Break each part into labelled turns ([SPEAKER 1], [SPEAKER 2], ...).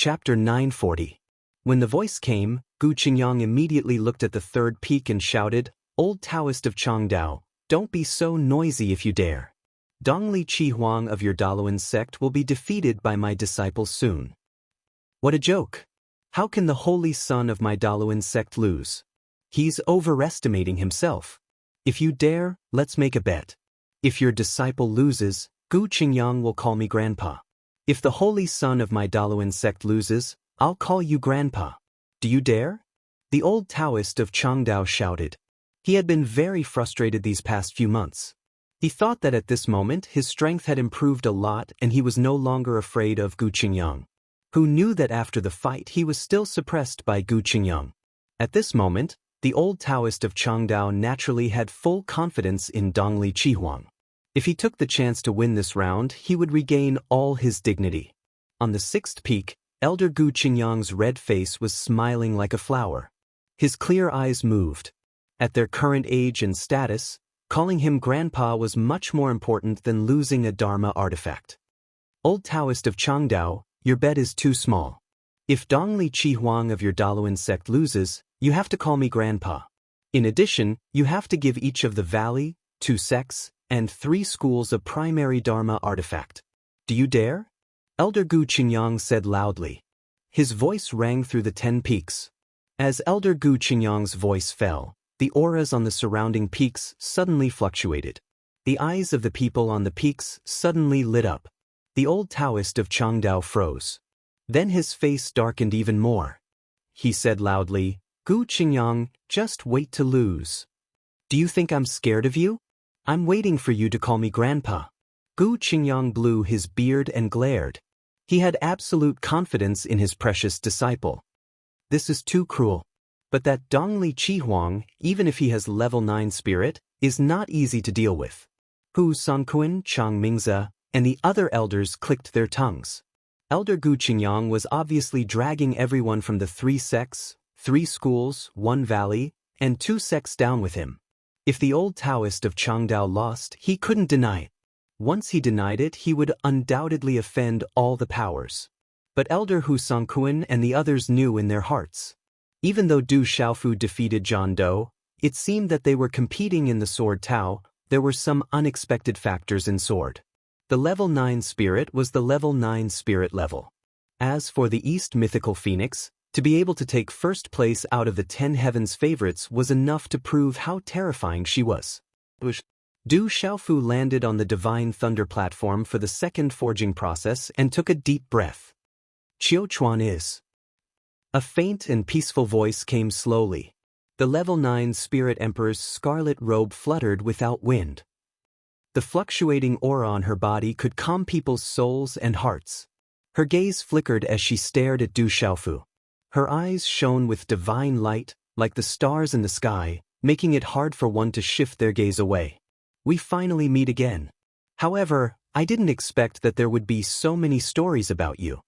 [SPEAKER 1] Chapter 940. When the voice came, Gu Qingyang immediately looked at the third peak and shouted, "Old Taoist of Changdao, don't be so noisy if you dare. Dongli Chi Huang of your Daluan sect will be defeated by my disciples soon." What a joke! How can the holy son of my Daluan sect lose? He's overestimating himself. If you dare, let's make a bet. If your disciple loses, Gu Qingyang will call me grandpa. If the holy son of my Daluan sect loses, I'll call you grandpa. Do you dare? The old Taoist of Changdao shouted. He had been very frustrated these past few months. He thought that at this moment his strength had improved a lot and he was no longer afraid of Gu Qingyang, who knew that after the fight he was still suppressed by Gu Qingyang. At this moment, the old Taoist of Changdao naturally had full confidence in Dongli Chi Huang. If he took the chance to win this round, he would regain all his dignity. On the sixth peak, Elder Gu Qingyang's red face was smiling like a flower. His clear eyes moved. At their current age and status, calling him grandpa was much more important than losing a Dharma artifact. Old Taoist of Changdao, your bet is too small. If Dongli Chi Huang of your Daluan sect loses, you have to call me grandpa. In addition, you have to give each of the valley, 2 sects, and 3 schools a primary Dharma artifact. Do you dare? Elder Gu Qingyang said loudly. His voice rang through the 10 peaks. As Elder Gu Qingyang's voice fell, the auras on the surrounding peaks suddenly fluctuated. The eyes of the people on the peaks suddenly lit up. The old Taoist of Changdao froze. Then his face darkened even more. He said loudly, "Gu Qingyang, just wait to lose. Do you think I'm scared of you? I'm waiting for you to call me grandpa." Gu Qingyang blew his beard and glared. He had absolute confidence in his precious disciple. This is too cruel. But that Dongli Chi Huang, even if he has level 9 spirit, is not easy to deal with. Hu Sanquin, Chang Mingze, and the other elders clicked their tongues. Elder Gu Qingyang was obviously dragging everyone from the 3 sects, 3 schools, 1 valley, and 2 sects down with him. If the old Taoist of Changdao lost, he couldn't deny it. Once he denied it, he would undoubtedly offend all the powers. But Elder Hu Sanquin and the others knew in their hearts. Even though Du Xiaofu defeated John Doe, it seemed that they were competing in the Sword Tao. There were some unexpected factors in Sword. The level 9 spirit was the level 9 spirit level. As for the East Mythical Phoenix, to be able to take first place out of the 10 Heavens favorites was enough to prove how terrifying she was. Du Xiaofu landed on the Divine Thunder platform for the second forging process and took a deep breath. "Qiu Chuan is." A faint and peaceful voice came slowly. The level 9 Spirit Emperor's scarlet robe fluttered without wind. The fluctuating aura on her body could calm people's souls and hearts. Her gaze flickered as she stared at Du Xiaofu. Her eyes shone with divine light, like the stars in the sky, making it hard for one to shift their gaze away. "We finally meet again. However, I didn't expect that there would be so many stories about you.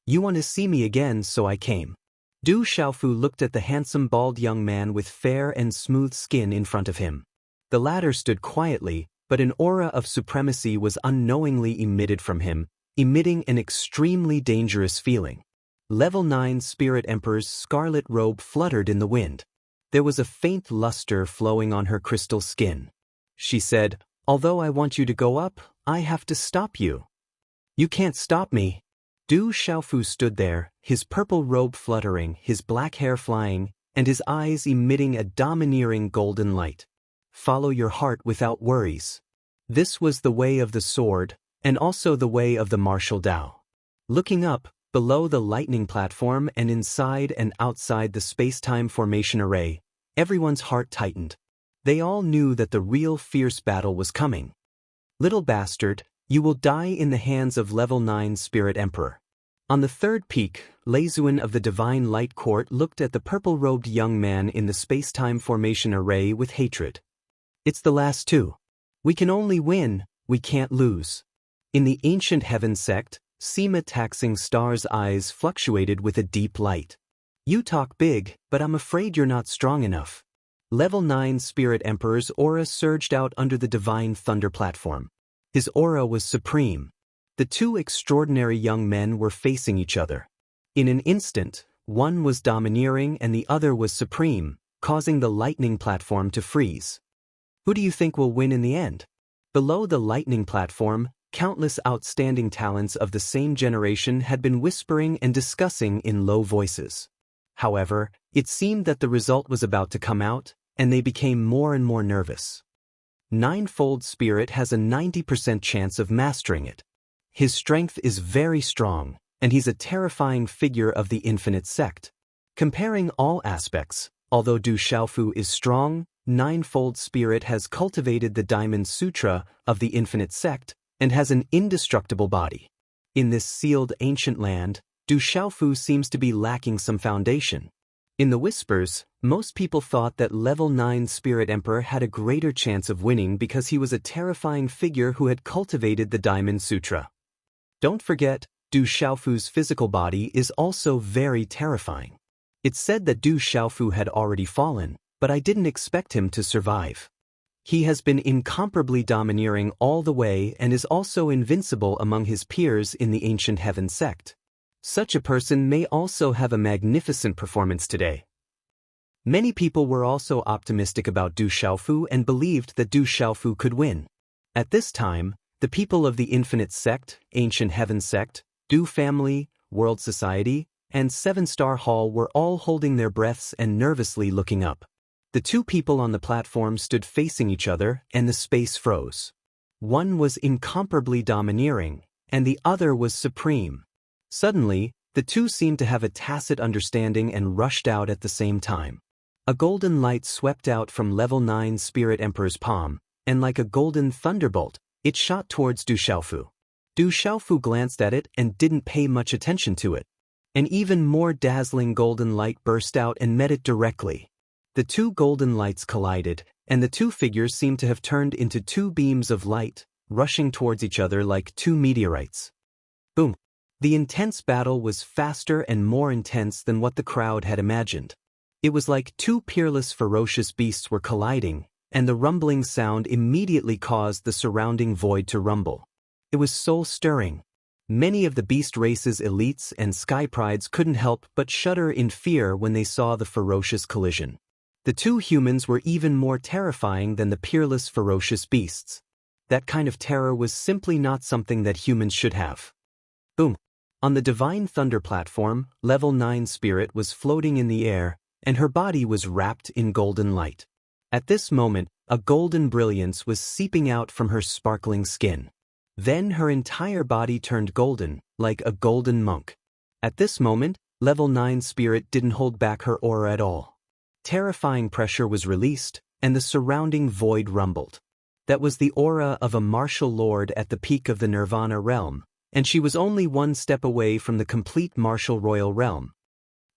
[SPEAKER 1] You want to see me again, so I came." Du Xiaofu looked at the handsome bald young man with fair and smooth skin in front of him. The latter stood quietly, but an aura of supremacy was unknowingly emitted from him, emitting an extremely dangerous feeling. Level 9 Spirit Emperor's scarlet robe fluttered in the wind. There was a faint luster flowing on her crystal skin. She said, "Although I want you to go up, I have to stop you." "You can't stop me." Du Xiaofu stood there, his purple robe fluttering, his black hair flying, and his eyes emitting a domineering golden light. "Follow your heart without worries." This was the way of the sword, and also the way of the martial Tao. Looking up, below the lightning platform and inside and outside the space-time formation array, everyone's heart tightened. They all knew that the real fierce battle was coming. "Little bastard, you will die in the hands of level 9 Spirit Emperor." On the third peak, Leizuan of the Divine Light Court looked at the purple-robed young man in the space-time formation array with hatred. "It's the last 2. We can only win, we can't lose." In the ancient heaven sect, Sima Taxing Star's eyes fluctuated with a deep light. "You talk big, but I'm afraid you're not strong enough." Level 9 Spirit Emperor's aura surged out under the Divine Thunder platform. His aura was supreme. The 2 extraordinary young men were facing each other. In an instant, one was domineering and the other was supreme, causing the lightning platform to freeze. Who do you think will win in the end? Below the lightning platform, countless outstanding talents of the same generation had been whispering and discussing in low voices. However, it seemed that the result was about to come out, and they became more and more nervous. Ninefold Spirit has a 90% chance of mastering it. His strength is very strong, and he's a terrifying figure of the infinite sect. Comparing all aspects, although Du Xiaofu is strong, Ninefold Spirit has cultivated the Diamond Sutra of the infinite sect and has an indestructible body. In this sealed ancient land, Du Xiaofu seems to be lacking some foundation. In the whispers, most people thought that level 9 Spirit Emperor had a greater chance of winning because he was a terrifying figure who had cultivated the Diamond Sutra. Don't forget, Du Xiaofu's physical body is also very terrifying. It's said that Du Xiaofu had already fallen, but I didn't expect him to survive. He has been incomparably domineering all the way and is also invincible among his peers in the ancient heaven sect. Such a person may also have a magnificent performance today. Many people were also optimistic about Du Xiaofu and believed that Du Xiaofu could win. At this time, the people of the Infinite Sect, Ancient Heaven Sect, Du Family, World Society, and Seven-Star Hall were all holding their breaths and nervously looking up. The two people on the platform stood facing each other and the space froze. One was incomparably domineering, and the other was supreme. Suddenly, the two seemed to have a tacit understanding and rushed out at the same time. A golden light swept out from level 9 Spirit Emperor's palm, and like a golden thunderbolt, it shot towards Du Xiaofu. Du Xiaofu glanced at it and didn't pay much attention to it. An even more dazzling golden light burst out and met it directly. The two golden lights collided, and the two figures seemed to have turned into two beams of light, rushing towards each other like two meteorites. Boom! The intense battle was faster and more intense than what the crowd had imagined. It was like two peerless ferocious beasts were colliding, and the rumbling sound immediately caused the surrounding void to rumble. It was soul-stirring. Many of the beast race's elites and sky prides couldn't help but shudder in fear when they saw the ferocious collision. The two humans were even more terrifying than the peerless ferocious beasts. That kind of terror was simply not something that humans should have. Boom! On the Divine Thunder platform, level 9 Spirit was floating in the air, and her body was wrapped in golden light. At this moment, a golden brilliance was seeping out from her sparkling skin. Then her entire body turned golden, like a golden monk. At this moment, level 9 Spirit didn't hold back her aura at all. Terrifying pressure was released, and the surrounding void rumbled. That was the aura of a martial lord at the peak of the Nirvana realm, and she was only one step away from the complete martial royal realm.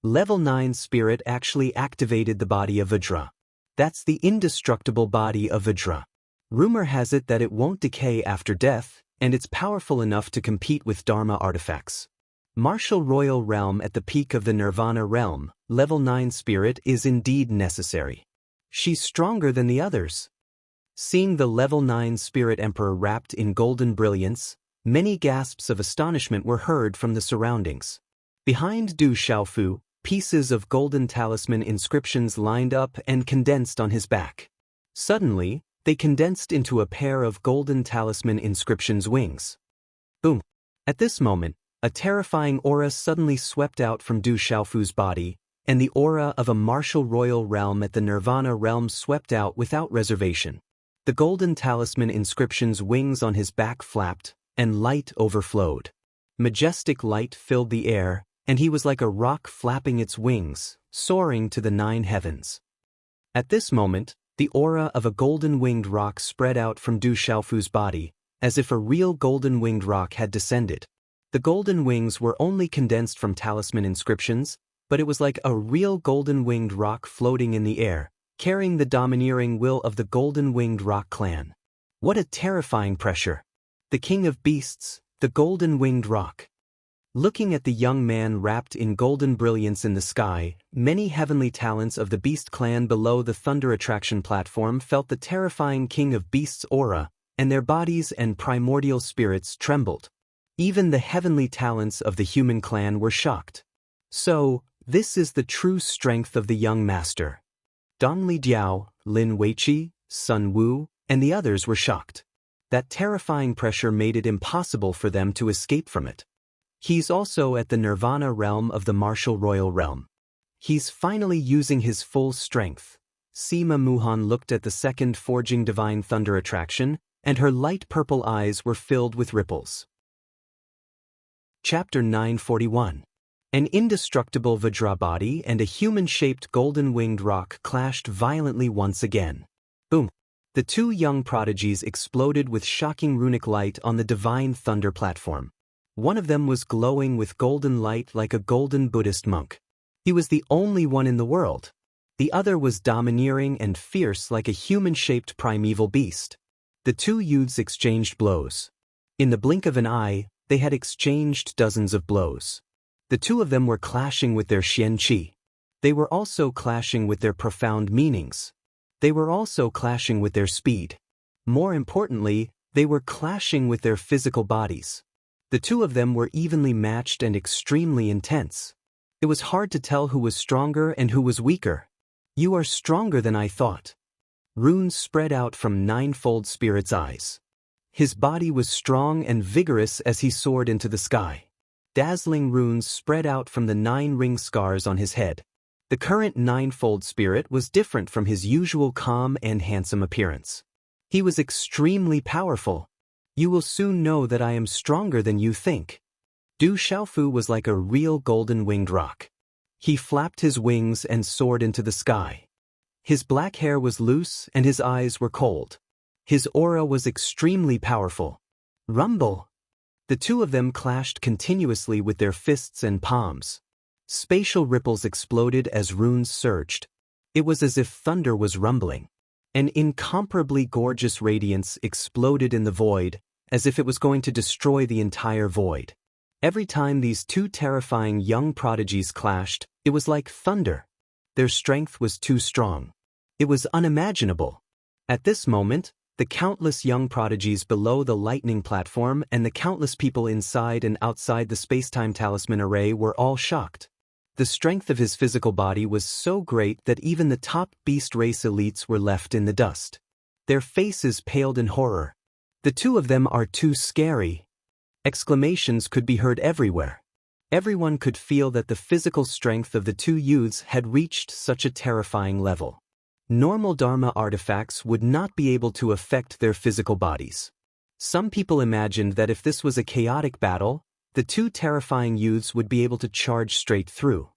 [SPEAKER 1] Level 9 Spirit actually activated the body of Vajra. That's the indestructible body of Vajra. Rumor has it that it won't decay after death, and it's powerful enough to compete with Dharma artifacts. Martial royal realm at the peak of the Nirvana realm, level 9 Spirit is indeed necessary. She's stronger than the others. Seeing the level 9 Spirit Emperor wrapped in golden brilliance, many gasps of astonishment were heard from the surroundings. Behind Du Xiaofu, pieces of golden talisman inscriptions lined up and condensed on his back. Suddenly, they condensed into a pair of golden talisman inscriptions' wings. Boom! At this moment, a terrifying aura suddenly swept out from Du Xiaofu's body, and the aura of a martial royal realm at the Nirvana realm swept out without reservation. The golden talisman inscriptions' wings on his back flapped, and light overflowed. Majestic light filled the air, and he was like a rock flapping its wings, soaring to the 9 heavens. At this moment, the aura of a golden-winged rock spread out from Du Xiaofu's body, as if a real golden-winged rock had descended. The golden wings were only condensed from talisman inscriptions, but it was like a real golden-winged rock floating in the air, carrying the domineering will of the golden-winged rock clan. What a terrifying pressure! The king of beasts, the golden-winged rock. Looking at the young man wrapped in golden brilliance in the sky, many heavenly talents of the Beast clan below the Thunder Attraction platform felt the terrifying King of Beasts' aura, and their bodies and primordial spirits trembled. Even the heavenly talents of the human clan were shocked. So, this is the true strength of the young master. Dong Li Diao, Lin Weiqi, Sun Wu, and the others were shocked. That terrifying pressure made it impossible for them to escape from it. He's also at the Nirvana realm of the martial royal realm. He's finally using his full strength. Sima Muhan looked at the second forging divine thunder attraction, and her light purple eyes were filled with ripples. Chapter 941. An indestructible Vajra body and a human-shaped golden-winged rock clashed violently once again. Boom! The two young prodigies exploded with shocking runic light on the divine thunder platform. One of them was glowing with golden light like a golden Buddhist monk. He was the only one in the world. The other was domineering and fierce like a human-shaped primeval beast. The two youths exchanged blows. In the blink of an eye, they had exchanged dozens of blows. The two of them were clashing with their Xian Qi. They were also clashing with their profound meanings. They were also clashing with their speed. More importantly, they were clashing with their physical bodies. The two of them were evenly matched and extremely intense. It was hard to tell who was stronger and who was weaker. You are stronger than I thought. Runes spread out from Ninefold Spirit's eyes. His body was strong and vigorous as he soared into the sky. Dazzling runes spread out from the 9 ring scars on his head. The current Ninefold Spirit was different from his usual calm and handsome appearance. He was extremely powerful. You will soon know that I am stronger than you think. Du Xiaofu was like a real golden-winged rock. He flapped his wings and soared into the sky. His black hair was loose and his eyes were cold. His aura was extremely powerful. Rumble! The two of them clashed continuously with their fists and palms. Spatial ripples exploded as runes surged. It was as if thunder was rumbling. An incomparably gorgeous radiance exploded in the void, as if it was going to destroy the entire void. Every time these two terrifying young prodigies clashed, it was like thunder. Their strength was too strong. It was unimaginable. At this moment, the countless young prodigies below the lightning platform and the countless people inside and outside the space-time talisman array were all shocked. The strength of his physical body was so great that even the top beast race elites were left in the dust. Their faces paled in horror. The two of them are too scary. Exclamations could be heard everywhere. Everyone could feel that the physical strength of the two youths had reached such a terrifying level. Normal Dharma artifacts would not be able to affect their physical bodies. Some people imagined that if this was a chaotic battle, the two terrifying youths would be able to charge straight through.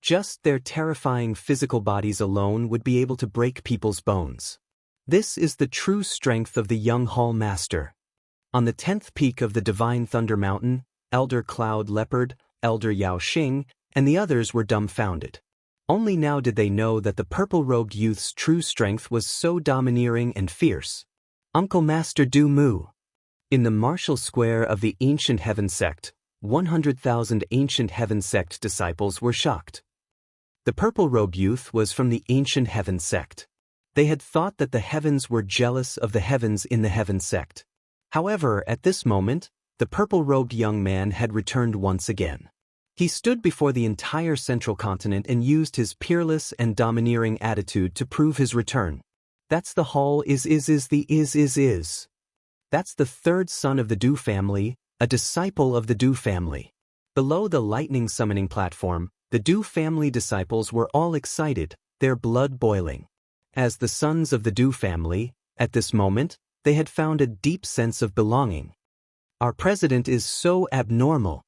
[SPEAKER 1] Just their terrifying physical bodies alone would be able to break people's bones. This is the true strength of the young Hall Master. On the 10th peak of the Divine Thunder Mountain, Elder Cloud Leopard, Elder Yao Xing, and the others were dumbfounded. Only now did they know that the purple-robed youth's true strength was so domineering and fierce. Uncle Master Du Mu. In the martial square of the Ancient Heaven Sect, 100,000 Ancient Heaven Sect disciples were shocked. The purple-robed youth was from the Ancient Heaven Sect. They had thought that the heavens were jealous of the heavens in the Heaven Sect. However, at this moment, the purple-robed young man had returned once again. He stood before the entire central continent and used his peerless and domineering attitude to prove his return. That's the Hall is. That's the third son of the Du family, a disciple of the Du family. Below the lightning summoning platform, the Du family disciples were all excited, their blood boiling. As the sons of the Du family, at this moment, they had found a deep sense of belonging. Our president is so abnormal.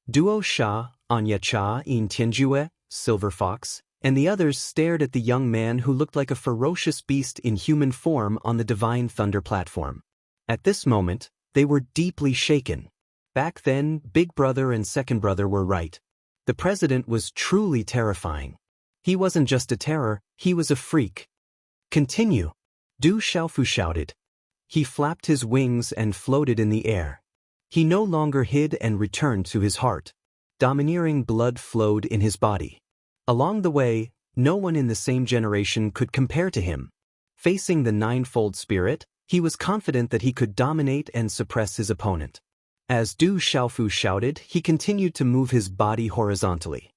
[SPEAKER 1] Duo Sha, Anya Cha, In Tianjue, Silver Fox, and the others stared at the young man who looked like a ferocious beast in human form on the Divine Thunder platform. At this moment, they were deeply shaken. Back then, Big Brother and Second Brother were right. The president was truly terrifying. He wasn't just a terror, he was a freak. Continue. Du Xiaofu shouted. He flapped his wings and floated in the air. He no longer hid and returned to his heart. Domineering blood flowed in his body. Along the way, no one in the same generation could compare to him. Facing the Ninefold Spirit, he was confident that he could dominate and suppress his opponent. As Du Xiaofu shouted, he continued to move his body horizontally.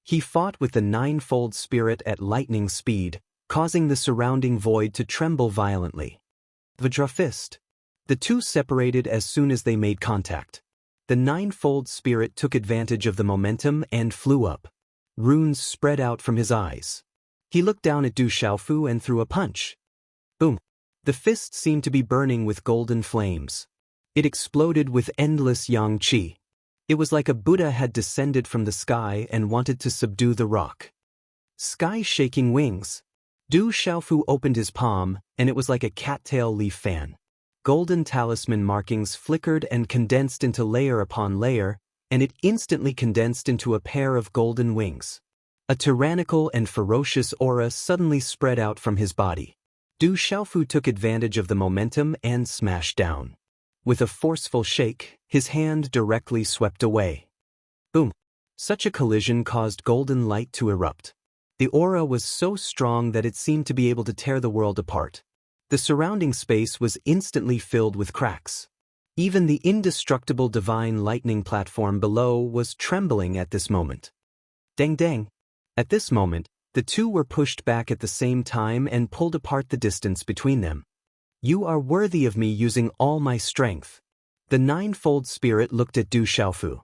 [SPEAKER 1] He fought with the ninefold spirit at lightning speed, causing the surrounding void to tremble violently. Vajra fist. The two separated as soon as they made contact. The ninefold spirit took advantage of the momentum and flew up. Runes spread out from his eyes. He looked down at Du Xiaofu and threw a punch. Boom. The fist seemed to be burning with golden flames. It exploded with endless yang qi. It was like a Buddha had descended from the sky and wanted to subdue the rock. Sky-shaking wings. Du Xiaofu opened his palm, and it was like a cattail leaf fan. Golden talisman markings flickered and condensed into layer upon layer, and it instantly condensed into a pair of golden wings. A tyrannical and ferocious aura suddenly spread out from his body. Du Xiaofu took advantage of the momentum and smashed down. With a forceful shake, his hand directly swept away. Boom! Such a collision caused golden light to erupt. The aura was so strong that it seemed to be able to tear the world apart. The surrounding space was instantly filled with cracks. Even the indestructible divine lightning platform below was trembling at this moment. Dang dang! At this moment, the two were pushed back at the same time and pulled apart the distance between them. You are worthy of me using all my strength. The ninefold spirit looked at Du Xiaofu.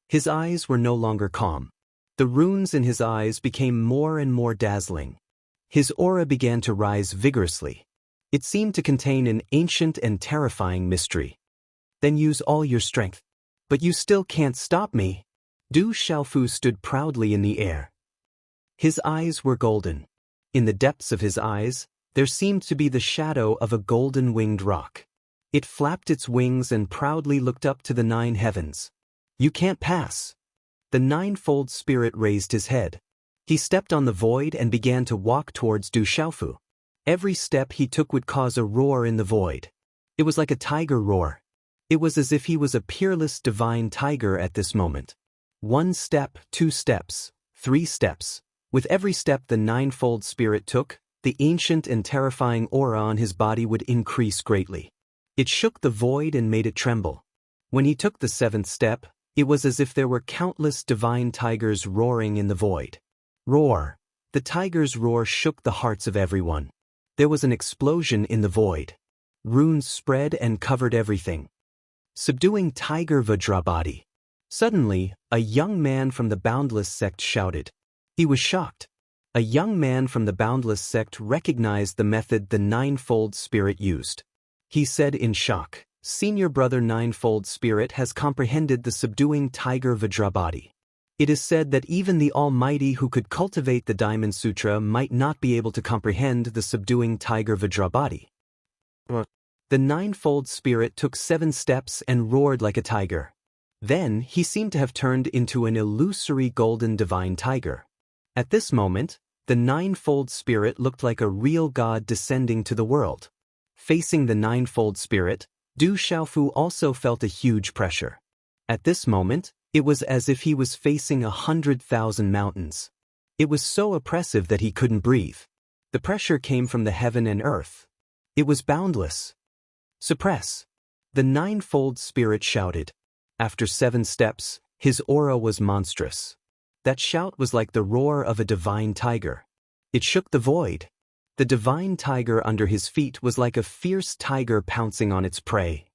[SPEAKER 1] His eyes were no longer calm. The runes in his eyes became more and more dazzling. His aura began to rise vigorously. It seemed to contain an ancient and terrifying mystery. Then use all your strength. But you still can't stop me. Du Xiaofu stood proudly in the air. His eyes were golden. In the depths of his eyes, there seemed to be the shadow of a golden-winged rock. It flapped its wings and proudly looked up to the 9 heavens. You can't pass. The ninefold spirit raised his head. He stepped on the void and began to walk towards Du Xiaofu. Every step he took would cause a roar in the void. It was like a tiger roar. It was as if he was a peerless divine tiger at this moment. 1 step, 2 steps, 3 steps. With every step the ninefold spirit took, the ancient and terrifying aura on his body would increase greatly. It shook the void and made it tremble. When he took the 7th step, it was as if there were countless divine tigers roaring in the void. Roar! The tiger's roar shook the hearts of everyone. There was an explosion in the void. Runes spread and covered everything. Subduing Tiger Vajra body. Suddenly, a young man from the Boundless sect shouted. He was shocked. A young man from the Boundless sect recognized the method the ninefold spirit used. He said in shock, Senior Brother Ninefold Spirit has comprehended the subduing Tiger Vajra body. It is said that even the Almighty who could cultivate the Diamond Sutra might not be able to comprehend the subduing Tiger Vajra body. The ninefold spirit took 7 steps and roared like a tiger. Then he seemed to have turned into an illusory golden divine tiger. At this moment, the ninefold spirit looked like a real god descending to the world. Facing the ninefold spirit, Du Xiaofu also felt a huge pressure. At this moment, it was as if he was facing 100,000 mountains. It was so oppressive that he couldn't breathe. The pressure came from the heaven and earth. It was boundless. Suppress! The ninefold spirit shouted. After 7 steps, his aura was monstrous. That shout was like the roar of a divine tiger. It shook the void. The divine tiger under his feet was like a fierce tiger pouncing on its prey.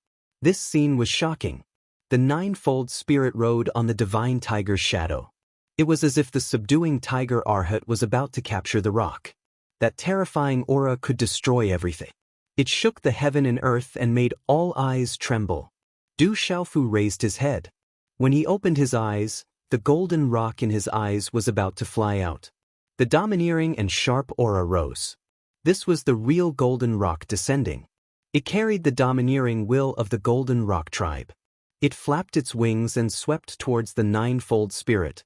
[SPEAKER 1] This scene was shocking. The ninefold spirit rode on the divine tiger's shadow. It was as if the subduing tiger Arhat was about to capture the rock. That terrifying aura could destroy everything. It shook the heaven and earth and made all eyes tremble. Du Xiaofu raised his head. When he opened his eyes, the golden rock in his eyes was about to fly out. The domineering and sharp aura rose. This was the real golden rock descending. It carried the domineering will of the golden rock tribe. It flapped its wings and swept towards the ninefold spirit.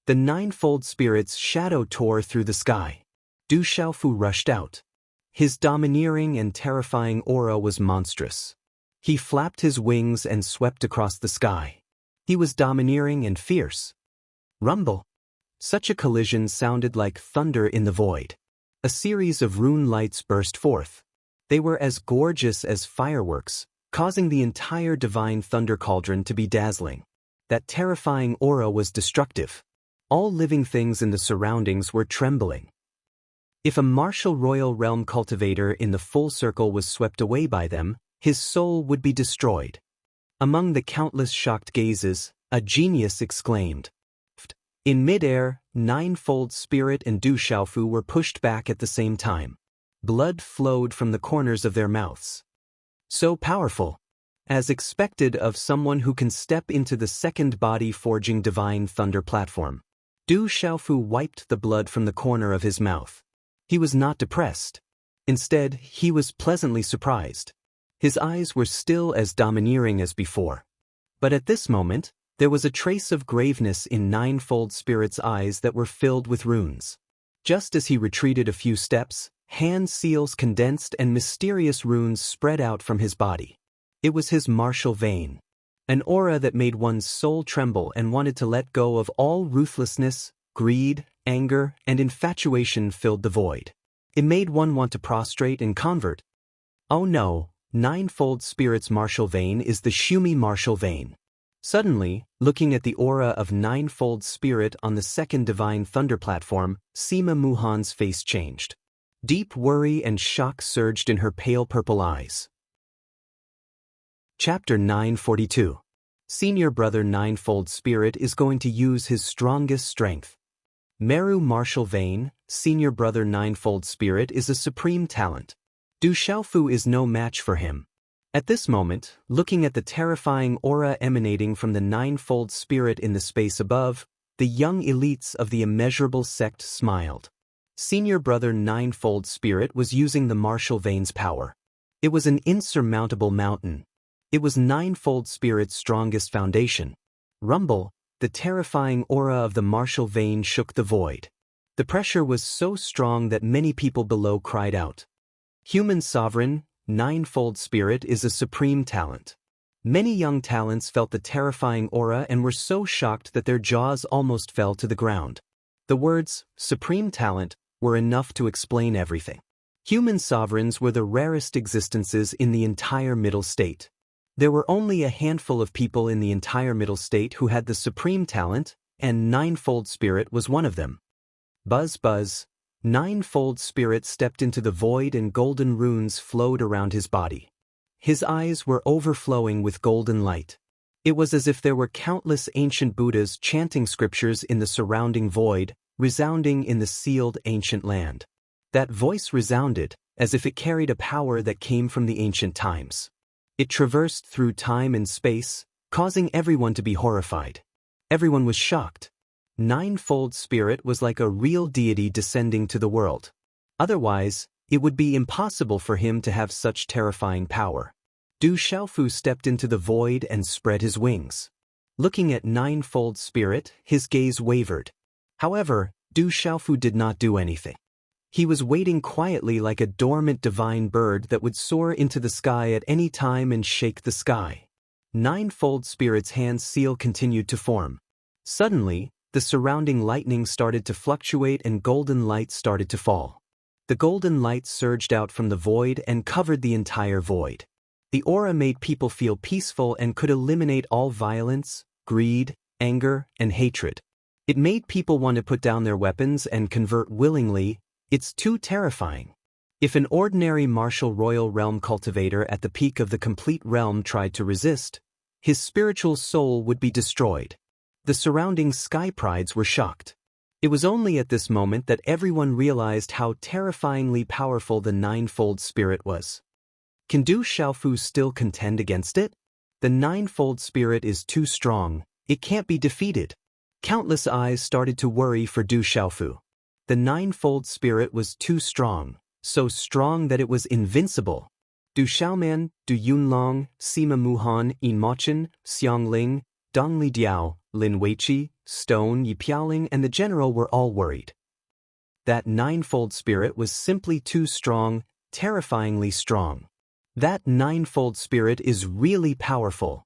[SPEAKER 1] The ninefold spirit's shadow tore through the sky. Du Xiaofu rushed out. His domineering and terrifying aura was monstrous. He flapped his wings and swept across the sky. He was domineering and fierce. Rumble! Such a collision sounded like thunder in the void. A series of rune lights burst forth. They were as gorgeous as fireworks, causing the entire divine thunder cauldron to be dazzling. That terrifying aura was destructive. All living things in the surroundings were trembling. If a martial royal realm cultivator in the full circle was swept away by them, his soul would be destroyed. Among the countless shocked gazes, a genius exclaimed. In midair, Ninefold Spirit and Du Xiaofu were pushed back at the same time. Blood flowed from the corners of their mouths. So powerful. As expected of someone who can step into the second body-forging divine thunder platform. Du Xiaofu wiped the blood from the corner of his mouth. He was not depressed. Instead, he was pleasantly surprised. His eyes were still as domineering as before. But at this moment, there was a trace of graveness in Ninefold Spirit's eyes that were filled with runes. Just as he retreated a few steps, hand seals condensed and mysterious runes spread out from his body. It was his martial vein. An aura that made one's soul tremble and wanted to let go of all ruthlessness, greed, anger, and infatuation filled the void. It made one want to prostrate and convert. Oh no, Ninefold Spirit's martial vein is the Shumi martial vein. Suddenly, looking at the aura of Ninefold Spirit on the second divine thunder platform, Sima Muhan's face changed. Deep worry and shock surged in her pale purple eyes. Chapter 942. Senior Brother Ninefold Spirit is going to use his strongest strength. Meru Martial Vein, Senior Brother Ninefold Spirit is a supreme talent. Du Xiaofu is no match for him. At this moment, looking at the terrifying aura emanating from the Ninefold Spirit in the space above, the young elites of the immeasurable sect smiled. Senior Brother Ninefold Spirit was using the martial vein's power. It was an insurmountable mountain. It was Ninefold Spirit's strongest foundation. Rumble, the terrifying aura of the martial vein shook the void. The pressure was so strong that many people below cried out. Human Sovereign, Ninefold Spirit is a supreme talent. Many young talents felt the terrifying aura and were so shocked that their jaws almost fell to the ground. The words, supreme talent, were enough to explain everything. Human sovereigns were the rarest existences in the entire Middle State. There were only a handful of people in the entire Middle State who had the supreme talent, and Ninefold Spirit was one of them. Buzz buzz. Ninefold Spirit stepped into the void and golden runes flowed around his body. His eyes were overflowing with golden light. It was as if there were countless ancient Buddhas chanting scriptures in the surrounding void, resounding in the sealed ancient land. That voice resounded, as if it carried a power that came from the ancient times. It traversed through time and space, causing everyone to be horrified. Everyone was shocked. Ninefold Spirit was like a real deity descending to the world. Otherwise, it would be impossible for him to have such terrifying power. Du Xiaofu stepped into the void and spread his wings. Looking at Ninefold Spirit, his gaze wavered. However, Du Xiaofu did not do anything. He was waiting quietly like a dormant divine bird that would soar into the sky at any time and shake the sky. Ninefold Spirit's hand seal continued to form. Suddenly, the surrounding lightning started to fluctuate and golden light started to fall. The golden light surged out from the void and covered the entire void. The aura made people feel peaceful and could eliminate all violence, greed, anger, and hatred. It made people want to put down their weapons and convert willingly. It's too terrifying. If an ordinary martial royal realm cultivator at the peak of the complete realm tried to resist, his spiritual soul would be destroyed. The surrounding sky prides were shocked. It was only at this moment that everyone realized how terrifyingly powerful the Ninefold Spirit was. Can Du Xiaofu still contend against it? The Ninefold Spirit is too strong. It can't be defeated. Countless eyes started to worry for Du Xiaofu. The Ninefold Spirit was too strong, so strong that it was invincible. Du Xiaoman, Du Yunlong, Sima Muhan, Yin Mochen, Xiang Ling, Dongli Diao, Lin Weiqi, Stone Yipiaoling and the general were all worried. That Ninefold Spirit was simply too strong, terrifyingly strong. That Ninefold Spirit is really powerful.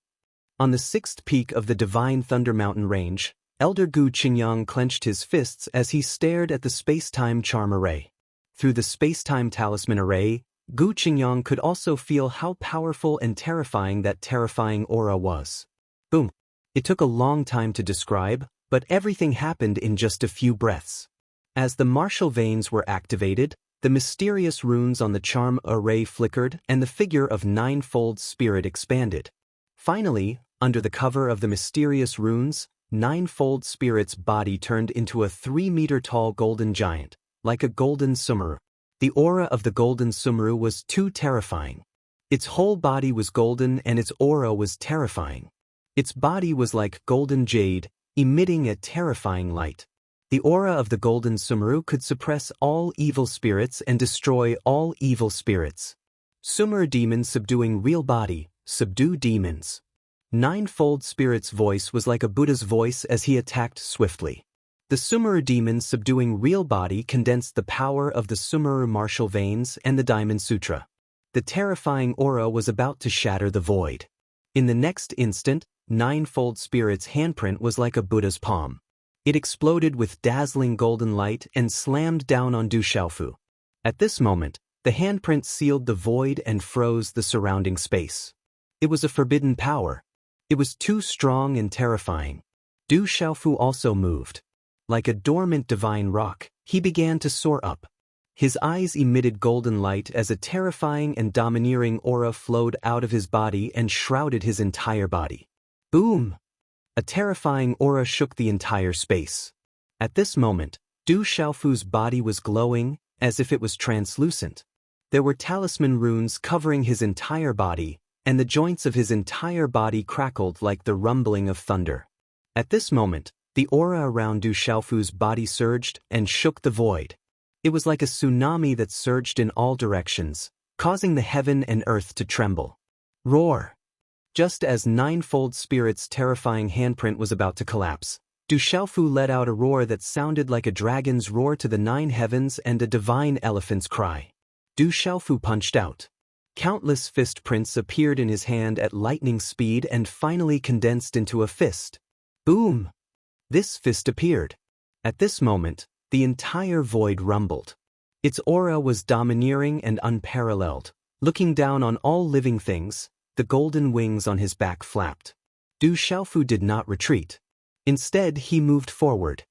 [SPEAKER 1] On the sixth peak of the Divine Thunder Mountain Range, Elder Gu Qingyang clenched his fists as he stared at the space-time charm array. Through the space-time talisman array, Gu Qingyang could also feel how powerful and terrifying that terrifying aura was. Boom. It took a long time to describe, But everything happened in just a few breaths. As the martial veins were activated, the mysterious runes on the charm array flickered and the figure of Ninefold Spirit expanded. Finally, under the cover of the mysterious runes, Ninefold Spirit's body turned into a 3-meter-tall golden giant, like a golden sumeru. The aura of the golden sumeru was too terrifying. Its whole body was golden and its aura was terrifying. Its body was like golden jade, emitting a terrifying light. The aura of the golden sumeru could suppress all evil spirits and destroy all evil spirits. Sumeru demon subduing real body, subdue demons. Ninefold Spirit's voice was like a Buddha's voice as he attacked swiftly. The Sumeru demon subduing real body condensed the power of the Sumeru martial veins and the Diamond Sutra. The terrifying aura was about to shatter the void. In the next instant, Ninefold Spirit's handprint was like a Buddha's palm. It exploded with dazzling golden light and slammed down on Du Xiaofu. At this moment, the handprint sealed the void and froze the surrounding space. It was a forbidden power. It was too strong and terrifying. Du Xiaofu also moved. Like a dormant divine rock, he began to soar up. His eyes emitted golden light as a terrifying and domineering aura flowed out of his body and shrouded his entire body. Boom! A terrifying aura shook the entire space. At this moment, Du Xiaofu's body was glowing, as if it was translucent. There were talisman runes covering his entire body, and the joints of his entire body crackled like the rumbling of thunder. At this moment, the aura around Du Xiaofu's body surged and shook the void. It was like a tsunami that surged in all directions, causing the heaven and earth to tremble. Roar! Just as Ninefold Spirit's terrifying handprint was about to collapse, Du Xiaofu let out a roar that sounded like a dragon's roar to the 9 heavens and a divine elephant's cry. Du Xiaofu punched out. Countless fist prints appeared in his hand at lightning speed and finally condensed into a fist. Boom! This fist appeared. At this moment, the entire void rumbled. Its aura was domineering and unparalleled. Looking down on all living things, the golden wings on his back flapped. Du Xiaofu did not retreat. Instead, he moved forward.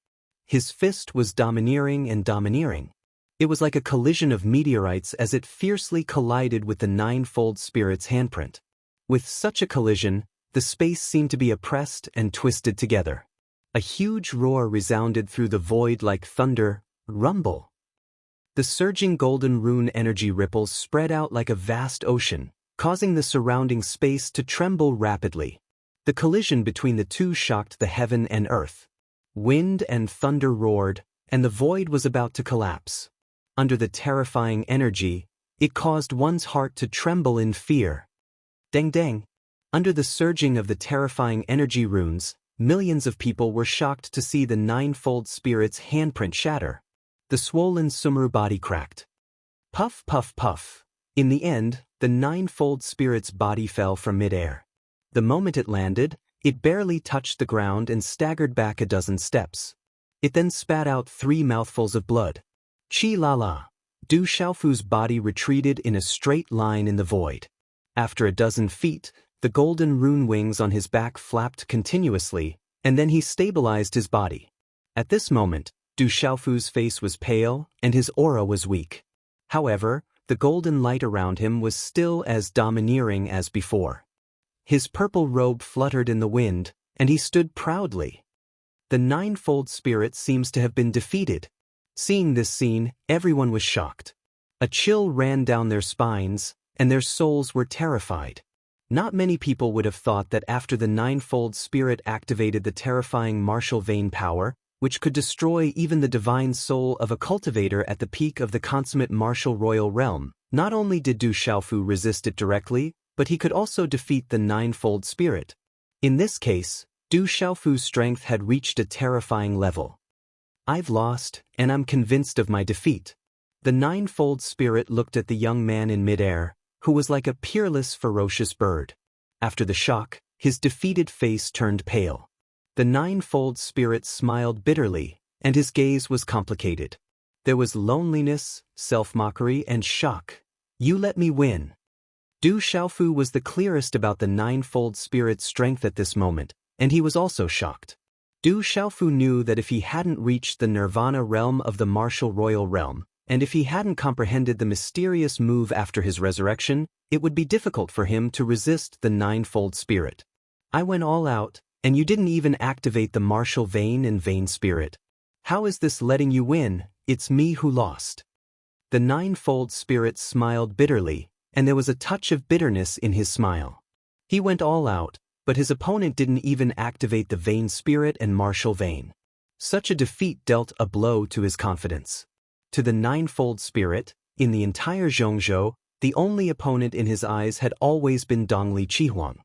[SPEAKER 1] His fist was domineering and domineering. It was like a collision of meteorites as it fiercely collided with the Ninefold Spirit's handprint. With such a collision, the space seemed to be oppressed and twisted together. A huge roar resounded through the void like thunder, rumble. The surging golden rune energy ripples spread out like a vast ocean, causing the surrounding space to tremble rapidly. The collision between the two shocked the heaven and earth. Wind and thunder roared, and the void was about to collapse. Under the terrifying energy, it caused one's heart to tremble in fear. Deng deng! Under the surging of the terrifying energy runes, millions of people were shocked to see the Ninefold Spirit's handprint shatter. The swollen Sumeru body cracked. Puff puff puff. In the end, the Ninefold Spirit's body fell from midair. The moment it landed, it barely touched the ground and staggered back a dozen steps. It then spat out 3 mouthfuls of blood. Chi la la. Du Xiaofu's body retreated in a straight line in the void. After a dozen feet, the golden rune wings on his back flapped continuously, and then he stabilized his body. At this moment, Du Xiaofu's face was pale, and his aura was weak. However, the golden light around him was still as domineering as before. His purple robe fluttered in the wind, and he stood proudly. The Ninefold Spirit seems to have been defeated. Seeing this scene, everyone was shocked. A chill ran down their spines, and their souls were terrified. Not many people would have thought that after the Ninefold Spirit activated the terrifying martial vein power, which could destroy even the divine soul of a cultivator at the peak of the consummate martial royal realm, not only did Du Xiaofu resist it directly, but he could also defeat the Ninefold Spirit. In this case, Du Xiaofu's strength had reached a terrifying level. I've lost, and I'm convinced of my defeat. The Ninefold Spirit looked at the young man in midair, who was like a peerless, ferocious bird. After the shock, his defeated face turned pale. The Ninefold Spirit smiled bitterly, and his gaze was complicated. There was loneliness, self-mockery, and shock. You let me win. Du Xiaofu was the clearest about the Ninefold Spirit's strength at this moment, and he was also shocked. Du Xiaofu knew that if he hadn't reached the nirvana realm of the martial royal realm, and if he hadn't comprehended the mysterious move after his resurrection, it would be difficult for him to resist the ninefold spirit. I went all out, and you didn't even activate the martial vein and vein spirit. How is this letting you win? It's me who lost. The ninefold spirit smiled bitterly, and there was a touch of bitterness in his smile. He went all out, but his opponent didn't even activate the vein spirit and martial vein. Such a defeat dealt a blow to his confidence. To the ninefold spirit, in the entire Zhongzhou, the only opponent in his eyes had always been Dongli Qihuang.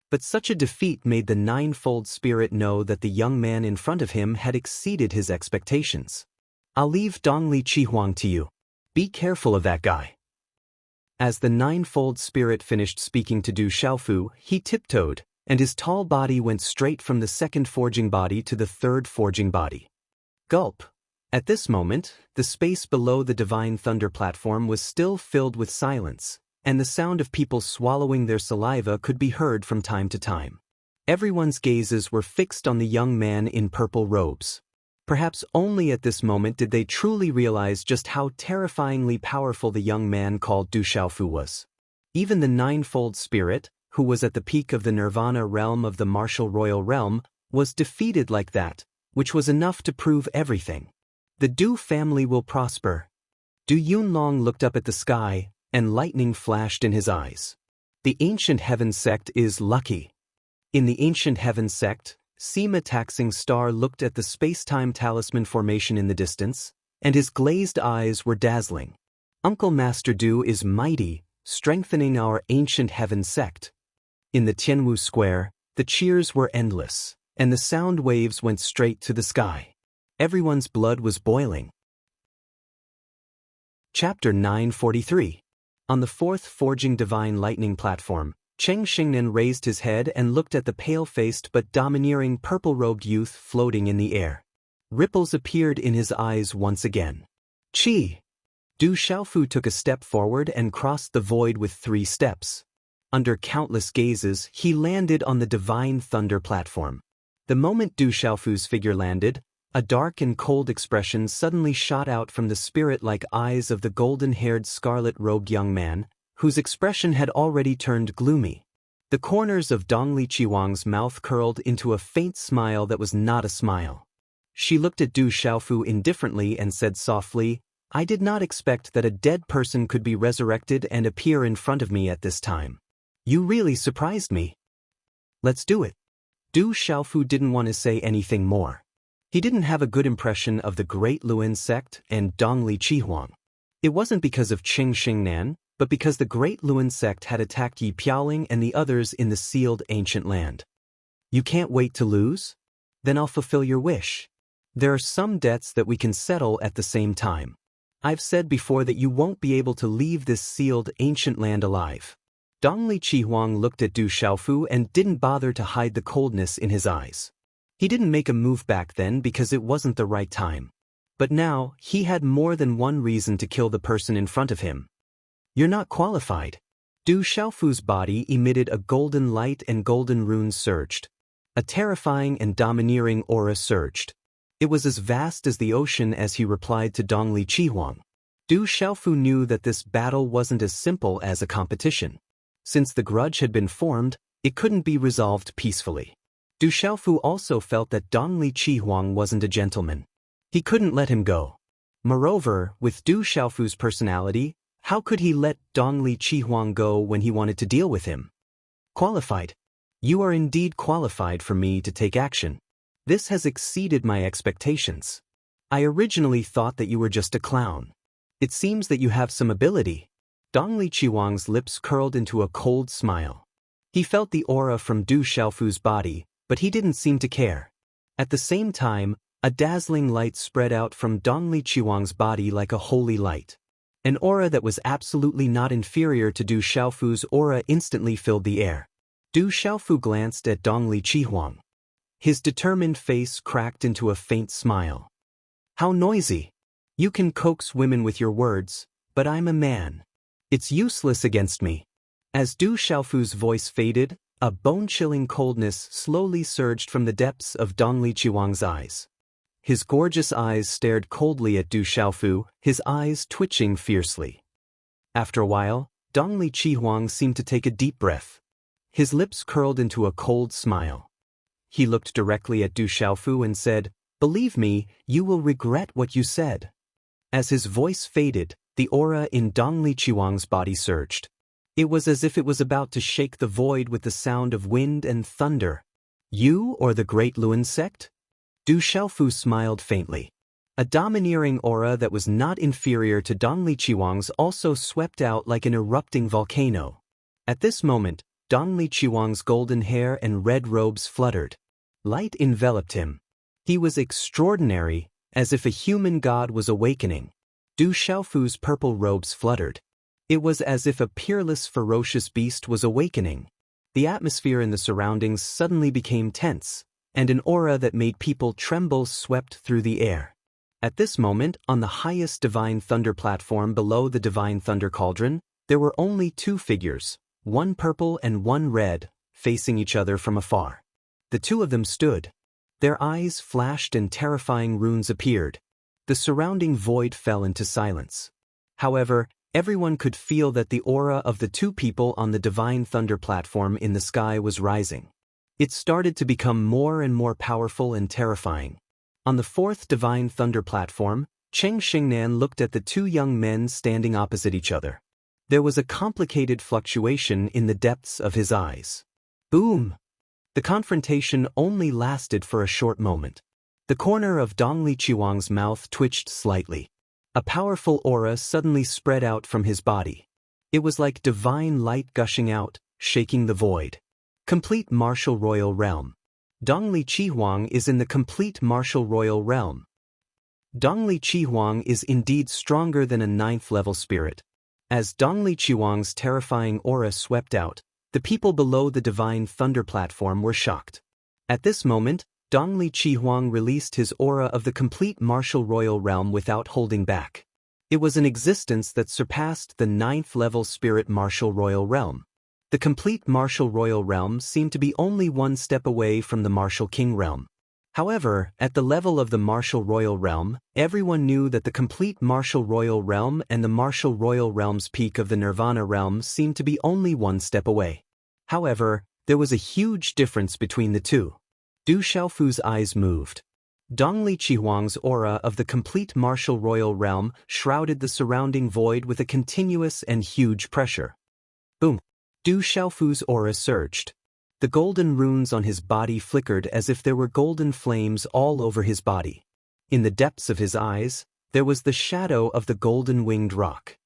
[SPEAKER 1] But such a defeat made the ninefold spirit know that the young man in front of him had exceeded his expectations. I'll leave Dongli Qihuang to you. Be careful of that guy. As the ninefold spirit finished speaking to Du Xiaofu, he tiptoed, and his tall body went straight from the second forging body to the third forging body. Gulp. At this moment, the space below the divine thunder platform was still filled with silence, and the sound of people swallowing their saliva could be heard from time to time. Everyone's gazes were fixed on the young man in purple robes. Perhaps only at this moment did they truly realize just how terrifyingly powerful the young man called Du Xiaofu was. Even the ninefold spirit, who was at the peak of the nirvana realm of the martial royal realm, was defeated like that, which was enough to prove everything. The Du family will prosper. Du Yunlong looked up at the sky, and lightning flashed in his eyes. The ancient heaven sect is lucky. In the ancient heaven sect, Sima Taxing Star looked at the space-time talisman formation in the distance, and his glazed eyes were dazzling. Uncle Master Du is mighty, strengthening our ancient heaven sect. In the Tianwu Square, the cheers were endless, and the sound waves went straight to the sky. Everyone's blood was boiling. Chapter 943. On the fourth forging divine lightning platform, Cheng Xingnan raised his head and looked at the pale-faced but domineering purple-robed youth floating in the air. Ripples appeared in his eyes once again. Qi! Du Xiaofu took a step forward and crossed the void with 3 steps. Under countless gazes, he landed on the divine thunder platform. The moment Du Xiaofu's figure landed, a dark and cold expression suddenly shot out from the spirit-like eyes of the golden-haired scarlet-robed young man, whose expression had already turned gloomy. The corners of Dongli Qihuang's mouth curled into a faint smile that was not a smile. She looked at Du Xiaofu indifferently and said softly, I did not expect that a dead person could be resurrected and appear in front of me at this time. You really surprised me. Let's do it. Du Xiaofu didn't want to say anything more. He didn't have a good impression of the Great Luen sect and Dongli Qihuang. It wasn't because of Qing Xingnan, but because the Great Luen sect had attacked Yi Piaoling and the others in the sealed ancient land. You can't wait to lose? Then I'll fulfill your wish. There are some debts that we can settle at the same time. I've said before that you won't be able to leave this sealed ancient land alive. Dongli Qihuang looked at Du Xiaofu and didn't bother to hide the coldness in his eyes. He didn't make a move back then because it wasn't the right time. But now, he had more than one reason to kill the person in front of him. You're not qualified. Du Xiaofu's body emitted a golden light and golden runes surged. A terrifying and domineering aura surged. It was as vast as the ocean as he replied to Dongli Qihuang. Du Xiaofu knew that this battle wasn't as simple as a competition. Since the grudge had been formed, it couldn't be resolved peacefully. Du Xiaofu also felt that Dongli Qihuang wasn't a gentleman. He couldn't let him go. Moreover, with Du Xiaofu's personality, how could he let Dongli Qihuang go when he wanted to deal with him? Qualified. You are indeed qualified for me to take action. This has exceeded my expectations. I originally thought that you were just a clown. It seems that you have some ability. Dongli Qihuang's lips curled into a cold smile. He felt the aura from Du Xiaofu's body, but he didn't seem to care. At the same time, a dazzling light spread out from Dongli Qihuang's body like a holy light. An aura that was absolutely not inferior to Du Xiaofu's aura instantly filled the air. Du Xiaofu glanced at Dongli Qihuang. His determined face cracked into a faint smile. How noisy! You can coax women with your words, but I'm a man. It's useless against me. As Du Xiaofu's voice faded, A bone-chilling coldness slowly surged from the depths of Dongli Qihuang's eyes. His gorgeous eyes stared coldly at Du Xiaofu, his eyes twitching fiercely. After a while, Dongli Qihuang seemed to take a deep breath. His lips curled into a cold smile. He looked directly at Du Xiaofu and said, "Believe me, you will regret what you said." As his voice faded, the aura in Dongli Qihuang's body surged. It was as if it was about to shake the void with the sound of wind and thunder. "You or the Great Luan sect?" Du Xiaofu smiled faintly. A domineering aura that was not inferior to Dongli Qihuang's also swept out like an erupting volcano. At this moment, Dongli Qihuang's golden hair and red robes fluttered. Light enveloped him. He was extraordinary, as if a human god was awakening. Du Xiaofu's purple robes fluttered. It was as if a peerless, ferocious beast was awakening. The atmosphere in the surroundings suddenly became tense, and an aura that made people tremble swept through the air. At this moment, on the highest Divine Thunder platform below the Divine Thunder Cauldron, there were only two figures, one purple and one red, facing each other from afar. The two of them stood. Their eyes flashed and terrifying runes appeared. The surrounding void fell into silence. However, everyone could feel that the aura of the two people on the Divine Thunder platform in the sky was rising. It started to become more and more powerful and terrifying. On the fourth Divine Thunder platform, Cheng Xingnan looked at the two young men standing opposite each other. There was a complicated fluctuation in the depths of his eyes. Boom! The confrontation only lasted for a short moment. The corner of Dongli Qihuang's mouth twitched slightly. A powerful aura suddenly spread out from his body. It was like divine light gushing out, shaking the void. Complete martial royal realm. Dongli Qihuang is in the complete martial royal realm. Dongli Qihuang is indeed stronger than a 9th-level spirit. As Dongli Qihuang's terrifying aura swept out, the people below the Divine Thunder platform were shocked. At this moment, Dongli Qihuang released his aura of the complete martial royal realm without holding back. It was an existence that surpassed the 9th-level spirit martial royal realm. The complete martial royal realm seemed to be only one step away from the martial king realm. However, at the level of the martial royal realm, everyone knew that the complete martial royal realm and the martial royal realm's peak of the nirvana realm seemed to be only one step away. However, there was a huge difference between the two. Du Xiaofu's eyes moved. Dongli Qihuang's aura of the complete martial royal realm shrouded the surrounding void with a continuous and huge pressure. Boom! Du Xiaofu's aura surged. The golden runes on his body flickered as if there were golden flames all over his body. In the depths of his eyes, there was the shadow of the golden-winged rock.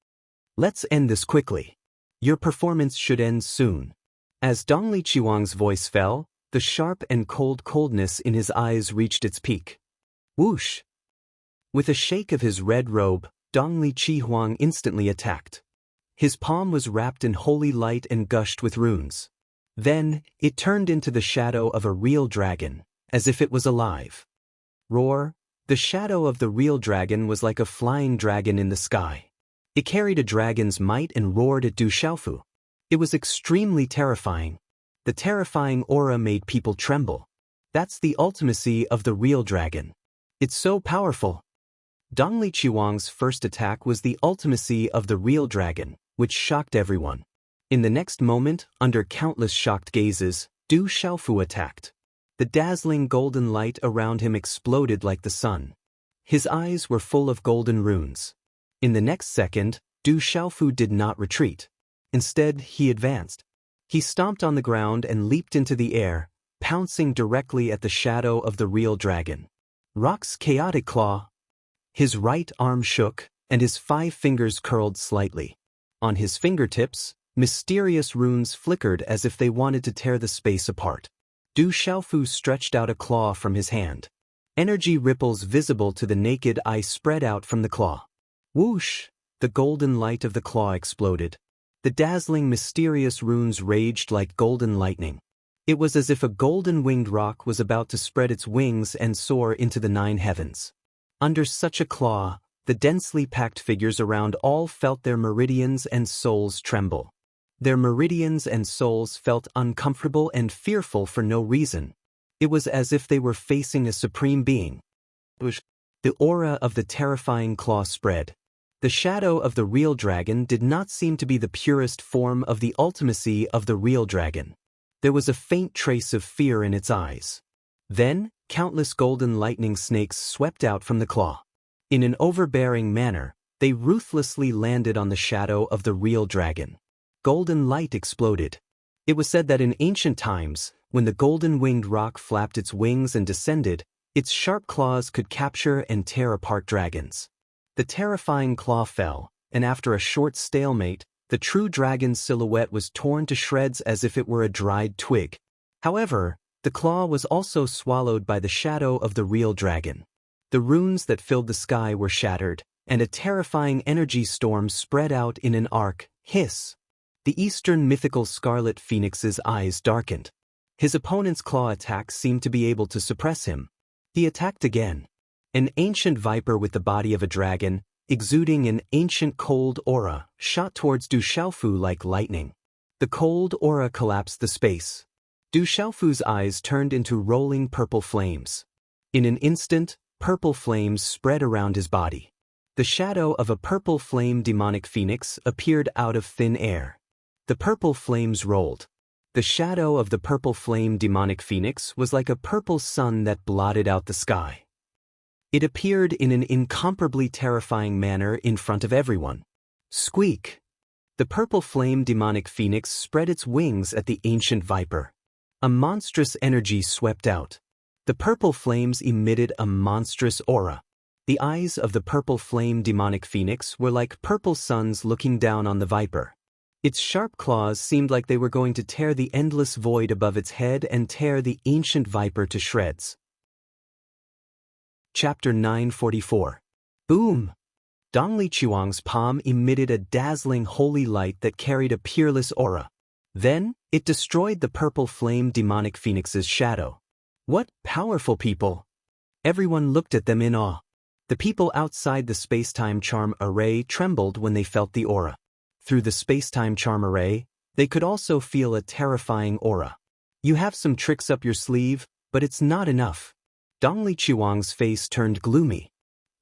[SPEAKER 1] Let's end this quickly. Your performance should end soon. As Dongli Qihuang's voice fell, the sharp and cold coldness in his eyes reached its peak. Whoosh! With a shake of his red robe, Dongli Qihuang instantly attacked. His palm was wrapped in holy light and gushed with runes. Then, it turned into the shadow of a real dragon, as if it was alive. Roar! The shadow of the real dragon was like a flying dragon in the sky. It carried a dragon's might and roared at Du Xiaofu. It was extremely terrifying. The terrifying aura made people tremble. That's the ultimacy of the real dragon. It's so powerful. Dongli Qihuang's first attack was the ultimacy of the real dragon, which shocked everyone. In the next moment, under countless shocked gazes, Du Xiaofu attacked. The dazzling golden light around him exploded like the sun. His eyes were full of golden runes. In the next second, Du Xiaofu did not retreat. Instead, he advanced. He stomped on the ground and leaped into the air, pouncing directly at the shadow of the real dragon. Rock's chaotic claw. His right arm shook, and his 5 fingers curled slightly. On his fingertips, mysterious runes flickered as if they wanted to tear the space apart. Du Xiaofu stretched out a claw from his hand. Energy ripples visible to the naked eye spread out from the claw. Whoosh! The golden light of the claw exploded. The dazzling mysterious runes raged like golden lightning. It was as if a golden-winged rock was about to spread its wings and soar into the 9 heavens. Under such a claw, the densely packed figures around all felt their meridians and souls tremble. Their meridians and souls felt uncomfortable and fearful for no reason. It was as if they were facing a supreme being. The aura of the terrifying claw spread. The shadow of the real dragon did not seem to be the purest form of the ultimacy of the real dragon. There was a faint trace of fear in its eyes. Then, countless golden lightning snakes swept out from the claw. In an overbearing manner, they ruthlessly landed on the shadow of the real dragon. Golden light exploded. It was said that in ancient times, when the golden-winged roc flapped its wings and descended, its sharp claws could capture and tear apart dragons. The terrifying claw fell, and after a short stalemate, the true dragon's silhouette was torn to shreds as if it were a dried twig. However, the claw was also swallowed by the shadow of the real dragon. The runes that filled the sky were shattered, and a terrifying energy storm spread out in an arc, hiss. The eastern mythical scarlet phoenix's eyes darkened. His opponent's claw attacks seemed to be able to suppress him. He attacked again. An ancient viper with the body of a dragon, exuding an ancient cold aura, shot towards Du Xiaofu like lightning. The cold aura collapsed the space. Du Xiaofu's eyes turned into rolling purple flames. In an instant, purple flames spread around his body. The shadow of a purple flame demonic phoenix appeared out of thin air. The purple flames rolled. The shadow of the purple flame demonic phoenix was like a purple sun that blotted out the sky. It appeared in an incomparably terrifying manner in front of everyone. Squeak! The purple flame demonic phoenix spread its wings at the ancient viper. A monstrous energy swept out. The purple flames emitted a monstrous aura. The eyes of the purple flame demonic phoenix were like purple suns looking down on the viper. Its sharp claws seemed like they were going to tear the endless void above its head and tear the ancient viper to shreds. Chapter 944. Boom! Dong Liqiuang's palm emitted a dazzling holy light that carried a peerless aura. Then, it destroyed the purple flame demonic phoenix's shadow. What powerful people! Everyone looked at them in awe. The people outside the space-time charm array trembled when they felt the aura. Through the space-time charm array, they could also feel a terrifying aura. You have some tricks up your sleeve, but it's not enough. Dong Liqiuang's face turned gloomy.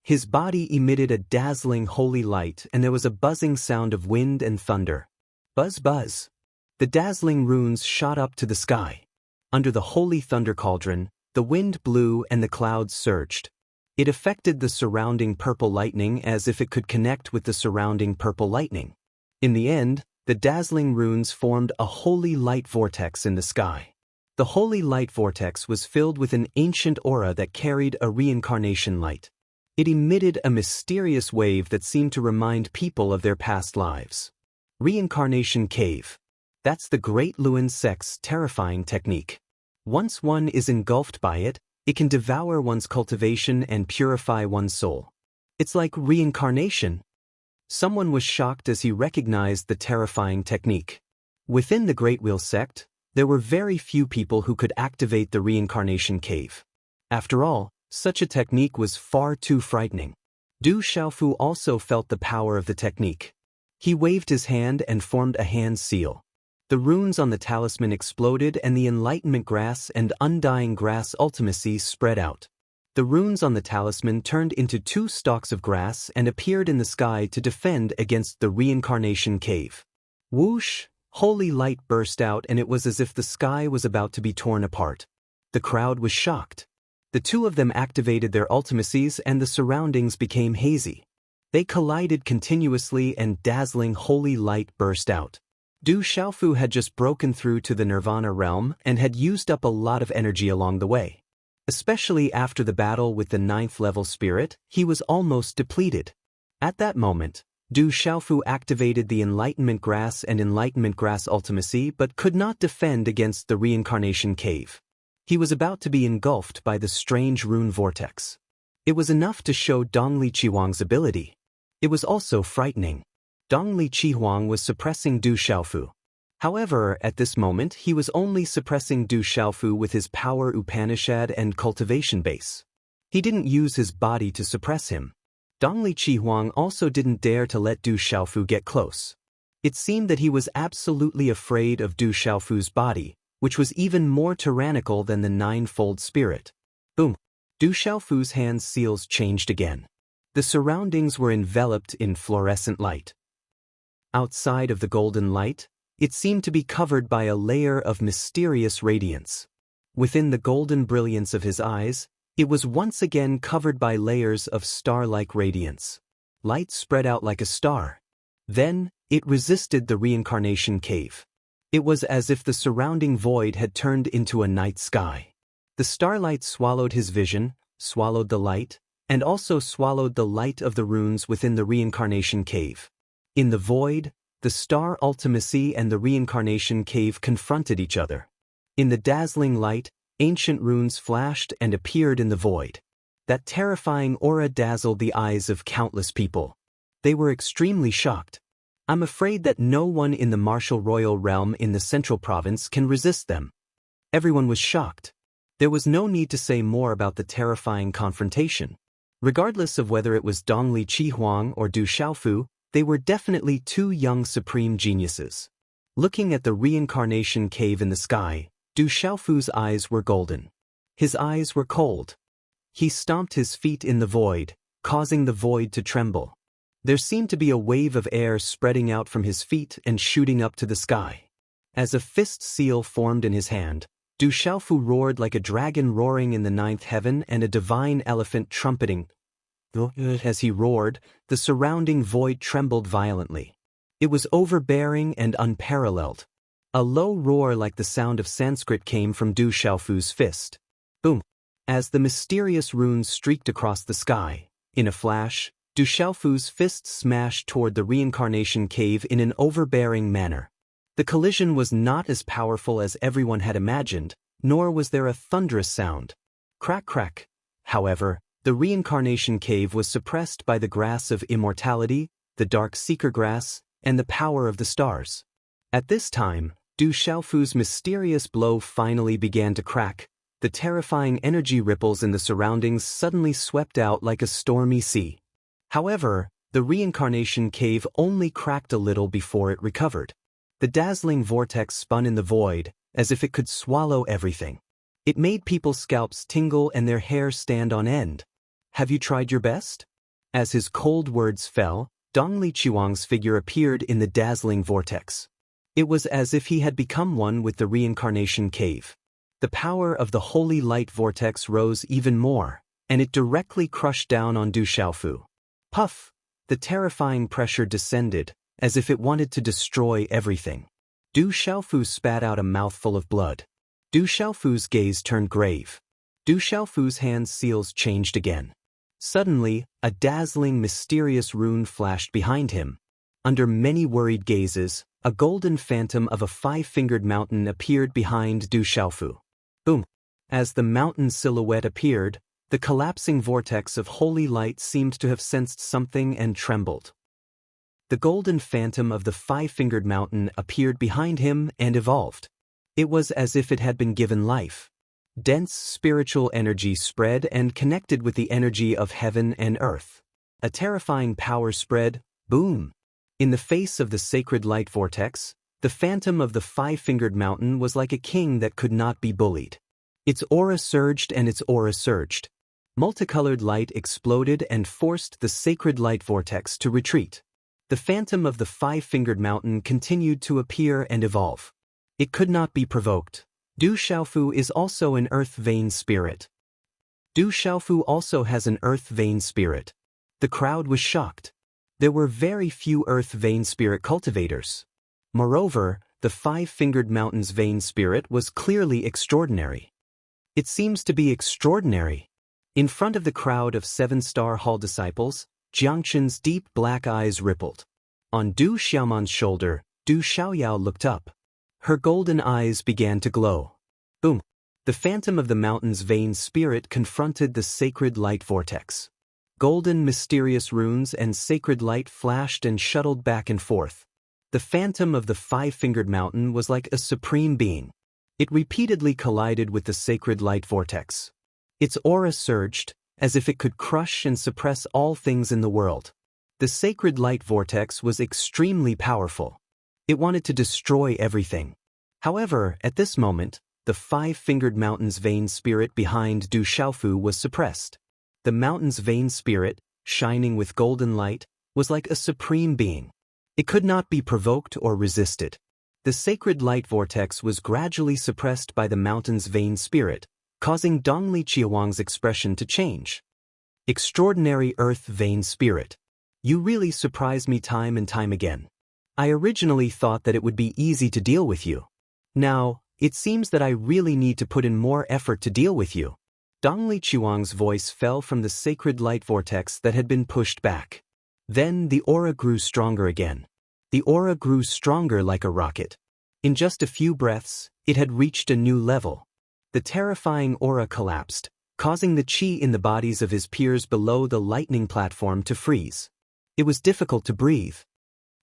[SPEAKER 1] His body emitted a dazzling holy light and there was a buzzing sound of wind and thunder. Buzz buzz. The dazzling runes shot up to the sky. Under the holy thunder cauldron, the wind blew and the clouds surged. It affected the surrounding purple lightning as if it could connect with the surrounding purple lightning. In the end, the dazzling runes formed a holy light vortex in the sky. The holy light vortex was filled with an ancient aura that carried a reincarnation light. It emitted a mysterious wave that seemed to remind people of their past lives. Reincarnation cave. That's the Great Luan sect's terrifying technique. Once one is engulfed by it, it can devour one's cultivation and purify one's soul. It's like reincarnation. Someone was shocked as he recognized the terrifying technique. Within the Great Wheel sect, there were very few people who could activate the reincarnation cave. After all, such a technique was far too frightening. Du Xiaofu also felt the power of the technique. He waved his hand and formed a hand seal. The runes on the talisman exploded and the enlightenment grass and undying grass ultimacy spread out. The runes on the talisman turned into 2 stalks of grass and appeared in the sky to defend against the reincarnation cave. Whoosh! Holy light burst out and it was as if the sky was about to be torn apart. The crowd was shocked. The 2 of them activated their ultimacies and the surroundings became hazy. They collided continuously and dazzling holy light burst out. Du Xiaofu had just broken through to the Nirvana realm and had used up a lot of energy along the way. Especially after the battle with the 9th level spirit, he was almost depleted. At that moment, Du Xiaofu activated the Enlightenment Grass and Enlightenment Grass ultimacy but could not defend against the reincarnation cave. He was about to be engulfed by the strange rune vortex. It was enough to show Dong Liqiuang's ability. It was also frightening. Dong Liqiuang was suppressing Du Xiaofu. However, at this moment he was only suppressing Du Xiaofu with his power Upanishad and cultivation base. He didn't use his body to suppress him. Dong Liqiuang also didn't dare to let Du Xiaofu get close. It seemed that he was absolutely afraid of Du Xiaofu's body, which was even more tyrannical than the ninefold spirit. Boom! Du Xiaofu's hand seals changed again. The surroundings were enveloped in fluorescent light. Outside of the golden light, it seemed to be covered by a layer of mysterious radiance. Within the golden brilliance of his eyes, it was once again covered by layers of star-like radiance. Light spread out like a star. Then, it resisted the reincarnation cave. It was as if the surrounding void had turned into a night sky. The starlight swallowed his vision, swallowed the light, and also swallowed the light of the runes within the reincarnation cave. In the void, the star ultimacy and the reincarnation cave confronted each other. In the dazzling light, ancient runes flashed and appeared in the void. That terrifying aura dazzled the eyes of countless people. They were extremely shocked. I'm afraid that no one in the martial royal realm in the central province can resist them. Everyone was shocked. There was no need to say more about the terrifying confrontation. Regardless of whether it was Dongli Qihuang or Du Xiaofu, they were definitely two young supreme geniuses. Looking at the reincarnation cave in the sky, Du Xiaofu's eyes were golden. His eyes were cold. He stomped his feet in the void, causing the void to tremble. There seemed to be a wave of air spreading out from his feet and shooting up to the sky. As a fist seal formed in his hand, Du Xiaofu roared like a dragon roaring in the ninth heaven and a divine elephant trumpeting. As he roared, the surrounding void trembled violently. It was overbearing and unparalleled. A low roar like the sound of Sanskrit came from Du Xiaofu's fist. Boom! As the mysterious runes streaked across the sky, in a flash, Du Xiaofu's fist smashed toward the reincarnation cave in an overbearing manner. The collision was not as powerful as everyone had imagined, nor was there a thunderous sound. Crack crack. However, the reincarnation cave was suppressed by the grass of immortality, the dark seeker grass, and the power of the stars. At this time, Du Xiaofu's mysterious blow finally began to crack. The terrifying energy ripples in the surroundings suddenly swept out like a stormy sea. However, the reincarnation cave only cracked a little before it recovered. The dazzling vortex spun in the void, as if it could swallow everything. It made people's scalps tingle and their hair stand on end. Have you tried your best? As his cold words fell, Dongli Qihuang's figure appeared in the dazzling vortex. It was as if he had become one with the reincarnation cave. The power of the holy light vortex rose even more, and it directly crushed down on Du Xiaofu. Puff! The terrifying pressure descended, as if it wanted to destroy everything. Du Xiaofu spat out a mouthful of blood. Du Xiaofu's gaze turned grave. Du Xiaofu's hand seals changed again. Suddenly, a dazzling, mysterious rune flashed behind him. Under many worried gazes, a golden phantom of a five-fingered mountain appeared behind Du Xiaofu. Boom! As the mountain silhouette appeared, the collapsing vortex of holy light seemed to have sensed something and trembled. The golden phantom of the five-fingered mountain appeared behind him and evolved. It was as if it had been given life. Dense spiritual energy spread and connected with the energy of heaven and earth. A terrifying power spread, boom! In the face of the sacred light vortex, the phantom of the five-fingered mountain was like a king that could not be bullied. Its aura surged and its aura surged. Multicolored light exploded and forced the sacred light vortex to retreat. The phantom of the five-fingered mountain continued to appear and evolve. It could not be provoked. Du Xiaofu is also an earth vein spirit. Du Xiaofu also has an earth vein spirit. The crowd was shocked. There were very few earth vein spirit cultivators. Moreover, the five-fingered mountain's vein spirit was clearly extraordinary. It seems to be extraordinary. In front of the crowd of seven-star hall disciples, Jiangchen's deep black eyes rippled. On Du Xiaoman's shoulder, Du Xiaoyao looked up. Her golden eyes began to glow. Boom! The phantom of the mountain's vein spirit confronted the sacred light vortex. Golden mysterious runes and sacred light flashed and shuttled back and forth. The phantom of the five-fingered mountain was like a supreme being. It repeatedly collided with the sacred light vortex. Its aura surged, as if it could crush and suppress all things in the world. The sacred light vortex was extremely powerful. It wanted to destroy everything. However, at this moment, the five-fingered mountain's vain spirit behind Du Xiaofu was suppressed. The mountain's vain spirit, shining with golden light, was like a supreme being. It could not be provoked or resisted. The sacred light vortex was gradually suppressed by the mountain's vain spirit, causing Dongli Qihuang's expression to change. Extraordinary earth vain spirit. You really surprise me time and time again. I originally thought that it would be easy to deal with you. Now, it seems that I really need to put in more effort to deal with you. Dongli Qihuang's voice fell from the sacred light vortex that had been pushed back. Then the aura grew stronger again. The aura grew stronger like a rocket. In just a few breaths, it had reached a new level. The terrifying aura collapsed, causing the qi in the bodies of his peers below the lightning platform to freeze. It was difficult to breathe.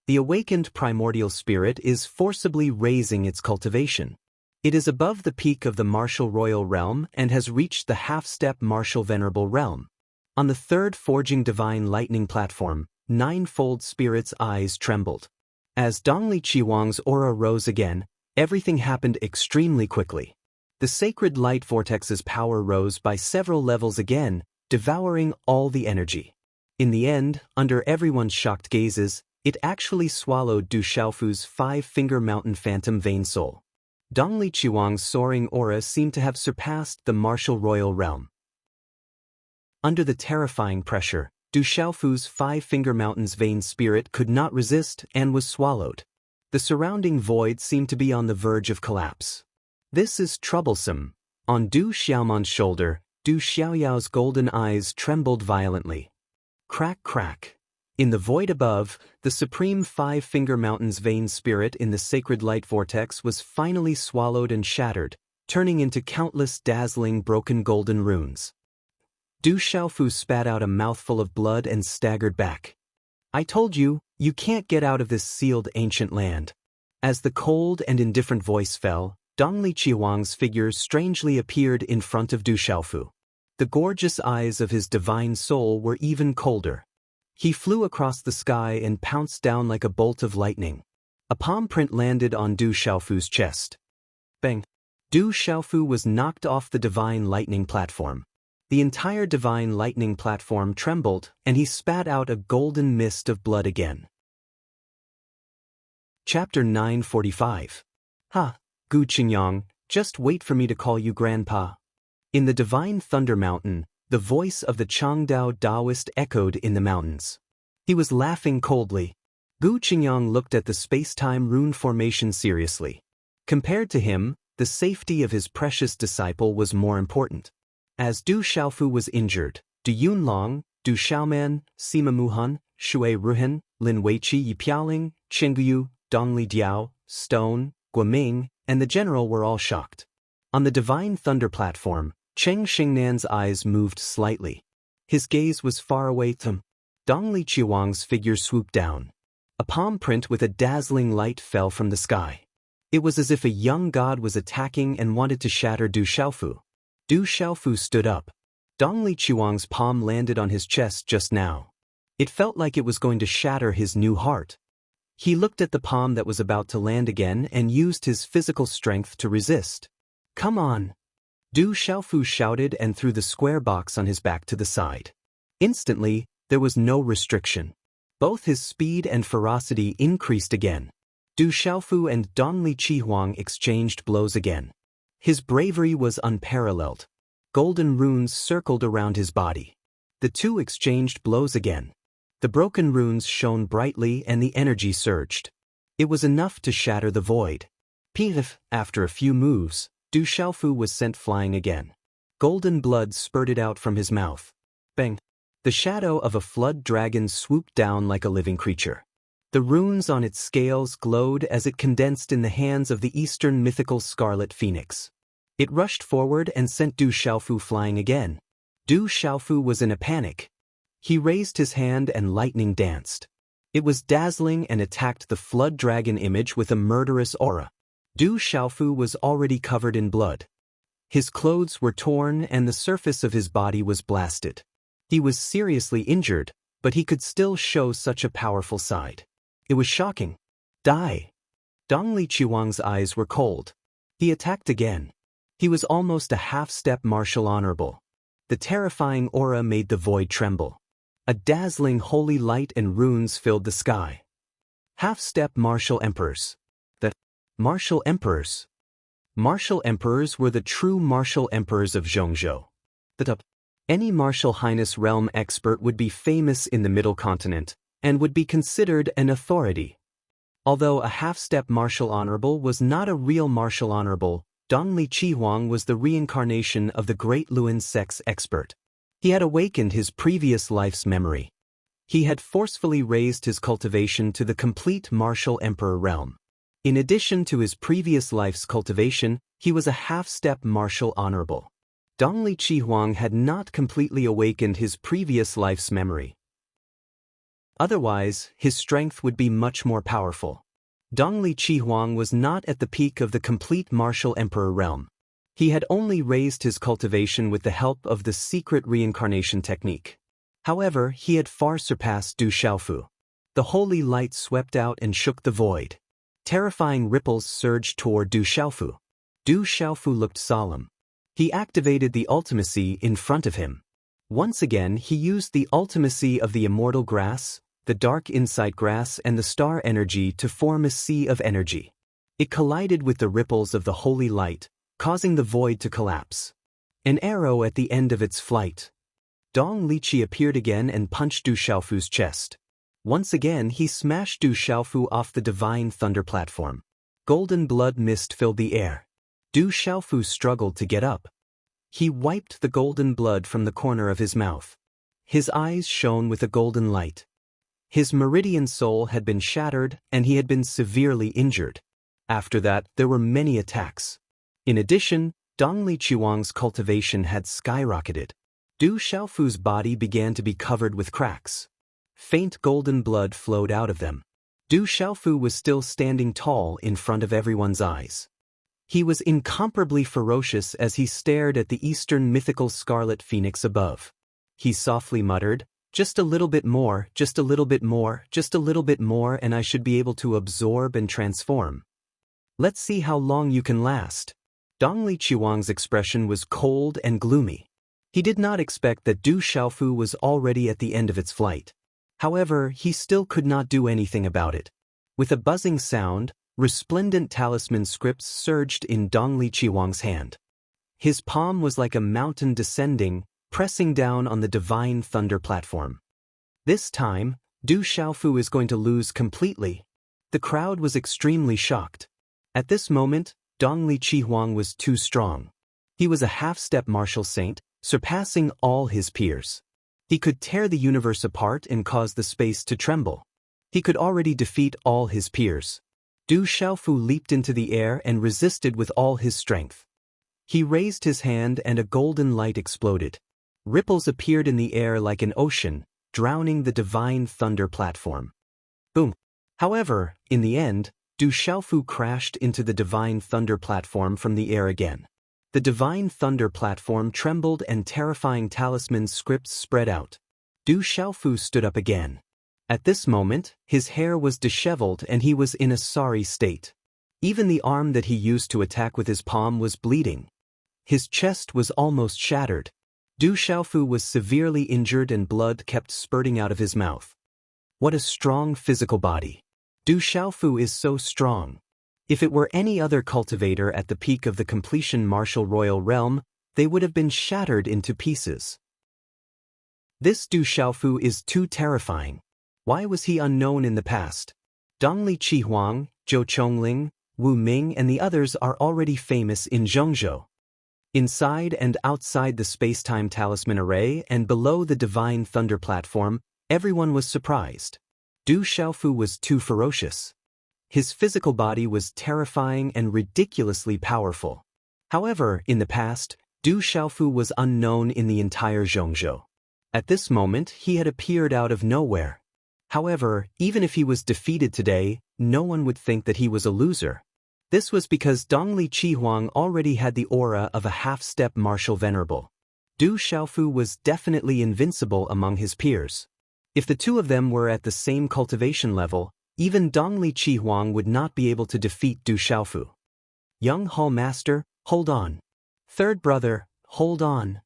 [SPEAKER 1] The awakened primordial spirit is forcibly raising its cultivation. It is above the peak of the martial royal realm and has reached the half-step martial venerable realm. On the third forging divine lightning platform, ninefold spirit's eyes trembled. As Dongli Qihuang's aura rose again, everything happened extremely quickly. The sacred light vortex's power rose by several levels again, devouring all the energy. In the end, under everyone's shocked gazes, it actually swallowed Du Xiaofu's five-finger mountain phantom vein soul. Dongli Qihuang's soaring aura seemed to have surpassed the martial royal realm. Under the terrifying pressure, Du Xiaofu's five-finger mountain's vain spirit could not resist and was swallowed. The surrounding void seemed to be on the verge of collapse. This is troublesome. On Du Xiaoman's shoulder, Du Xiaoyao's golden eyes trembled violently. Crack, crack. In the void above, the supreme five-finger mountain's vain spirit in the sacred light vortex was finally swallowed and shattered, turning into countless dazzling broken golden runes. Du Xiaofu spat out a mouthful of blood and staggered back. I told you, you can't get out of this sealed ancient land. As the cold and indifferent voice fell, Dongli Qihuang's figure strangely appeared in front of Du Xiaofu. The gorgeous eyes of his divine soul were even colder. He flew across the sky and pounced down like a bolt of lightning. A palm print landed on Du Xiaofu's chest. Bang! Du Xiaofu was knocked off the divine lightning platform. The entire divine lightning platform trembled, and he spat out a golden mist of blood again. Chapter 945. Ha, Gu Qingyang, just wait for me to call you Grandpa. In the divine thunder mountain, the voice of the Changdao Taoist echoed in the mountains. He was laughing coldly. Gu Qingyang looked at the space-time rune formation seriously. Compared to him, the safety of his precious disciple was more important. As Du Xiaofu was injured, Du Yunlong, Du Xiaoman, Sima Muhan, Shui Ruhan, Lin Weiqi Yipiaoling, Qingguyu, Dongli Diao, Stone, Guoming, and the general were all shocked. On the divine thunder platform, Cheng Xingnan's eyes moved slightly. His gaze was far away from Dongli Qihuang's figure swooped down. A palm print with a dazzling light fell from the sky. It was as if a young god was attacking and wanted to shatter Du Xiaofu. Du Xiaofu stood up. Dongli Qihuang's palm landed on his chest just now. It felt like it was going to shatter his new heart. He looked at the palm that was about to land again and used his physical strength to resist. Come on! Du Xiaofu shouted and threw the square box on his back to the side. Instantly, there was no restriction. Both his speed and ferocity increased again. Du Xiaofu and Dongli Qihuang exchanged blows again. His bravery was unparalleled. Golden runes circled around his body. The two exchanged blows again. The broken runes shone brightly and the energy surged. It was enough to shatter the void. Pif! After a few moves, Du Xiaofu was sent flying again. Golden blood spurted out from his mouth. Bang! The shadow of a flood dragon swooped down like a living creature. The runes on its scales glowed as it condensed in the hands of the eastern mythical scarlet phoenix. It rushed forward and sent Du Xiaofu flying again. Du Xiaofu was in a panic. He raised his hand and lightning danced. It was dazzling and attacked the flood dragon image with a murderous aura. Du Xiaofu was already covered in blood. His clothes were torn and the surface of his body was blasted. He was seriously injured, but he could still show such a powerful side. It was shocking. Die! Dong Liqiuang's eyes were cold. He attacked again. He was almost a half-step martial honorable. The terrifying aura made the void tremble. A dazzling holy light and runes filled the sky. Half-step martial emperors. The martial emperors. Martial emperors were the true martial emperors of Zhongzhou. Any martial highness realm expert would be famous in the Middle Continent, and would be considered an authority. Although a half-step martial honorable was not a real martial honorable, Dong Liqiuang was the reincarnation of the great Luan Sect's expert. He had awakened his previous life's memory. He had forcefully raised his cultivation to the complete martial emperor realm. In addition to his previous life's cultivation, he was a half-step martial honorable. Dong Liqiuang had not completely awakened his previous life's memory. Otherwise, his strength would be much more powerful. Dong Liqiuang was not at the peak of the complete martial emperor realm. He had only raised his cultivation with the help of the secret reincarnation technique. However, he had far surpassed Du Xiaofu. The holy light swept out and shook the void. Terrifying ripples surged toward Du Xiaofu. Du Xiaofu looked solemn. He activated the ultimacy in front of him. Once again, he used the ultimacy of the immortal grass, the dark insight grass and the star energy to form a sea of energy. It collided with the ripples of the holy light, causing the void to collapse. An arrow at the end of its flight. Dong Liqi appeared again and punched Du Xiaofu's chest. Once again he smashed Du Xiaofu off the divine thunder platform. Golden blood mist filled the air. Du Xiaofu struggled to get up. He wiped the golden blood from the corner of his mouth. His eyes shone with a golden light. His meridian soul had been shattered and he had been severely injured. After that, there were many attacks. In addition, Dong Liqiuang's cultivation had skyrocketed. Du Xiaofu's body began to be covered with cracks. Faint golden blood flowed out of them. Du Xiaofu was still standing tall in front of everyone's eyes. He was incomparably ferocious as he stared at the eastern mythical scarlet phoenix above. He softly muttered, "Just a little bit more, just a little bit more, just a little bit more and I should be able to absorb and transform. Let's see how long you can last." Dong Liqiuang's expression was cold and gloomy. He did not expect that Du Xiaofu was already at the end of its flight. However, he still could not do anything about it. With a buzzing sound, resplendent talisman scripts surged in Dong Liqiuang's hand. His palm was like a mountain descending, pressing down on the divine thunder platform. This time, Du Xiaofu is going to lose completely. The crowd was extremely shocked. At this moment, Dong Liqiuang was too strong. He was a half-step martial saint, surpassing all his peers. He could tear the universe apart and cause the space to tremble. He could already defeat all his peers. Du Xiaofu leaped into the air and resisted with all his strength. He raised his hand and a golden light exploded. Ripples appeared in the air like an ocean, drowning the divine thunder platform. Boom! However, in the end, Du Xiaofu crashed into the divine thunder platform from the air again. The divine thunder platform trembled and terrifying talisman scripts spread out. Du Xiaofu stood up again. At this moment, his hair was disheveled and he was in a sorry state. Even the arm that he used to attack with his palm was bleeding. His chest was almost shattered. Du Xiaofu was severely injured and blood kept spurting out of his mouth. What a strong physical body. Du Xiaofu is so strong. If it were any other cultivator at the peak of the completion martial royal realm, they would have been shattered into pieces. This Du Xiaofu is too terrifying. Why was he unknown in the past? Dong Liqiuang, Zhou Chongling, Wu Ming and the others are already famous in Zhongzhou. Inside and outside the space-time talisman array and below the divine thunder platform, everyone was surprised. Du Xiaofu was too ferocious. His physical body was terrifying and ridiculously powerful. However, in the past, Du Xiaofu was unknown in the entire Zhongzhou. At this moment, he had appeared out of nowhere. However, even if he was defeated today, no one would think that he was a loser. This was because Dong Liqiuang already had the aura of a half-step martial venerable. Du Xiaofu was definitely invincible among his peers. If the two of them were at the same cultivation level, Even Dongli Chihuang would not be able to defeat Du Xiaofu. Young Hall Master, hold on. Third brother, hold on.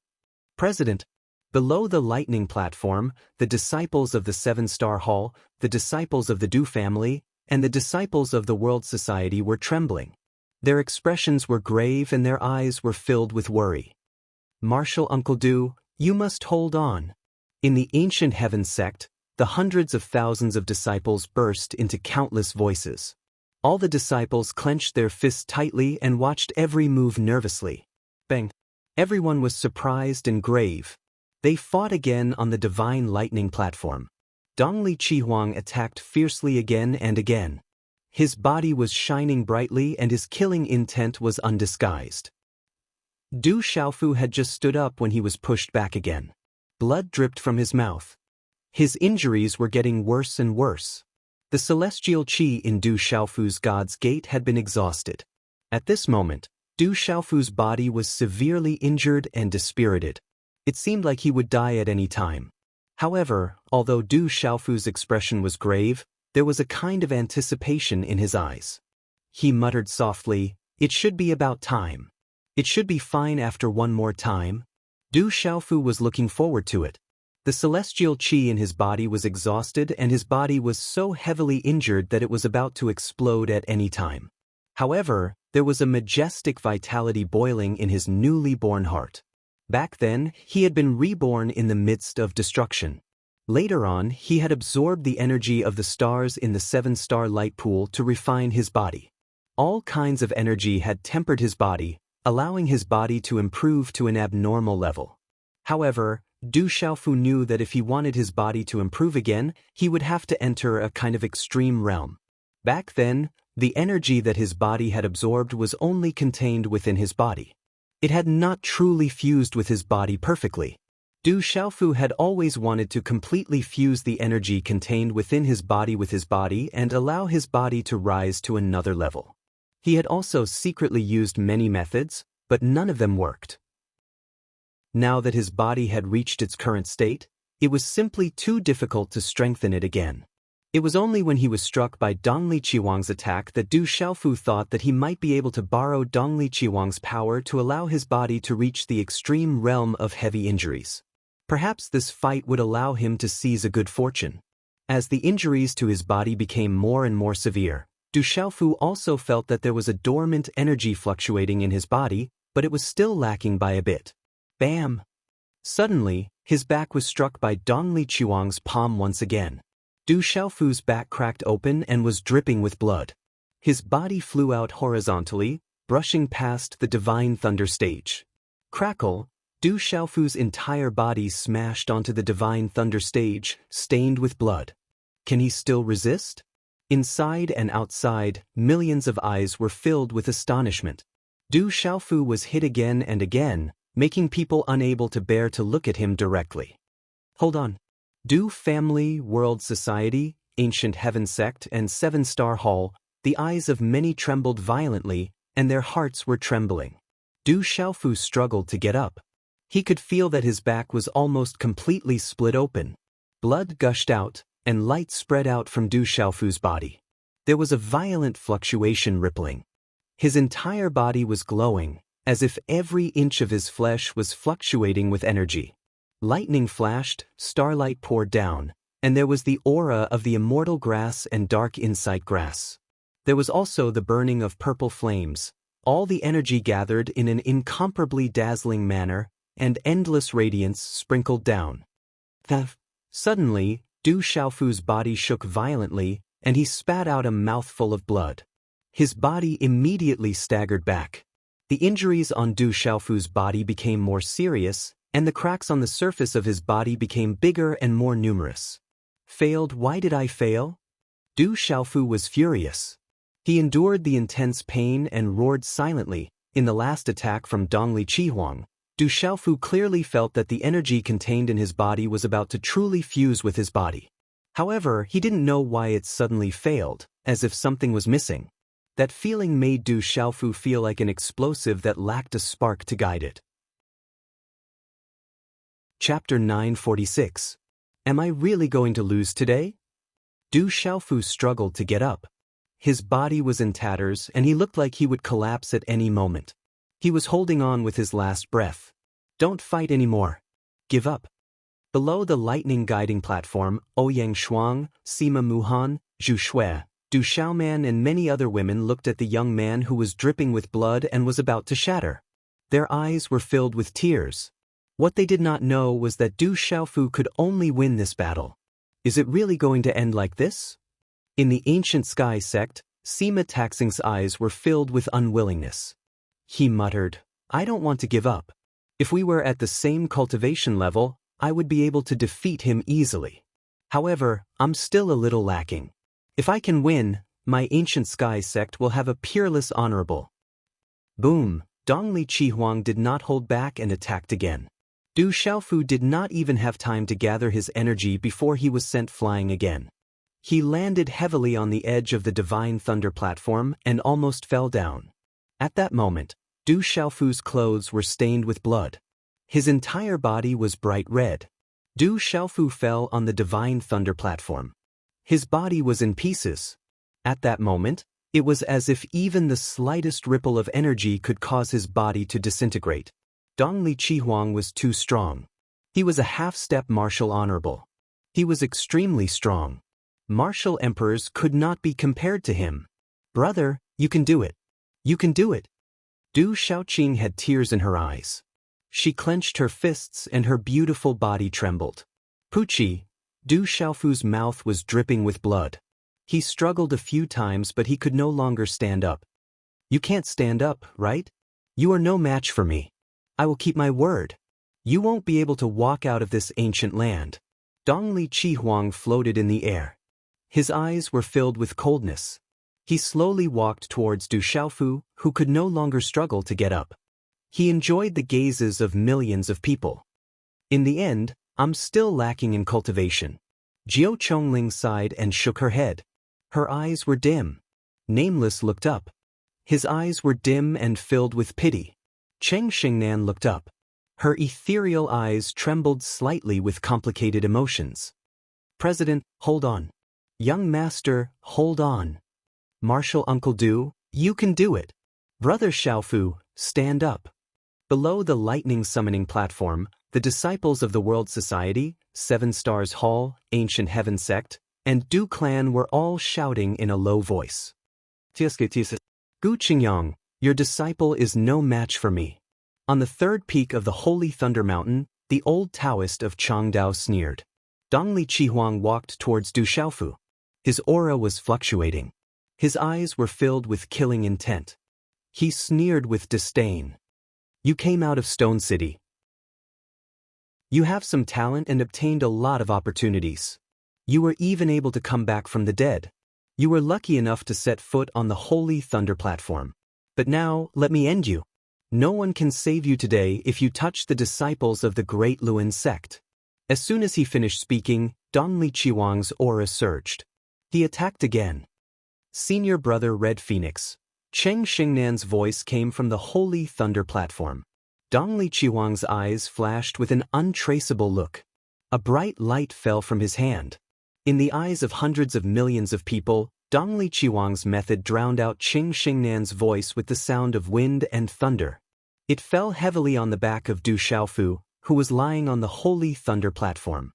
[SPEAKER 1] President. Below the lightning platform, the disciples of the Seven-Star Hall, the disciples of the Du family, and the disciples of the World Society were trembling. Their expressions were grave and their eyes were filled with worry. Marshal Uncle Du, you must hold on. In the ancient heaven sect, the hundreds of thousands of disciples burst into countless voices. All the disciples clenched their fists tightly and watched every move nervously. Bang! Everyone was surprised and grave. They fought again on the divine lightning platform. Dongli Chihuang attacked fiercely again and again. His body was shining brightly and his killing intent was undisguised. Du Xiaofu had just stood up when he was pushed back again. Blood dripped from his mouth. His injuries were getting worse and worse. The celestial qi in Du Xiaofu's God's Gate had been exhausted. At this moment, Du Xiaofu's body was severely injured and dispirited. It seemed like he would die at any time. However, although Du Xiaofu's expression was grave, there was a kind of anticipation in his eyes. He muttered softly, "It should be about time. It should be fine after one more time." Du Xiaofu was looking forward to it. The celestial qi in his body was exhausted and his body was so heavily injured that it was about to explode at any time. However, there was a majestic vitality boiling in his newly born heart. Back then, he had been reborn in the midst of destruction. Later on, he had absorbed the energy of the stars in the seven-star light pool to refine his body. All kinds of energy had tempered his body, allowing his body to improve to an abnormal level. However, Du Xiaofu knew that if he wanted his body to improve again, he would have to enter a kind of extreme realm. Back then, the energy that his body had absorbed was only contained within his body. It had not truly fused with his body perfectly. Du Xiaofu had always wanted to completely fuse the energy contained within his body with his body and allow his body to rise to another level. He had also secretly used many methods, but none of them worked. Now that his body had reached its current state, it was simply too difficult to strengthen it again. It was only when he was struck by Dongli Chihuang's attack that Du Xiaofu thought that he might be able to borrow Dongli Chihuang's power to allow his body to reach the extreme realm of heavy injuries. Perhaps this fight would allow him to seize a good fortune. As the injuries to his body became more and more severe, Du Xiaofu also felt that there was a dormant energy fluctuating in his body, but it was still lacking by a bit. Bam! Suddenly, his back was struck by Dongli Chihuang's palm once again. Du Xiaofu's back cracked open and was dripping with blood. His body flew out horizontally, brushing past the divine thunder stage. Crackle! Du Xiaofu's entire body smashed onto the divine thunder stage, stained with blood. Can he still resist? Inside and outside, millions of eyes were filled with astonishment. Du Xiaofu was hit again and again, making people unable to bear to look at him directly. Hold on. Du family, World Society, Ancient Heaven Sect, and Seven-Star Hall, the eyes of many trembled violently, and their hearts were trembling. Du Xiaofu struggled to get up. He could feel that his back was almost completely split open. Blood gushed out, and light spread out from Du Xiaofu's body. There was a violent fluctuation rippling. His entire body was glowing, as if every inch of his flesh was fluctuating with energy. Lightning flashed, starlight poured down, and there was the aura of the immortal grass and dark insight grass. There was also the burning of purple flames, all the energy gathered in an incomparably dazzling manner, and endless radiance sprinkled down. Suddenly, Du Xiaofu's body shook violently, and he spat out a mouthful of blood. His body immediately staggered back. The injuries on Du Xiaofu's body became more serious, and the cracks on the surface of his body became bigger and more numerous. Failed? Why did I fail? Du Xiaofu was furious. He endured the intense pain and roared silently. In the last attack from Dongli Chihuang, Du Xiaofu clearly felt that the energy contained in his body was about to truly fuse with his body. However, he didn't know why it suddenly failed, as if something was missing. That feeling made Du Xiaofu feel like an explosive that lacked a spark to guide it. Chapter 946. Am I really going to lose today? Du Xiaofu struggled to get up. His body was in tatters and he looked like he would collapse at any moment. He was holding on with his last breath. Don't fight anymore. Give up. Below the lightning guiding platform, Ouyang Shuang, Sima Muhan, Zhu Shui, Du Xiaoman and many other women looked at the young man who was dripping with blood and was about to shatter. Their eyes were filled with tears. What they did not know was that Du Xiaofu could only win this battle. Is it really going to end like this? In the ancient sky sect, Sima Taxing's eyes were filled with unwillingness. He muttered, I don't want to give up. If we were at the same cultivation level, I would be able to defeat him easily. However, I'm still a little lacking. If I can win, my ancient sky sect will have a peerless honorable. Boom! Dongli Qihuang did not hold back and attacked again. Du Xiaofu did not even have time to gather his energy before he was sent flying again. He landed heavily on the edge of the Divine Thunder platform and almost fell down. At that moment, Du Xiaofu's clothes were stained with blood. His entire body was bright red. Du Xiaofu fell on the Divine Thunder platform. His body was in pieces. At that moment, it was as if even the slightest ripple of energy could cause his body to disintegrate. Dongli Qihuang was too strong. He was a half-step martial honorable. He was extremely strong. Martial emperors could not be compared to him. Brother, you can do it. You can do it. Du Xiaoqing had tears in her eyes. She clenched her fists and her beautiful body trembled. Pucci, Du Xiaofu's mouth was dripping with blood. He struggled a few times but he could no longer stand up. You can't stand up, right? You are no match for me. I will keep my word. You won't be able to walk out of this ancient land. Dongli Qihuang floated in the air. His eyes were filled with coldness. He slowly walked towards Du Xiaofu, who could no longer struggle to get up. He enjoyed the gazes of millions of people. In the end, I'm still lacking in cultivation. Jiao Chongling sighed and shook her head. Her eyes were dim. Nameless looked up. His eyes were dim and filled with pity. Cheng Xingnan looked up. Her ethereal eyes trembled slightly with complicated emotions. President, hold on. Young master, hold on. Martial Uncle Du, you can do it. Brother Xiaofu, stand up. Below the lightning summoning platform, the disciples of the World Society, Seven Stars Hall, Ancient Heaven Sect, and Du Clan were all shouting in a low voice. Gu Qingyang, your disciple is no match for me. On the third peak of the Holy Thunder Mountain, the old Taoist of Changdao sneered. Dongli Qihuang walked towards Du Xiaofu. His aura was fluctuating. His eyes were filled with killing intent. He sneered with disdain. You came out of Stone City. You have some talent and obtained a lot of opportunities. You were even able to come back from the dead. You were lucky enough to set foot on the Holy Thunder platform. But now, let me end you. No one can save you today if you touch the disciples of the Great Luan sect. As soon as he finished speaking, Dongli Qihuang's aura surged. He attacked again. Senior Brother Red Phoenix. Cheng Xingnan's voice came from the Holy Thunder platform. Dongli Qihuang's eyes flashed with an untraceable look. A bright light fell from his hand. In the eyes of hundreds of millions of people, Dongli Qihuang's method drowned out Cheng Xingnan's voice with the sound of wind and thunder. It fell heavily on the back of Du Xiaofu, who was lying on the Holy Thunder platform.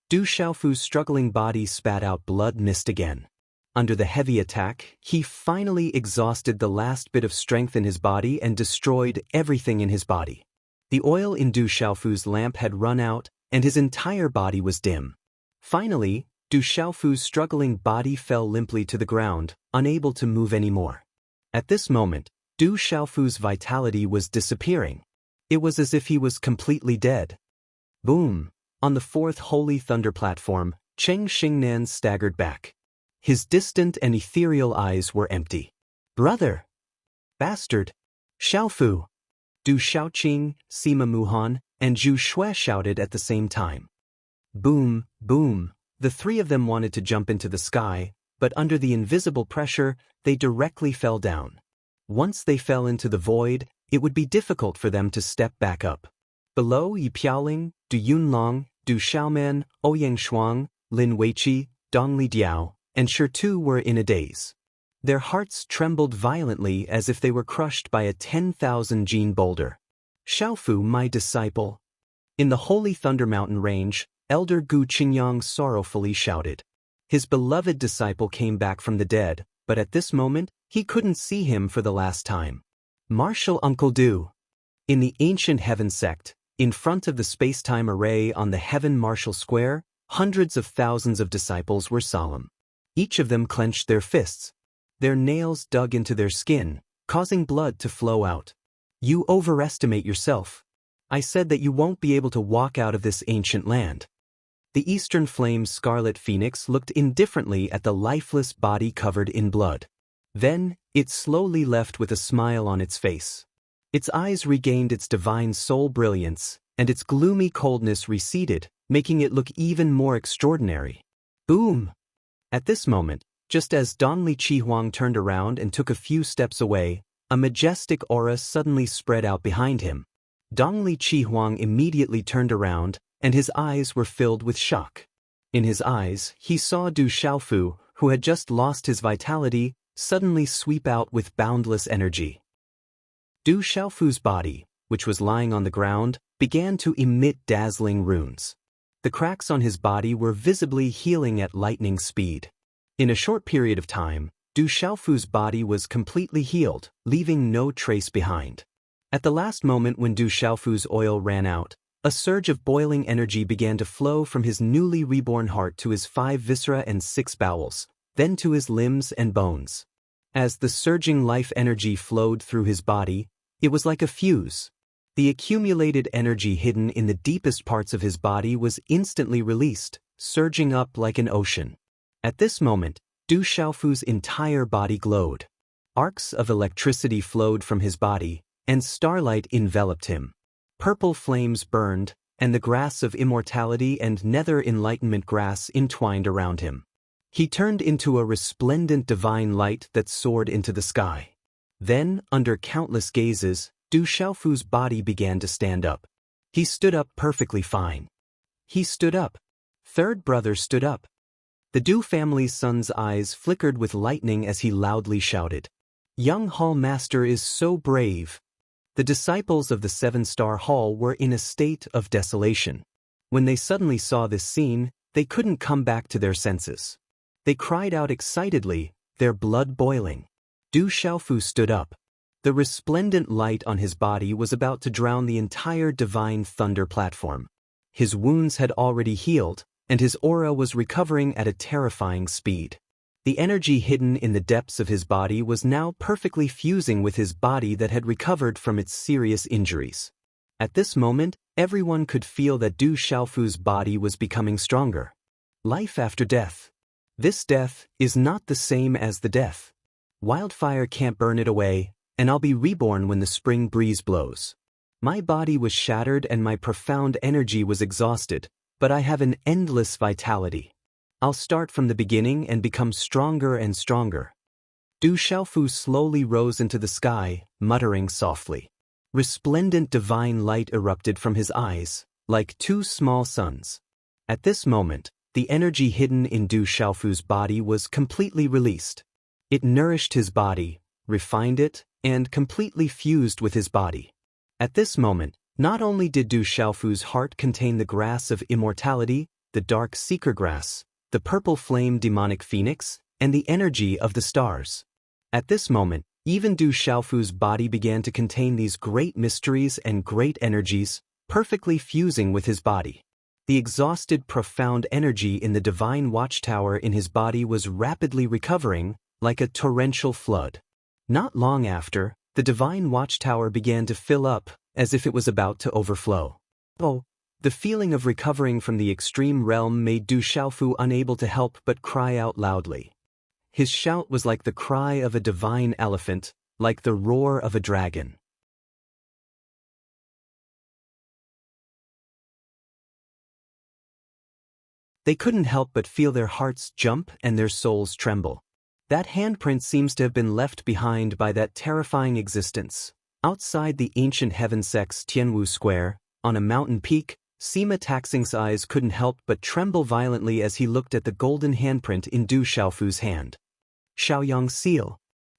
[SPEAKER 1] Du Xiaofu's struggling body spat out blood mist again. Under the heavy attack, he finally exhausted the last bit of strength in his body and destroyed everything in his body. The oil in Du Xiaofu's lamp had run out, and his entire body was dim. Finally, Du Xiaofu's struggling body fell limply to the ground, unable to move anymore. At this moment, Du Xiaofu's vitality was disappearing. It was as if he was completely dead. Boom! On the fourth Holy Thunder platform, Cheng Xingnan staggered back. His distant and ethereal eyes were empty. Brother! Bastard! Xiaofu! Du Xiaoqing, Sima Muhan, and Zhu Shui shouted at the same time. Boom, boom! The three of them wanted to jump into the sky, but under the invisible pressure, they directly fell down. Once they fell into the void, it would be difficult for them to step back up. Below Yi Piaoling, Du Yunlong, Du Xiaoman, Ouyang Shuang, Lin Weiqi, Dongli Diao, and Shirtu were in a daze. Their hearts trembled violently as if they were crushed by a 10,000-gene boulder. Xiaofu, my disciple. In the holy Thunder Mountain range, Elder Gu Qingyang sorrowfully shouted. His beloved disciple came back from the dead, but at this moment, he couldn't see him for the last time. Martial Uncle Du. In the ancient Heaven sect, in front of the space-time array on the Heaven Martial Square, hundreds of thousands of disciples were solemn. Each of them clenched their fists. Their nails dug into their skin, causing blood to flow out. You overestimate yourself. I said that you won't be able to walk out of this ancient land. The Eastern Flame's Scarlet Phoenix looked indifferently at the lifeless body covered in blood. Then, it slowly left with a smile on its face. Its eyes regained its divine soul brilliance, and its gloomy coldness receded, making it look even more extraordinary. Boom! At this moment, just as Dongli Qihuang turned around and took a few steps away, a majestic aura suddenly spread out behind him. Dongli Qihuang immediately turned around, and his eyes were filled with shock. In his eyes, he saw Du Xiaofu, who had just lost his vitality, suddenly sweep out with boundless energy. Du Xiaofu's body, which was lying on the ground, began to emit dazzling runes. The cracks on his body were visibly healing at lightning speed. In a short period of time, Du Xiaofu's body was completely healed, leaving no trace behind. At the last moment when Du Xiaofu's oil ran out, a surge of boiling energy began to flow from his newly reborn heart to his 5 viscera and 6 bowels, then to his limbs and bones. As the surging life energy flowed through his body, it was like a fuse. The accumulated energy hidden in the deepest parts of his body was instantly released, surging up like an ocean. At this moment, Du Xiaofu's entire body glowed. Arcs of electricity flowed from his body, and starlight enveloped him. Purple flames burned, and the grass of immortality and nether enlightenment grass entwined around him. He turned into a resplendent divine light that soared into the sky. Then, under countless gazes, Du Xiaofu's body began to stand up. He stood up perfectly fine. He stood up. Third brother stood up. The Du family's son's eyes flickered with lightning as he loudly shouted. Young Hall Master is so brave. The disciples of the 7-star hall were in a state of desolation. When they suddenly saw this scene, they couldn't come back to their senses. They cried out excitedly, their blood boiling. Du Xiaofu stood up. The resplendent light on his body was about to drown the entire divine thunder platform. His wounds had already healed, and his aura was recovering at a terrifying speed. The energy hidden in the depths of his body was now perfectly fusing with his body that had recovered from its serious injuries. At this moment, everyone could feel that Du Xiaofu's body was becoming stronger. Life after death. This death is not the same as the death. Wildfire can't burn it away, and I'll be reborn when the spring breeze blows. My body was shattered and my profound energy was exhausted, but I have an endless vitality. I'll start from the beginning and become stronger and stronger. Du Xiaofu slowly rose into the sky, muttering softly. Resplendent divine light erupted from his eyes, like 2 small suns. At this moment, the energy hidden in Du Xiaofu's body was completely released. It nourished his body, refined it, and completely fused with his body. At this moment, not only did Du Xiaofu's heart contain the grass of immortality, the dark seeker grass, the purple flame demonic phoenix, and the energy of the stars. At this moment, even Du Xiaofu's body began to contain these great mysteries and great energies, perfectly fusing with his body. The exhausted profound energy in the divine watchtower in his body was rapidly recovering, like a torrential flood. Not long after, the divine watchtower began to fill up, as if it was about to overflow. Oh! The feeling of recovering from the extreme realm made Du Xiaofu unable to help but cry out loudly. His shout was like the cry of a divine elephant, like the roar of a dragon. They couldn't help but feel their hearts jump and their souls tremble. That handprint seems to have been left behind by that terrifying existence. Outside the ancient heaven sect's Tianwu Square, on a mountain peak, Sima Taxing's eyes couldn't help but tremble violently as he looked at the golden handprint in Du Xiaofu's hand. Xiaoyang's seal.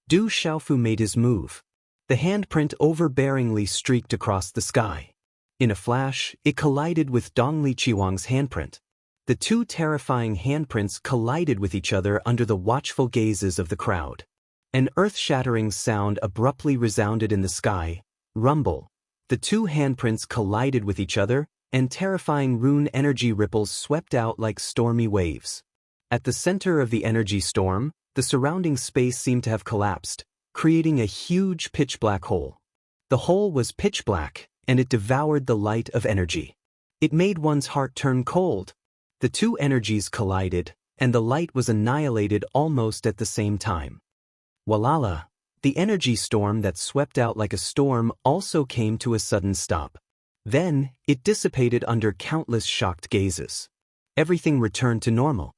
[SPEAKER 1] Du Xiaofu made his move. The handprint overbearingly streaked across the sky. In a flash, it collided with Dongli Qihuang's handprint. The two terrifying handprints collided with each other under the watchful gazes of the crowd. An earth-shattering sound abruptly resounded in the sky. Rumble. The two handprints collided with each other, and terrifying rune energy ripples swept out like stormy waves. At the center of the energy storm, the surrounding space seemed to have collapsed, creating a huge pitch-black hole. The hole was pitch black, and it devoured the light of energy. It made one's heart turn cold. The two energies collided, and the light was annihilated almost at the same time. Walala! The energy storm that swept out like a storm also came to a sudden stop. Then, it dissipated under countless shocked gazes. Everything returned to normal.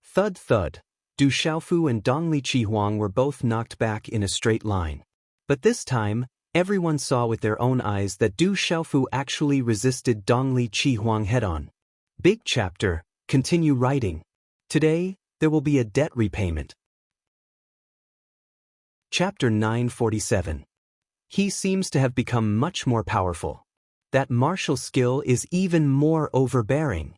[SPEAKER 1] Thud thud. Du Xiaofu and Dongli Qihuang were both knocked back in a straight line. But this time, everyone saw with their own eyes that Du Xiaofu actually resisted Dongli Qihuang head-on. Big chapter, continue writing. Today, there will be a debt repayment. Chapter 947. He seems to have become much more powerful. That martial skill is even more overbearing.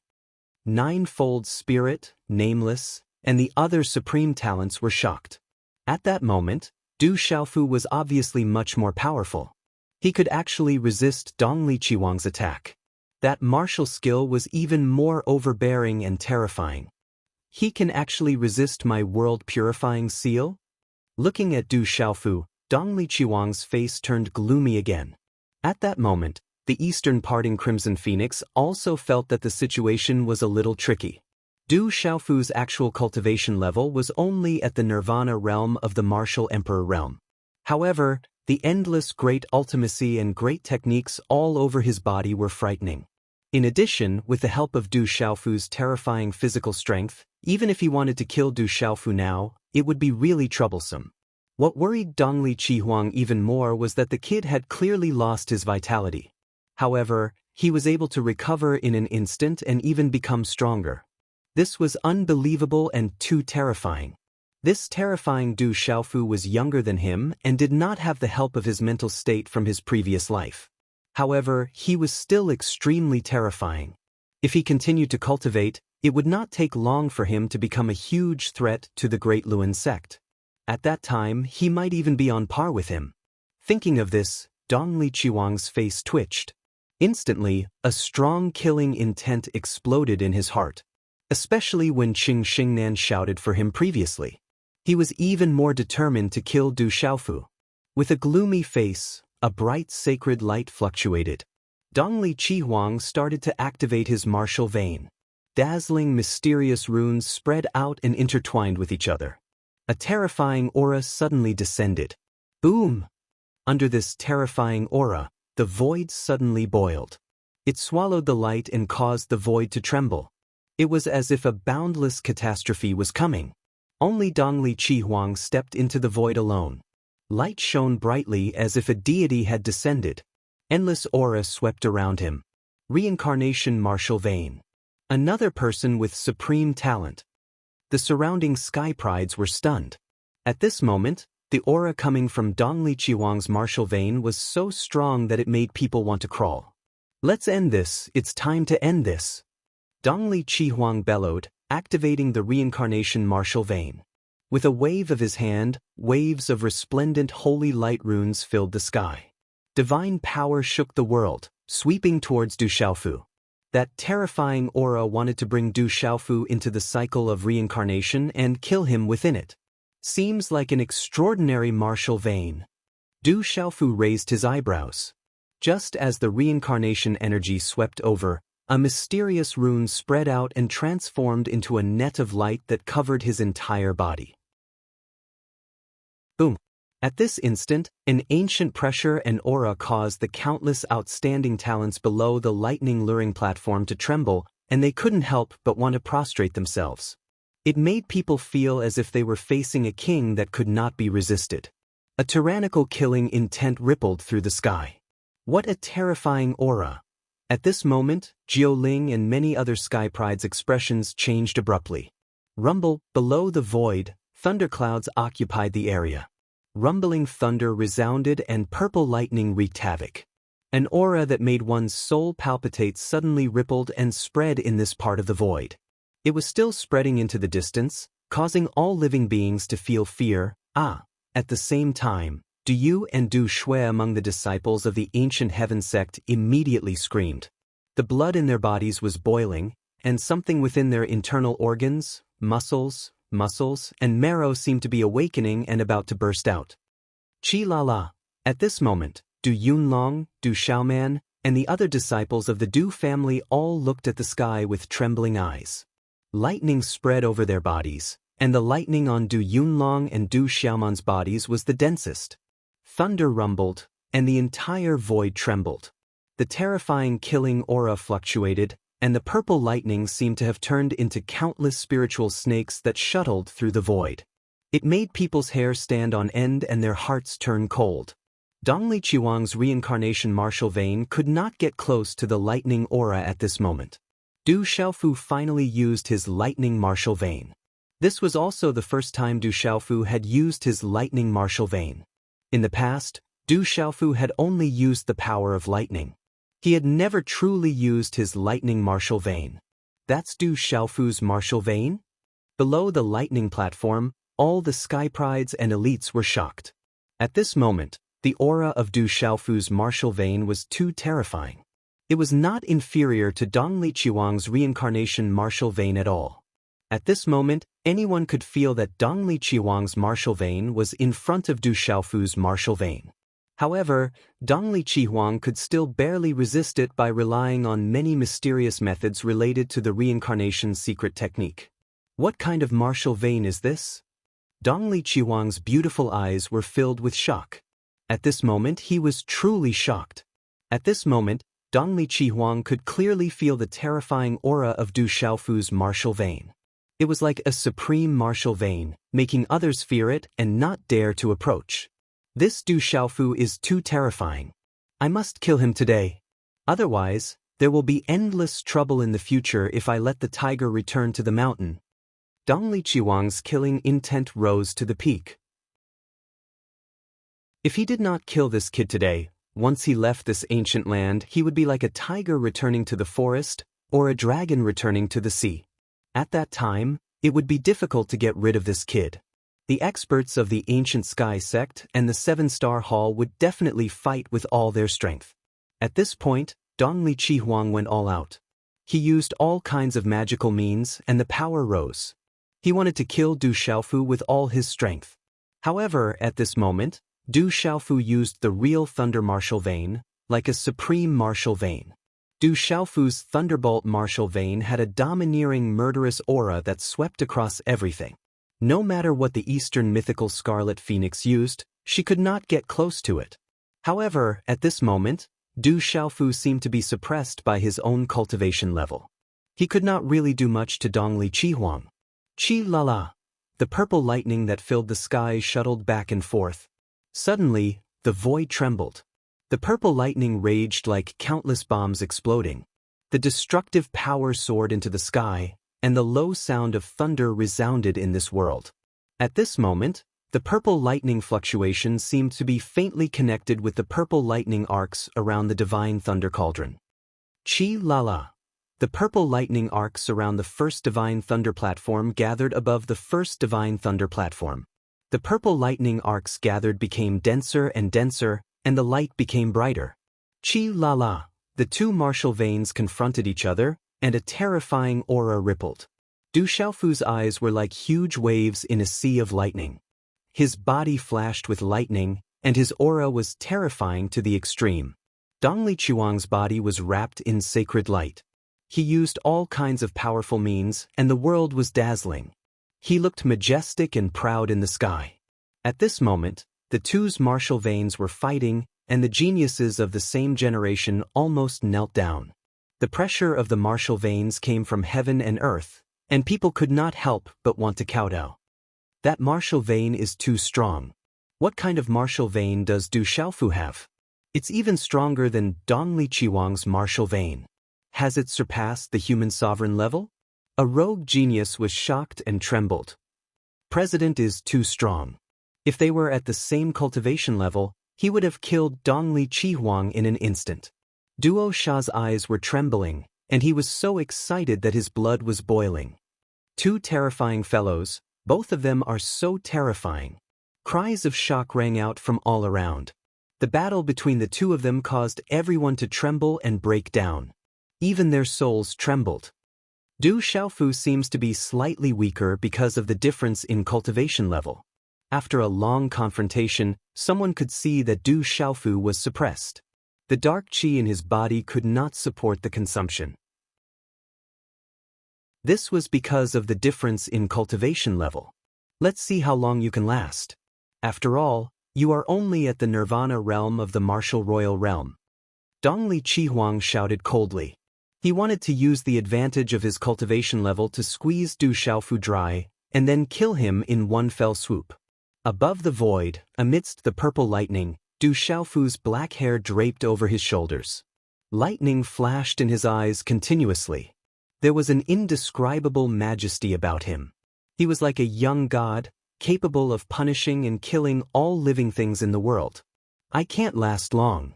[SPEAKER 1] Ninefold Spirit, Nameless, and the other supreme talents were shocked. At that moment, Du Xiaofu was obviously much more powerful. He could actually resist Dongli Qihuang's attack. That martial skill was even more overbearing and terrifying. He can actually resist my world-purifying seal? Looking at Du Xiaofu, Dongli Qihuang's face turned gloomy again. At that moment, the eastern parting Crimson Phoenix also felt that the situation was a little tricky. Du Xiaofu's actual cultivation level was only at the Nirvana realm of the Martial Emperor realm. However, the endless great ultimacy and great techniques all over his body were frightening. In addition, with the help of Du Xiaofu's terrifying physical strength, even if he wanted to kill Du Xiaofu now, it would be really troublesome. What worried Dongli Qihuang even more was that the kid had clearly lost his vitality. However, he was able to recover in an instant and even become stronger. This was unbelievable and too terrifying. This terrifying Du Xiaofu was younger than him and did not have the help of his mental state from his previous life. However, he was still extremely terrifying. If he continued to cultivate, it would not take long for him to become a huge threat to the Great Luan sect. At that time, he might even be on par with him. Thinking of this, Dongli Qihuang's face twitched. Instantly, a strong killing intent exploded in his heart. Especially when Qing Xingnan shouted for him previously. He was even more determined to kill Du Xiaofu. With a gloomy face, a bright sacred light fluctuated. Dongli Qihuang started to activate his martial vein. Dazzling mysterious runes spread out and intertwined with each other. A terrifying aura suddenly descended. Boom! Under this terrifying aura, the void suddenly boiled. It swallowed the light and caused the void to tremble. It was as if a boundless catastrophe was coming. Only Dongli Qihuang stepped into the void alone. Light shone brightly as if a deity had descended. Endless aura swept around him. Reincarnation martial vein. Another person with supreme talent. The surrounding sky prides were stunned. At this moment, the aura coming from Dongli Qihuang's martial vein was so strong that it made people want to crawl. Let's end this, it's time to end this. Dongli Qihuang bellowed, activating the reincarnation martial vein. With a wave of his hand, waves of resplendent holy light runes filled the sky. Divine power shook the world, sweeping towards Du Xiaofu. That terrifying aura wanted to bring Du Xiaofu into the cycle of reincarnation and kill him within it. Seems like an extraordinary martial vein. Du Xiaofu raised his eyebrows. Just as the reincarnation energy swept over, a mysterious rune spread out and transformed into a net of light that covered his entire body. Boom! At this instant, an ancient pressure and aura caused the countless outstanding talents below the lightning luring platform to tremble, and they couldn't help but want to prostrate themselves. It made people feel as if they were facing a king that could not be resisted. A tyrannical killing intent rippled through the sky. What a terrifying aura! At this moment, Jiuling and many other Sky Pride's expressions changed abruptly. Rumble, below the void, thunderclouds occupied the area. Rumbling thunder resounded and purple lightning wreaked havoc. An aura that made one's soul palpitate suddenly rippled and spread in this part of the void. It was still spreading into the distance, causing all living beings to feel fear. At the same time, Du Yu and Du Shui among the disciples of the ancient heaven sect immediately screamed. The blood in their bodies was boiling, and something within their internal organs, muscles, and marrow seemed to be awakening and about to burst out. Chi la la. At this moment, Du Yunlong, Du Xiaoman, and the other disciples of the Du family all looked at the sky with trembling eyes. Lightning spread over their bodies, and the lightning on Du Yunlong and Du Xiaoman's bodies was the densest. Thunder rumbled, and the entire void trembled. The terrifying killing aura fluctuated, and the purple lightning seemed to have turned into countless spiritual snakes that shuttled through the void. It made people's hair stand on end and their hearts turn cold. Dongli Qiwang's reincarnation martial vein could not get close to the lightning aura at this moment. Du Xiaofu finally used his lightning martial vein. This was also the first time Du Xiaofu had used his lightning martial vein. In the past, Du Xiaofu had only used the power of lightning. He had never truly used his lightning martial vein. That's Du Xiaofu's martial vein? Below the lightning platform, all the Sky Prides and elites were shocked. At this moment, the aura of Du Xiaofu's martial vein was too terrifying. It was not inferior to Dongli Qiwang's reincarnation martial vein at all. At this moment, anyone could feel that Dongli Qiwang's martial vein was in front of Du Xiaofu's martial vein. However, Dongli Qihuang could still barely resist it by relying on many mysterious methods related to the reincarnation secret technique. What kind of martial vein is this? Dongli Qihuang's beautiful eyes were filled with shock. At this moment he was truly shocked. At this moment, Dongli Qihuang could clearly feel the terrifying aura of Du Xiaofu's martial vein. It was like a supreme martial vein, making others fear it and not dare to approach. This Du Xiaofu is too terrifying. I must kill him today. Otherwise, there will be endless trouble in the future if I let the tiger return to the mountain. Dongli Qiwang's killing intent rose to the peak. If he did not kill this kid today, once he left this ancient land, he would be like a tiger returning to the forest, or a dragon returning to the sea. At that time, it would be difficult to get rid of this kid. The experts of the ancient sky sect and the seven-star hall would definitely fight with all their strength. At this point, Dongli Qihuang went all out. He used all kinds of magical means and the power rose. He wanted to kill Du Xiaofu with all his strength. However, at this moment, Du Xiaofu used the real Thunder Martial Vein, like a supreme martial vein. Du Xiaofu's Thunderbolt martial vein had a domineering murderous aura that swept across everything. No matter what the Eastern mythical Scarlet Phoenix used, she could not get close to it. However, at this moment, Du Xiaofu seemed to be suppressed by his own cultivation level. He could not really do much to Dongli Qihuang. Chi la la. The purple lightning that filled the sky shuttled back and forth. Suddenly, the void trembled. The purple lightning raged like countless bombs exploding. The destructive power soared into the sky, and the low sound of thunder resounded in this world. At this moment, the purple lightning fluctuation seemed to be faintly connected with the purple lightning arcs around the divine thunder cauldron. Chi la la. The purple lightning arcs around the first divine thunder platform gathered above the first divine thunder platform. The purple lightning arcs gathered became denser, and the light became brighter. Chi la la. The two martial veins confronted each other, and a terrifying aura rippled. Du Xiaofu's eyes were like huge waves in a sea of lightning. His body flashed with lightning, and his aura was terrifying to the extreme. Dongli Qihuang's body was wrapped in sacred light. He used all kinds of powerful means, and the world was dazzling. He looked majestic and proud in the sky. At this moment, the two's martial veins were fighting, and the geniuses of the same generation almost knelt down. The pressure of the martial veins came from heaven and earth, and people could not help but want to kowtow. That martial vein is too strong. What kind of martial vein does Du Xiaofu have? It's even stronger than Dongli Qihuang's martial vein. Has it surpassed the human sovereign level? A rogue genius was shocked and trembled. President is too strong. If they were at the same cultivation level, he would have killed Dongli Qihuang in an instant. Duo Sha's eyes were trembling, and he was so excited that his blood was boiling. Two terrifying fellows, both of them are so terrifying. Cries of shock rang out from all around. The battle between the two of them caused everyone to tremble and break down. Even their souls trembled. Du Xiaofu seems to be slightly weaker because of the difference in cultivation level. After a long confrontation, someone could see that Du Xiaofu was suppressed. The dark qi in his body could not support the consumption. This was because of the difference in cultivation level. Let's see how long you can last. After all, you are only at the nirvana realm of the martial royal realm. Dongli Qihuang shouted coldly. He wanted to use the advantage of his cultivation level to squeeze Du Xiaofu dry, and then kill him in one fell swoop. Above the void, amidst the purple lightning, Du Xiaofu's black hair draped over his shoulders. Lightning flashed in his eyes continuously. There was an indescribable majesty about him. He was like a young god, capable of punishing and killing all living things in the world. I can't last long.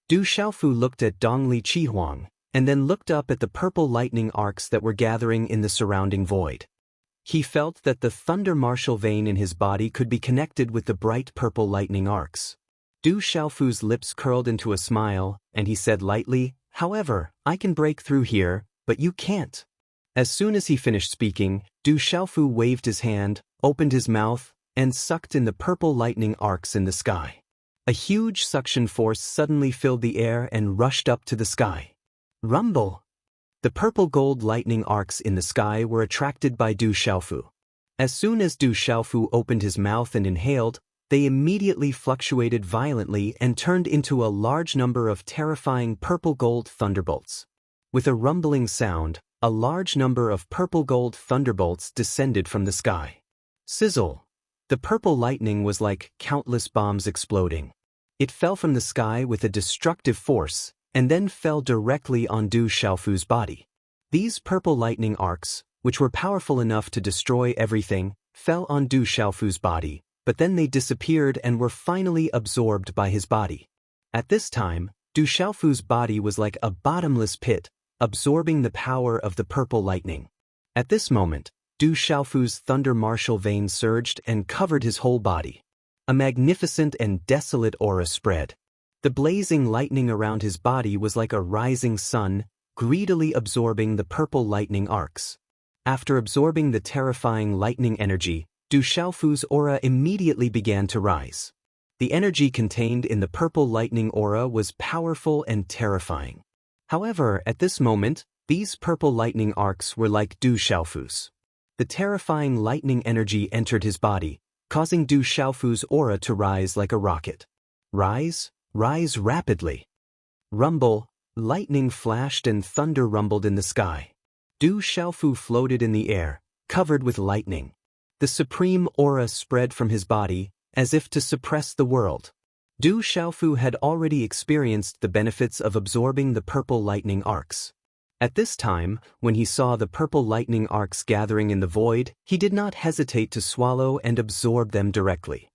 [SPEAKER 1] Du Xiaofu looked at Dongli Qihuang, and then looked up at the purple lightning arcs that were gathering in the surrounding void. He felt that the thunder martial vein in his body could be connected with the bright purple lightning arcs. Du Xiaofu's lips curled into a smile, and he said lightly, "However, I can break through here, but you can't." As soon as he finished speaking, Du Xiaofu waved his hand, opened his mouth, and sucked in the purple lightning arcs in the sky. A huge suction force suddenly filled the air and rushed up to the sky. Rumble! The purple gold lightning arcs in the sky were attracted by Du Xiaofu. As soon as Du Xiaofu opened his mouth and inhaled, they immediately fluctuated violently and turned into a large number of terrifying purple gold thunderbolts. With a rumbling sound, a large number of purple gold thunderbolts descended from the sky. Sizzle! The purple lightning was like countless bombs exploding. It fell from the sky with a destructive force, and then fell directly on Du Xiaofu's body. These purple lightning arcs, which were powerful enough to destroy everything, fell on Du Xiaofu's body, but then they disappeared and were finally absorbed by his body. At this time, Du Xiaofu's body was like a bottomless pit, absorbing the power of the purple lightning. At this moment, Du Xiaofu's thunder martial vein surged and covered his whole body. A magnificent and desolate aura spread. The blazing lightning around his body was like a rising sun, greedily absorbing the purple lightning arcs. After absorbing the terrifying lightning energy, Du Xiaofu's aura immediately began to rise. The energy contained in the purple lightning aura was powerful and terrifying. However, at this moment, these purple lightning arcs were like Du Xiaofu's. The terrifying lightning energy entered his body, causing Du Xiaofu's aura to rise like a rocket. Rise, rise rapidly. Rumble, lightning flashed and thunder rumbled in the sky. Du Xiaofu floated in the air, covered with lightning. The supreme aura spread from his body, as if to suppress the world. Du Xiaofu had already experienced the benefits of absorbing the purple lightning arcs. At this time, when he saw the purple lightning arcs gathering in the void, he did not hesitate to swallow and absorb them directly.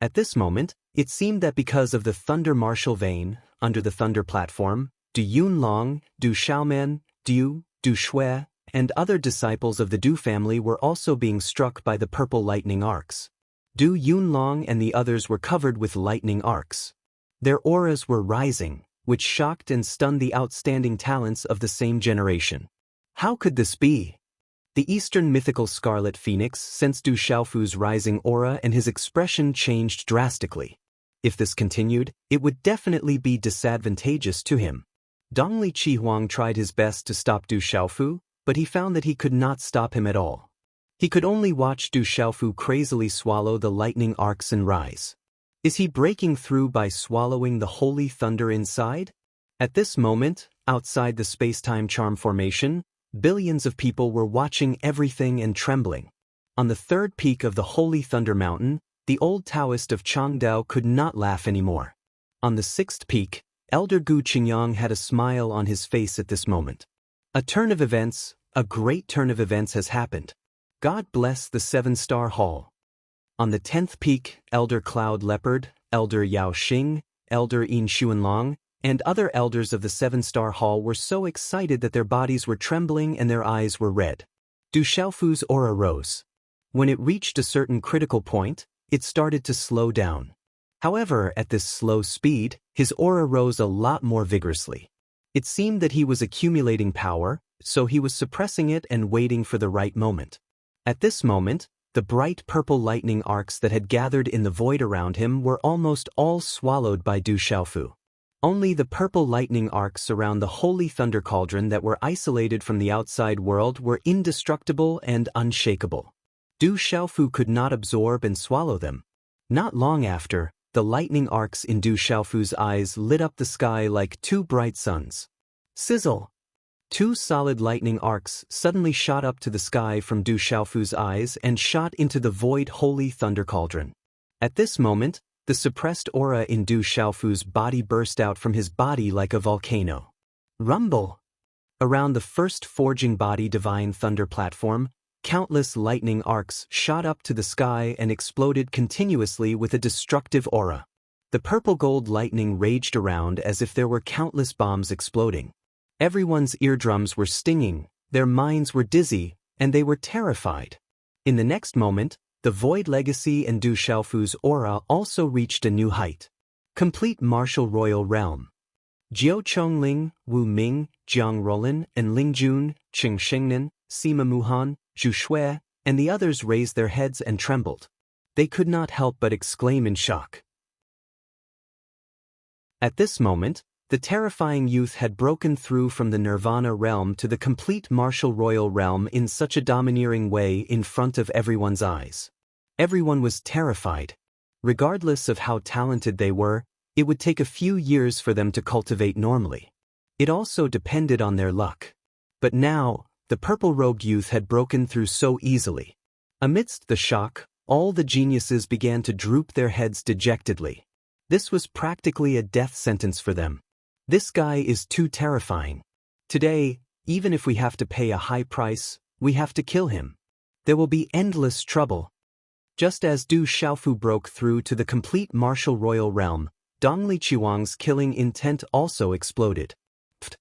[SPEAKER 1] At this moment, it seemed that because of the thunder martial vein, under the thunder platform, Du Yunlong, Du Xiaomen, Du Shui, and other disciples of the Du family were also being struck by the purple lightning arcs. Du Yunlong and the others were covered with lightning arcs. Their auras were rising, which shocked and stunned the outstanding talents of the same generation. How could this be? The Eastern mythical Scarlet Phoenix sensed Du Xiaofu's rising aura and his expression changed drastically. If this continued, it would definitely be disadvantageous to him. Dongli Qihuang tried his best to stop Du Xiaofu, but he found that he could not stop him at all. He could only watch Du Xiaofu crazily swallow the lightning arcs and rise. Is he breaking through by swallowing the holy thunder inside? At this moment, outside the space-time charm formation, billions of people were watching everything and trembling. On the third peak of the Holy Thunder Mountain, the old Taoist of Changdao could not laugh anymore. On the sixth peak, Elder Gu Qingyang had a smile on his face at this moment. A great turn of events has happened. God bless the 7-star hall. On the 10th peak, Elder Cloud Leopard, Elder Yao Xing, Elder Yin Xuanlong, and other elders of the 7-star hall were so excited that their bodies were trembling and their eyes were red. Du Xiaofu's aura rose. When it reached a certain critical point, it started to slow down. However, at this slow speed, his aura rose a lot more vigorously. It seemed that he was accumulating power, so he was suppressing it and waiting for the right moment. At this moment, the bright purple lightning arcs that had gathered in the void around him were almost all swallowed by Du Xiaofu. Only the purple lightning arcs around the holy thunder cauldron that were isolated from the outside world were indestructible and unshakable. Du Xiaofu could not absorb and swallow them. Not long after, the lightning arcs in Du Xiaofu's eyes lit up the sky like two bright suns. Sizzle! 2 solid lightning arcs suddenly shot up to the sky from Du Xiaofu's eyes and shot into the void holy thunder cauldron. At this moment, the suppressed aura in Du Xiaofu's body burst out from his body like a volcano. Rumble! Around the first forging body divine thunder platform, countless lightning arcs shot up to the sky and exploded continuously with a destructive aura. The purple gold lightning raged around as if there were countless bombs exploding. Everyone's eardrums were stinging, their minds were dizzy, and they were terrified. In the next moment, the Void Legacy and Du Xiaofu's aura also reached a new height. Complete martial royal realm. Jiao Chongling, Wu Ming, Jiang Rolan, and Ling Jun, Qing Shengnan, Sima Muhan, Zhu Shui, and the others raised their heads and trembled. They could not help but exclaim in shock. At this moment, the terrifying youth had broken through from the Nirvana realm to the complete martial royal realm in such a domineering way in front of everyone's eyes. Everyone was terrified. Regardless of how talented they were, it would take a few years for them to cultivate normally. It also depended on their luck. But now, the purple-robed youth had broken through so easily. Amidst the shock, all the geniuses began to droop their heads dejectedly. This was practically a death sentence for them. This guy is too terrifying. Today, even if we have to pay a high price, we have to kill him. There will be endless trouble. Just as Du Xiaofu broke through to the complete martial royal realm, Dongli Qihuang's killing intent also exploded. Pfft.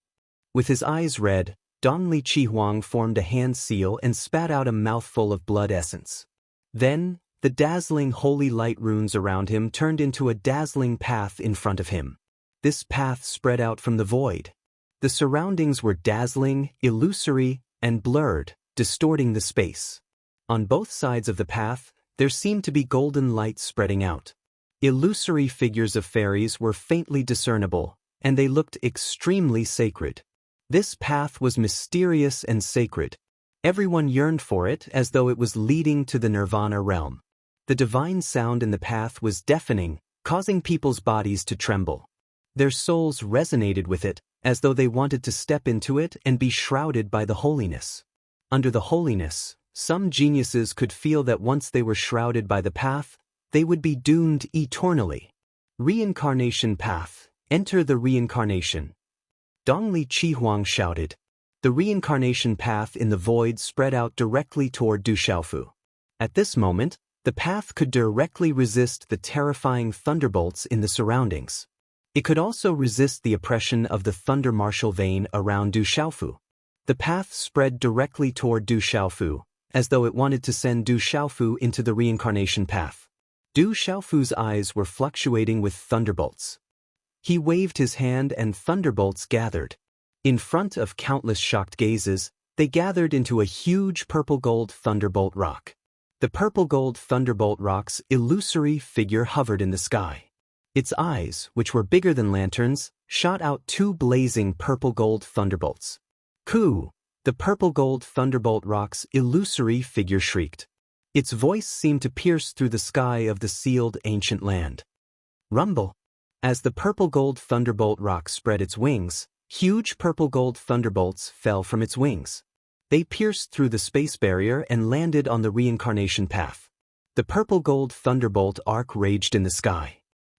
[SPEAKER 1] With his eyes red, Dongli Qihuang formed a hand seal and spat out a mouthful of blood essence. Then, the dazzling holy light runes around him turned into a dazzling path in front of him. This path spread out from the void. The surroundings were dazzling, illusory, and blurred, distorting the space. On both sides of the path, there seemed to be golden light spreading out. Illusory figures of fairies were faintly discernible, and they looked extremely sacred. This path was mysterious and sacred. Everyone yearned for it as though it was leading to the Nirvana realm. The divine sound in the path was deafening, causing people's bodies to tremble. Their souls resonated with it, as though they wanted to step into it and be shrouded by the holiness. Under the holiness, some geniuses could feel that once they were shrouded by the path, they would be doomed eternally. Reincarnation path, enter the reincarnation. Dongli Qihuang shouted. The reincarnation path in the void spread out directly toward Du Xiaofu. At this moment, the path could directly resist the terrifying thunderbolts in the surroundings. It could also resist the oppression of the thunder martial vein around Du Xiaofu. The path spread directly toward Du Xiaofu, as though it wanted to send Du Xiaofu into the reincarnation path. Du Xiaofu's eyes were fluctuating with thunderbolts. He waved his hand and thunderbolts gathered. In front of countless shocked gazes, they gathered into a huge purple-gold thunderbolt rock. The purple-gold thunderbolt rock's illusory figure hovered in the sky. Its eyes, which were bigger than lanterns, shot out 2 blazing purple-gold thunderbolts. Coo! The purple-gold thunderbolt rock's illusory figure shrieked. Its voice seemed to pierce through the sky of the sealed ancient land. Rumble! As the purple-gold thunderbolt rock spread its wings, huge purple-gold thunderbolts fell from its wings. They pierced through the space barrier and landed on the reincarnation path. The purple-gold thunderbolt arc raged in the sky.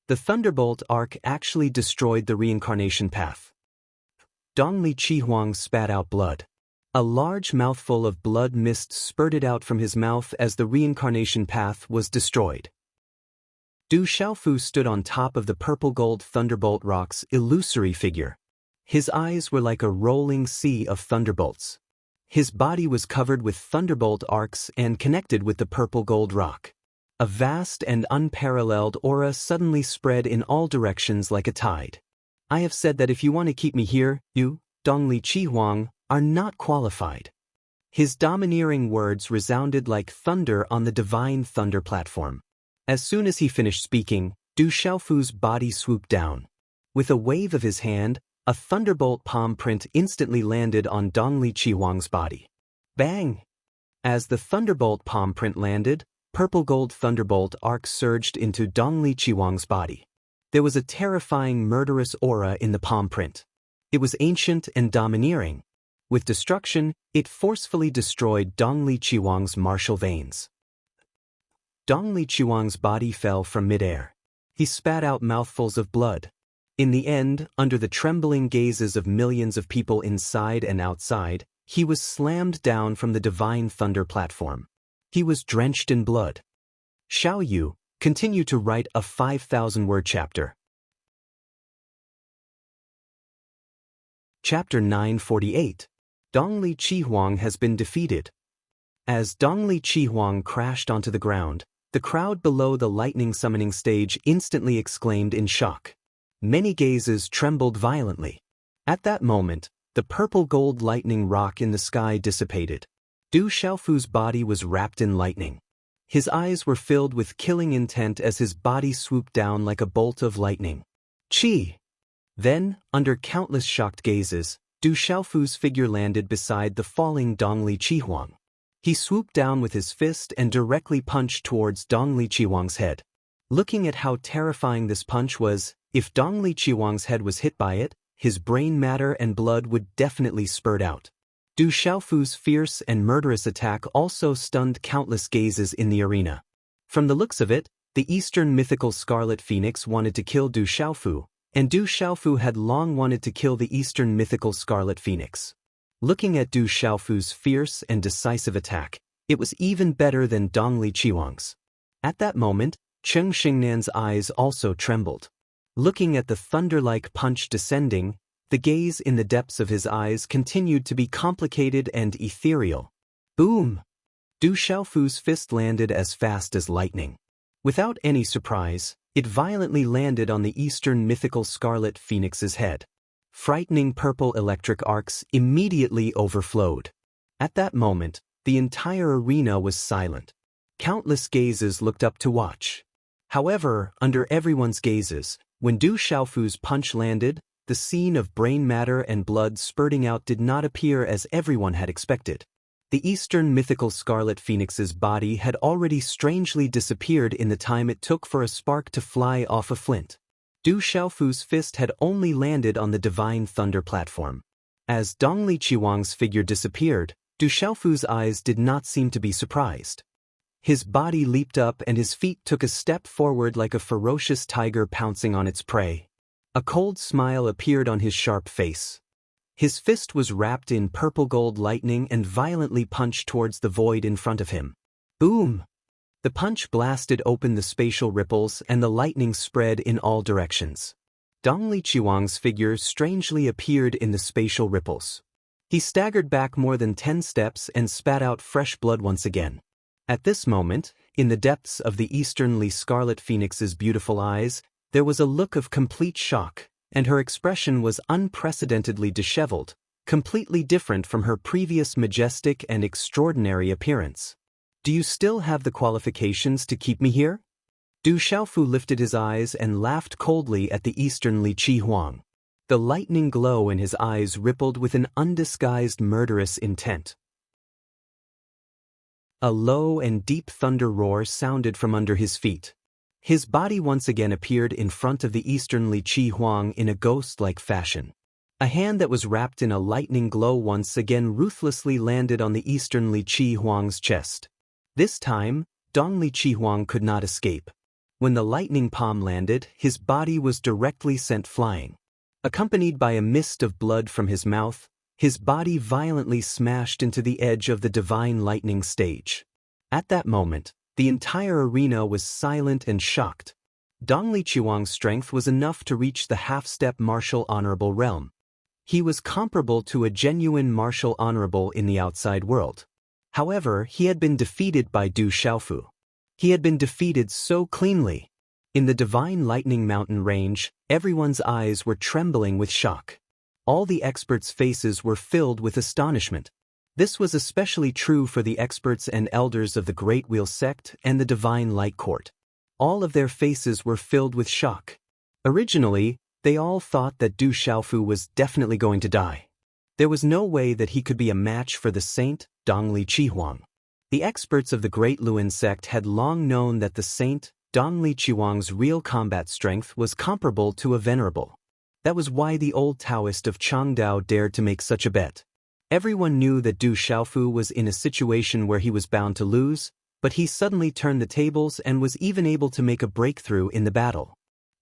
[SPEAKER 1] The thunderbolt arc actually destroyed the reincarnation path. Dong Li Qihuang spat out blood. A large mouthful of blood mist spurted out from his mouth as the reincarnation path was destroyed. Du Xiaofu stood on top of the purple-gold thunderbolt rock's illusory figure. His eyes were like a rolling sea of thunderbolts. His body was covered with thunderbolt arcs and connected with the purple-gold rock. A vast and unparalleled aura suddenly spread in all directions like a tide. I have said that if you want to keep me here, you, Dong Li Qihuang, are not qualified. His domineering words resounded like thunder on the divine thunder platform. As soon as he finished speaking, Du Xiaofu's body swooped down. With a wave of his hand, a thunderbolt palm print instantly landed on Dong Li Qihuang's body. Bang! As the thunderbolt palm print landed, purple-gold thunderbolt arc surged into Dong Li Qihuang's body. There was a terrifying murderous aura in the palm print. It was ancient and domineering. With destruction, it forcefully destroyed Dong Li Qihuang's martial veins. Dong Li Qihuang's body fell from midair. He spat out mouthfuls of blood. In the end, under the trembling gazes of millions of people inside and outside, he was slammed down from the divine thunder platform. He was drenched in blood. Xiao Yu, continue to write a 5,000-word chapter. Chapter 948. Dong Li Qihuang has been defeated. As Dong Li Qihuang crashed onto the ground, the crowd below the lightning summoning stage instantly exclaimed in shock. Many gazes trembled violently. At that moment, the purple-gold lightning rock in the sky dissipated. Du Xiaofu's body was wrapped in lightning. His eyes were filled with killing intent as his body swooped down like a bolt of lightning. Chi! Then, under countless shocked gazes, Du Xiaofu's figure landed beside the falling Dong Li Qihuang. He swooped down with his fist and directly punched towards Dong Li Qihuang's head. Looking at how terrifying this punch was, if Dong Li Qihuang's head was hit by it, his brain matter and blood would definitely spurt out. Du Xiaofu's fierce and murderous attack also stunned countless gazes in the arena. From the looks of it, the Eastern mythical Scarlet Phoenix wanted to kill Du Xiaofu, and Du Xiaofu had long wanted to kill the Eastern mythical Scarlet Phoenix. Looking at Du Xiaofu's fierce and decisive attack, it was even better than Dong Li Qihuang's. At that moment, Cheng Xingnan's eyes also trembled. Looking at the thunder-like punch descending, the gaze in the depths of his eyes continued to be complicated and ethereal. Boom! Du Xiaofu's fist landed as fast as lightning. Without any surprise, it violently landed on the Eastern mythical Scarlet Phoenix's head. Frightening purple electric arcs immediately overflowed. At that moment, the entire arena was silent. Countless gazes looked up to watch. However, under everyone's gazes, when Du Xiaofu's punch landed, the scene of brain matter and blood spurting out did not appear as everyone had expected. The Eastern mythical Scarlet Phoenix's body had already strangely disappeared in the time it took for a spark to fly off a flint. Du Xiaofu's fist had only landed on the divine thunder platform. As Dong Li Qihuang's figure disappeared, Du Xiaofu's eyes did not seem to be surprised. His body leaped up and his feet took a step forward like a ferocious tiger pouncing on its prey. A cold smile appeared on his sharp face. His fist was wrapped in purple-gold lightning and violently punched towards the void in front of him. Boom! The punch blasted open the spatial ripples and the lightning spread in all directions. Dong Li Qihuang's figure strangely appeared in the spatial ripples. He staggered back more than 10 steps and spat out fresh blood once again. At this moment, in the depths of the Easternly Scarlet Phoenix's beautiful eyes, there was a look of complete shock, and her expression was unprecedentedly disheveled, completely different from her previous majestic and extraordinary appearance. Do you still have the qualifications to keep me here? Du Xiaofu lifted his eyes and laughed coldly at the Eastern Li Qihuang. The lightning glow in his eyes rippled with an undisguised murderous intent. A low and deep thunder roar sounded from under his feet. His body once again appeared in front of the Eastern Li Qihuang in a ghost-like fashion. A hand that was wrapped in a lightning glow once again ruthlessly landed on the Eastern Li Qihuang's chest. This time, Dong Li Qihuang could not escape. When the lightning palm landed, his body was directly sent flying. Accompanied by a mist of blood from his mouth, his body violently smashed into the edge of the divine lightning stage. At that moment, the entire arena was silent and shocked. Dongli Qihuang's strength was enough to reach the half-step martial honorable realm. He was comparable to a genuine martial honorable in the outside world. However, he had been defeated by Du Xiaofu. He had been defeated so cleanly. In the divine lightning mountain range, everyone's eyes were trembling with shock. All the experts' faces were filled with astonishment. This was especially true for the experts and elders of the Great Wheel sect and the Divine Light Court. All of their faces were filled with shock. Originally, they all thought that Du Xiaofu was definitely going to die. There was no way that he could be a match for the saint, Dongli Qihuang. The experts of the Great Luin sect had long known that the saint, Dongli Qihuang's real combat strength was comparable to a venerable. That was why the old Taoist of Changdao dared to make such a bet. Everyone knew that Du Xiaofu was in a situation where he was bound to lose, but he suddenly turned the tables and was even able to make a breakthrough in the battle.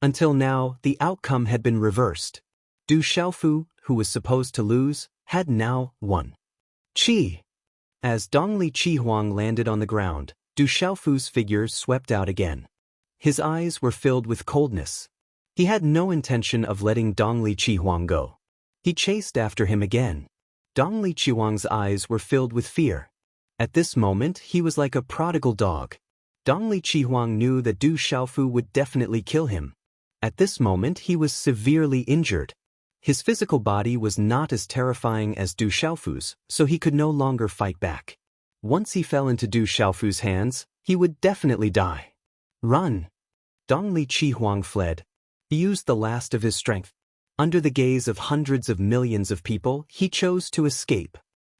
[SPEAKER 1] Until now, the outcome had been reversed. Du Xiaofu, who was supposed to lose, had now won. Qi. As Dongli Qihuang landed on the ground, Du Xiaofu's figure swept out again. His eyes were filled with coldness. He had no intention of letting Dongli Qihuang go. He chased after him again. Dongli Qihuang's eyes were filled with fear. At this moment, he was like a prodigal dog. Dongli Qihuang knew that Du Xiaofu would definitely kill him. At this moment, he was severely injured. His physical body was not as terrifying as Du Xiaofu's, so he could no longer fight back. Once he fell into Du Xiaofu's hands, he would definitely die. Run! Dongli Qihuang fled. He used the last of his strength. Under the gaze of hundreds of millions of people, he chose to escape.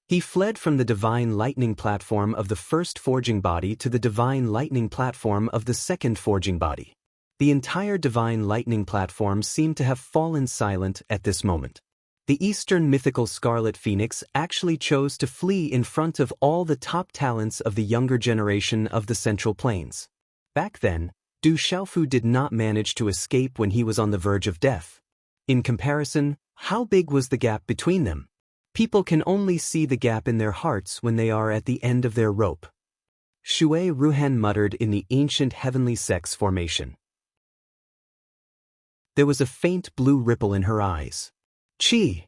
[SPEAKER 1] He fled from the divine lightning platform of the first forging body to the divine lightning platform of the second forging body. The entire divine lightning platform seemed to have fallen silent at this moment. The Eastern mythical Scarlet Phoenix actually chose to flee in front of all the top talents of the younger generation of the Central Plains. Back then, Du Xiaofu did not manage to escape when he was on the verge of death. In comparison, how big was the gap between them? People can only see the gap in their hearts when they are at the end of their rope. Shui Ruhan muttered in the ancient heavenly sex formation. There was a faint blue ripple in her eyes. Qi.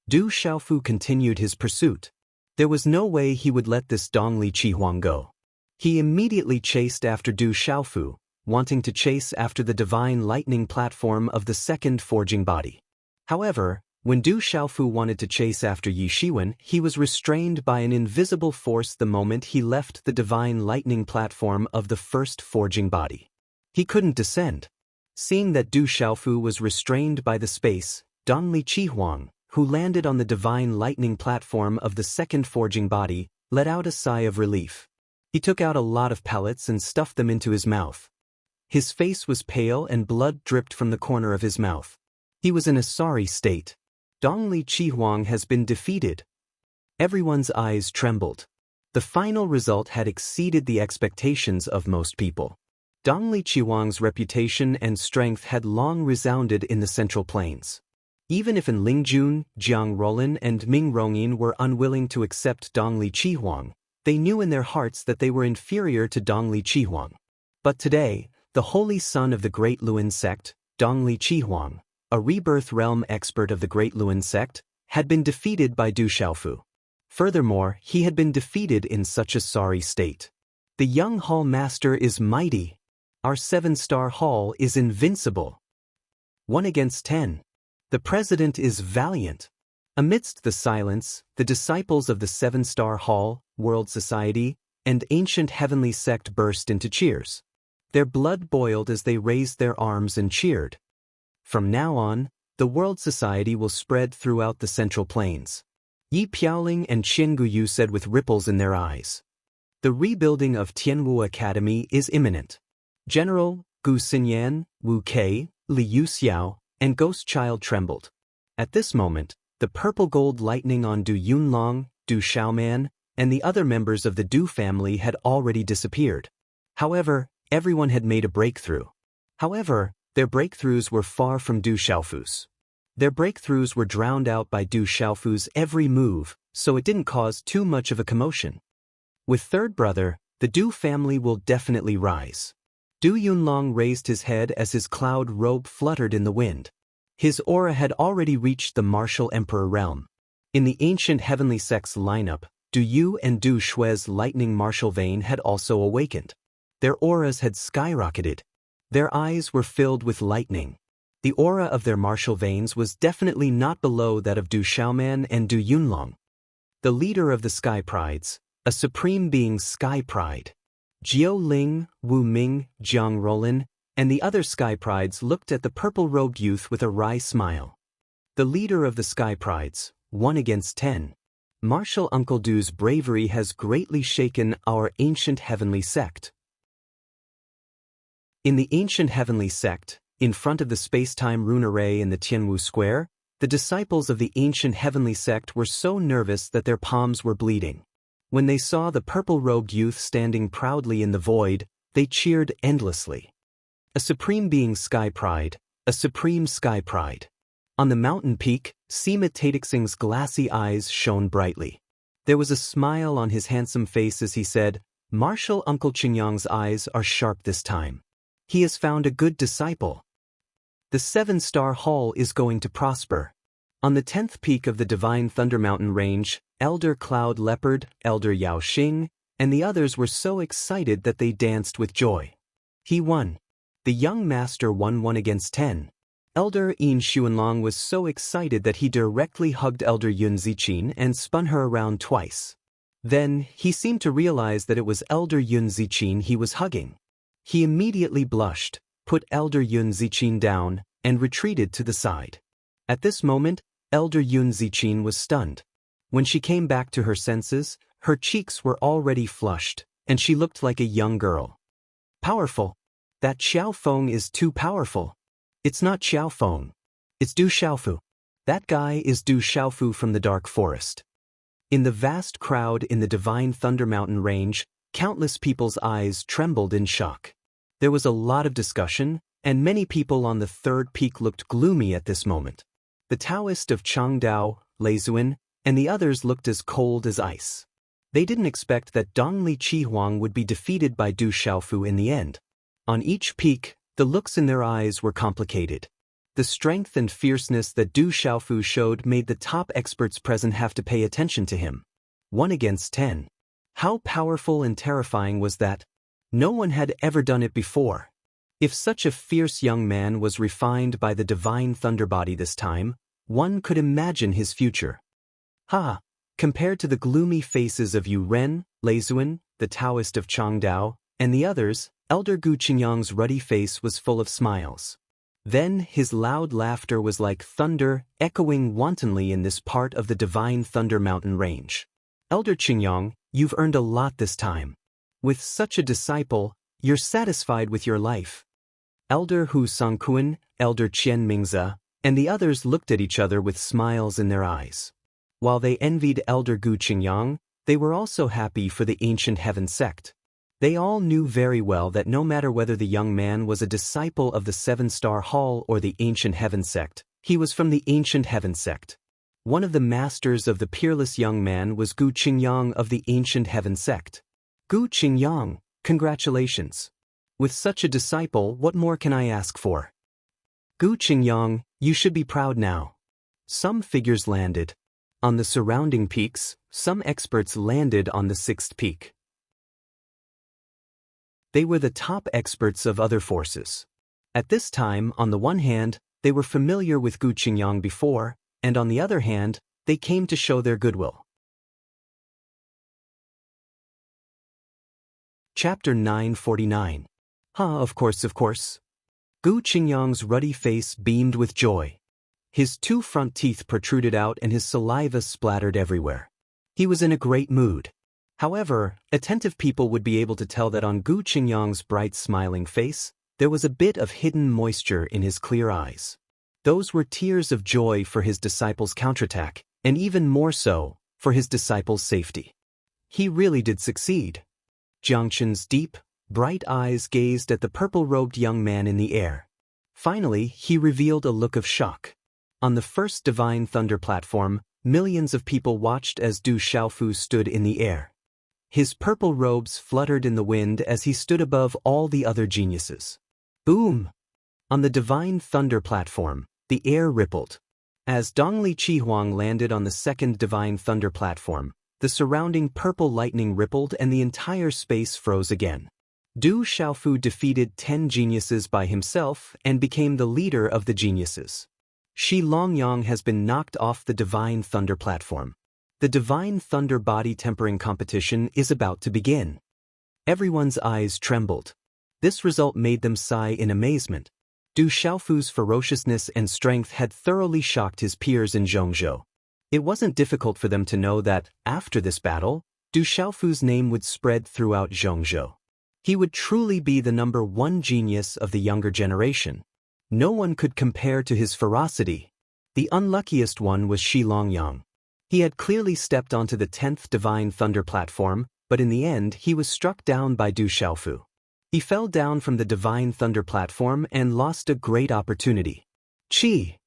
[SPEAKER 1] Du Xiaofu continued his pursuit. There was no way he would let this Dongli Qihuang go. He immediately chased after Du Xiaofu, wanting to chase after the divine lightning platform of the second forging body. However, when Du Xiaofu wanted to chase after Yi Shiwen, he was restrained by an invisible force the moment he left the divine lightning platform of the first forging body. He couldn't descend. Seeing that Du Xiaofu was restrained by the space, Dongli Qihuang, who landed on the divine lightning platform of the second forging body, let out a sigh of relief. He took out a lot of pellets and stuffed them into his mouth. His face was pale and blood dripped from the corner of his mouth. He was in a sorry state. Dongli Qihuang has been defeated. Everyone's eyes trembled. The final result had exceeded the expectations of most people. Dongli Qihuang's reputation and strength had long resounded in the Central Plains. Even if in Lingjun, Jiang Rolin and Ming Rongyin were unwilling to accept Dongli Qihuang, they knew in their hearts that they were inferior to Dongli Qihuang. But today, the holy son of the Great Luin sect, Dongli Qihuang, a rebirth realm expert of the Great Luin sect, had been defeated by Du Xiaofu. Furthermore, he had been defeated in such a sorry state. The young hall master is mighty. Our 7-star hall is invincible. 1 against 10. The president is valiant. Amidst the silence, the disciples of the 7-star hall, world society, and ancient heavenly sect burst into cheers. Their blood boiled as they raised their arms and cheered. From now on, the world society will spread throughout the Central Plains. Yi Piaoling and Qian Guyu said with ripples in their eyes. The rebuilding of Tianwu Academy is imminent. General Gu Xinyan, Wu Kei, Li Yuxiao, and Ghost Child trembled. At this moment, the purple-gold lightning on Du Yunlong, Du Xiaoman, and the other members of the Du family had already disappeared. However, everyone had made a breakthrough. However, their breakthroughs were far from Du Xiaofu's. Their breakthroughs were drowned out by Du Xiaofu's every move, so it didn't cause too much of a commotion. With third brother, the Du family will definitely rise. Du Yunlong raised his head as his cloud robe fluttered in the wind. His aura had already reached the martial emperor realm. In the ancient heavenly sect's lineup, Du Yu and Du Shui's lightning martial vein had also awakened. Their auras had skyrocketed. Their eyes were filled with lightning. The aura of their martial veins was definitely not below that of Du Xiaoman and Du Yunlong. The leader of the Sky Prides, a supreme being's Sky Pride. Jiao Ling, Wu Ming, Jiang Rolan, and the other Sky Prides looked at the purple-robed youth with a wry smile. The leader of the Sky Prides, 1 against 10. Martial Uncle Du's bravery has greatly shaken our ancient heavenly sect. In the ancient heavenly sect, in front of the space-time rune array in the Tianwu Square, the disciples of the ancient heavenly sect were so nervous that their palms were bleeding. When they saw the purple-robed youth standing proudly in the void, they cheered endlessly. A supreme being Sky Pride, a supreme Sky Pride. On the mountain peak, Sima Tadixing's glassy eyes shone brightly. There was a smile on his handsome face as he said, "Martial Uncle Qingyang's eyes are sharp this time. He has found a good disciple. The 7-star hall is going to prosper." On the 10th peak of the Divine Thunder Mountain range, Elder Cloud Leopard, Elder Yao Xing, and the others were so excited that they danced with joy. He won. The young master won 1 against 10. Elder Yin Xuanlong was so excited that he directly hugged Elder Yun Ziqin and spun her around twice. Then, he seemed to realize that it was Elder Yun Ziqin he was hugging. He immediately blushed, put Elder Yun Ziqin down, and retreated to the side. At this moment, Elder Yun Ziqin was stunned. When she came back to her senses, her cheeks were already flushed, and she looked like a young girl. Powerful. That Xiao Feng is too powerful. It's not Xiao Feng. It's Du Xiaofu. That guy is Du Xiaofu from the Dark Forest. In the vast crowd in the Divine Thunder Mountain range, countless people's eyes trembled in shock. There was a lot of discussion, and many people on the 3rd peak looked gloomy at this moment. The Taoist of Changdao, Lei Zuan, and the others looked as cold as ice. They didn't expect that Dongli Qihuang would be defeated by Du Xiaofu in the end. On each peak, the looks in their eyes were complicated. The strength and fierceness that Du Xiaofu showed made the top experts present have to pay attention to him. 1 against 10. How powerful and terrifying was that? No one had ever done it before. If such a fierce young man was refined by the divine thunder body this time, one could imagine his future. Compared to the gloomy faces of Yu Ren, Lei Zuan, the Taoist of Changdao, and the others, Elder Gu Qingyang's ruddy face was full of smiles. Then his loud laughter was like thunder, echoing wantonly in this part of the Divine Thunder Mountain range. Elder Qingyang, you've earned a lot this time. With such a disciple, you're satisfied with your life. Elder Hu Sangkuan, Elder Qian Mingze, and the others looked at each other with smiles in their eyes. While they envied Elder Gu Qingyang, they were also happy for the Ancient Heaven sect. They all knew very well that no matter whether the young man was a disciple of the 7-star hall or the Ancient Heaven sect, he was from the Ancient Heaven sect. One of the masters of the peerless young man was Gu Qingyang of the Ancient Heaven sect. Gu Qingyang, congratulations. With such a disciple, what more can I ask for? Gu Qingyang, you should be proud now. Some figures landed. On the surrounding peaks, some experts landed on the 6th peak. They were the top experts of other forces. At this time, on the one hand, they were familiar with Gu Qingyang before, and on the other hand, they came to show their goodwill. Chapter 949. Of course. Gu Qingyang's ruddy face beamed with joy. His 2 front teeth protruded out and his saliva splattered everywhere. He was in a great mood. However, attentive people would be able to tell that on Gu Qingyang's bright smiling face, there was a bit of hidden moisture in his clear eyes. Those were tears of joy for his disciple's counterattack, and even more so, for his disciple's safety. He really did succeed. Jiangchen's deep, Bright eyes gazed at the purple-robed young man in the air. Finally, he revealed a look of shock. On the first Divine Thunder platform, millions of people watched as Du Xiaofu stood in the air. His purple robes fluttered in the wind as he stood above all the other geniuses. Boom! On the Divine Thunder platform, the air rippled. As Dongli Qihuang landed on the second Divine Thunder platform, the surrounding purple lightning rippled and the entire space froze again. Du Xiaofu defeated 10 geniuses by himself and became the leader of the geniuses. Shi Longyang has been knocked off the Divine Thunder platform. The Divine Thunder body tempering competition is about to begin. Everyone's eyes trembled. This result made them sigh in amazement. Du Xiaofu's ferociousness and strength had thoroughly shocked his peers in Zhongzhou. It wasn't difficult for them to know that, after this battle, Du Xiaofu's name would spread throughout Zhongzhou. He would truly be the #1 genius of the younger generation. No one could compare to his ferocity. The unluckiest one was Shi Longyang. He had clearly stepped onto the 10th Divine Thunder platform, but in the end he was struck down by Du Xiaofu. He fell down from the Divine Thunder platform and lost a great opportunity. Chi!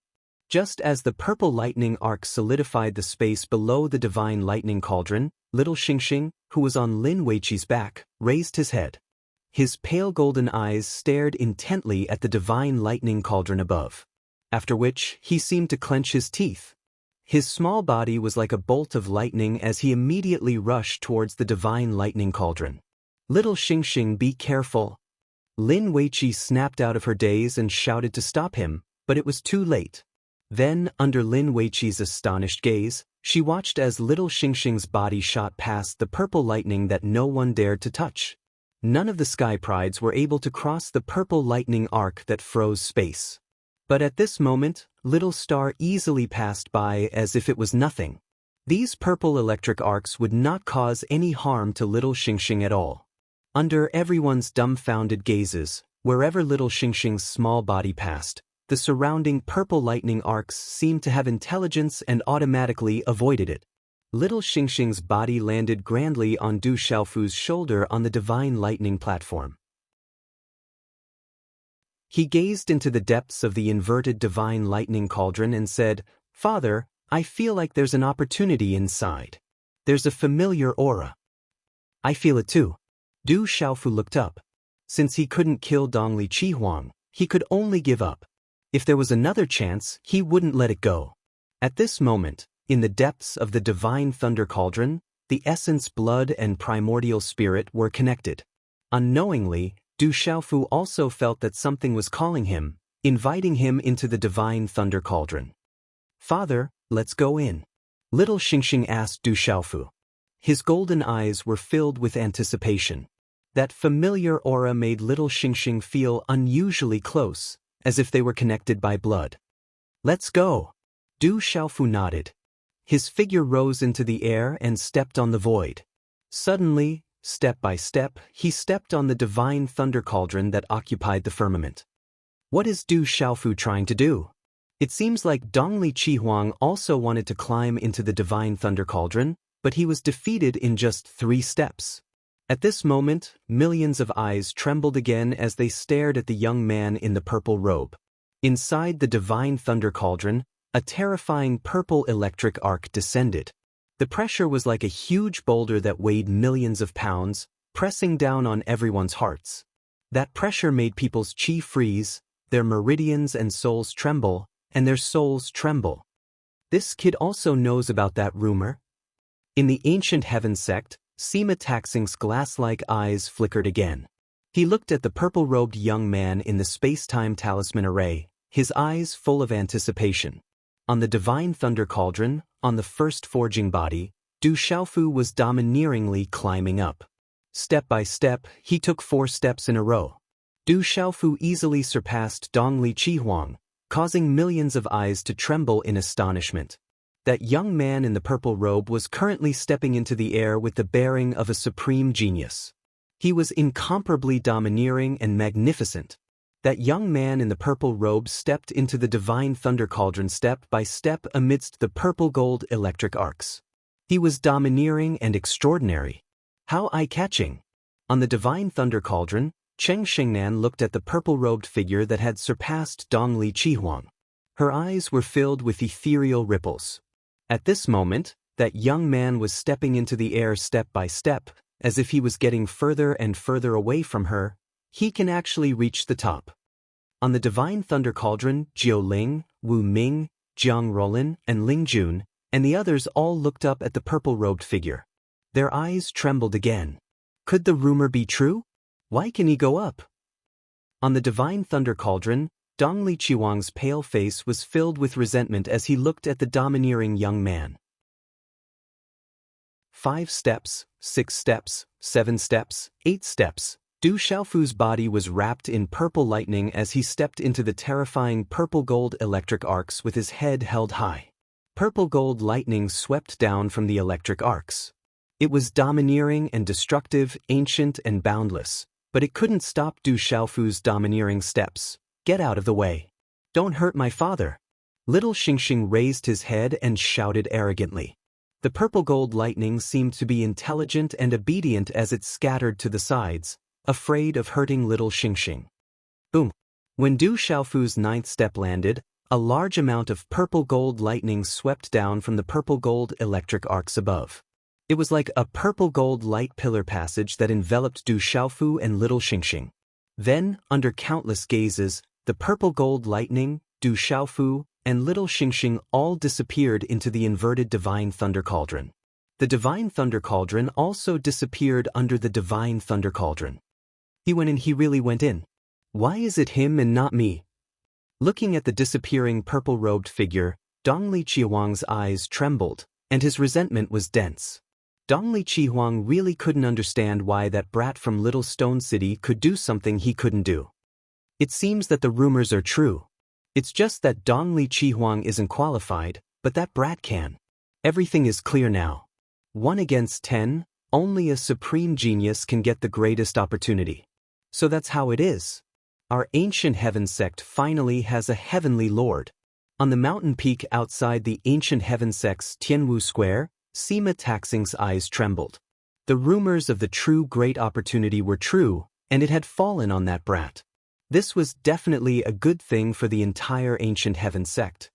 [SPEAKER 1] Just as the purple lightning arc solidified the space below the Divine Lightning Cauldron, little Xingxing, who was on Lin Weiqi's back, raised his head. His pale golden eyes stared intently at the Divine Lightning Cauldron above. After which, he seemed to clench his teeth. His small body was like a bolt of lightning as he immediately rushed towards the Divine Lightning Cauldron. Little Xingxing, be careful. Lin Weiqi snapped out of her daze and shouted to stop him, but it was too late. Then, under Lin Weiqi's astonished gaze, she watched as little Xingxing's body shot past the purple lightning that no one dared to touch. None of the Sky Prides were able to cross the purple lightning arc that froze space. But at this moment, Little Star easily passed by as if it was nothing. These purple electric arcs would not cause any harm to little Xingxing at all. Under everyone's dumbfounded gazes, wherever little Xingxing's small body passed, the surrounding purple lightning arcs seemed to have intelligence and automatically avoided it. Little Xingxing's body landed grandly on Du Xiaofu's shoulder on the Divine Lightning platform. He gazed into the depths of the inverted Divine Lightning Cauldron and said, "Father, I feel like there's an opportunity inside. There's a familiar aura." "I feel it too." Du Xiaofu looked up. Since he couldn't kill Dongli Qihuang, he could only give up. If there was another chance, he wouldn't let it go. At this moment, in the depths of the Divine Thunder Cauldron, the essence, blood, and primordial spirit were connected. Unknowingly, Du Xiaofu also felt that something was calling him, inviting him into the Divine Thunder Cauldron. "Father, let's go in." Little Xingxing asked Du Xiaofu. His golden eyes were filled with anticipation. That familiar aura made little Xingxing feel unusually close, as if they were connected by blood. "Let's go." Du Xiaofu nodded. His figure rose into the air and stepped on the void. Suddenly, step by step, he stepped on the Divine Thunder Cauldron that occupied the firmament. What is Du Xiaofu trying to do? It seems like Dongli Qihuang also wanted to climb into the Divine Thunder Cauldron, but he was defeated in just 3 steps. At this moment, millions of eyes trembled again as they stared at the young man in the purple robe. Inside the Divine Thunder Cauldron, a terrifying purple electric arc descended. The pressure was like a huge boulder that weighed millions of pounds, pressing down on everyone's hearts. That pressure made people's chi freeze, their meridians and souls tremble, and their souls tremble. This kid also knows about that rumor. In the ancient heaven sect, Sima Taxing's glass-like eyes flickered again. He looked at the purple-robed young man in the space-time talisman array, his eyes full of anticipation. On the Divine Thunder Cauldron, on the first forging body, Du Xiaofu was domineeringly climbing up. Step by step, he took 4 steps in a row. Du Xiaofu easily surpassed Dongli Qihuang, causing millions of eyes to tremble in astonishment. That young man in the purple robe was currently stepping into the air with the bearing of a supreme genius. He was incomparably domineering and magnificent. That young man in the purple robe stepped into the Divine Thunder Cauldron step by step amidst the purple-gold electric arcs. He was domineering and extraordinary. How eye-catching! On the divine thunder cauldron, Cheng Xingnan looked at the purple-robed figure that had surpassed Dongli Qihuang. Her eyes were filled with ethereal ripples. At this moment, that young man was stepping into the air step by step, as if he was getting further and further away from her. He can actually reach the top. On the divine thunder cauldron, Jiu Ling, Wu Ming, Jiang Rolin, and Ling Jun, and the others all looked up at the purple-robed figure. Their eyes trembled again. Could the rumor be true? Why can he go up? On the divine thunder cauldron, Dongli Qihuang's pale face was filled with resentment as he looked at the domineering young man. 5 steps, 6 steps, 7 steps, 8 steps. Du Xiaofu's body was wrapped in purple lightning as he stepped into the terrifying purple-gold electric arcs with his head held high. Purple-gold lightning swept down from the electric arcs. It was domineering and destructive, ancient and boundless, but it couldn't stop Du Xiaofu's domineering steps. Get out of the way. Don't hurt my father. Little Xingxing raised his head and shouted arrogantly. The purple-gold lightning seemed to be intelligent and obedient as it scattered to the sides, afraid of hurting little Xingxing. Boom! When Du Xiaofu's 9th step landed, a large amount of purple-gold lightning swept down from the purple-gold electric arcs above. It was like a purple-gold light pillar passage that enveloped Du Xiaofu and little Xingxing. Then, under countless gazes, the purple-gold lightning, Du Xiaofu, and little Xingxing all disappeared into the inverted divine thunder cauldron. The divine thunder cauldron also disappeared under the divine thunder cauldron. He really went in. Why is it him and not me? Looking at the disappearing purple-robed figure, Dongli Qihuang's eyes trembled, and his resentment was dense. Dongli Qihuang really couldn't understand why that brat from Little Stone City could do something he couldn't do. It seems that the rumors are true. It's just that Dongli Qihuang isn't qualified, but that brat can. Everything is clear now. 1 against 10, only a supreme genius can get the greatest opportunity. So that's how it is. Our ancient heaven sect finally has a heavenly lord. On the mountain peak outside the ancient heaven sect's Tianwu Square, Sima Taxing's eyes trembled. The rumors of the true great opportunity were true, and it had fallen on that brat. This was definitely a good thing for the entire ancient heaven sect.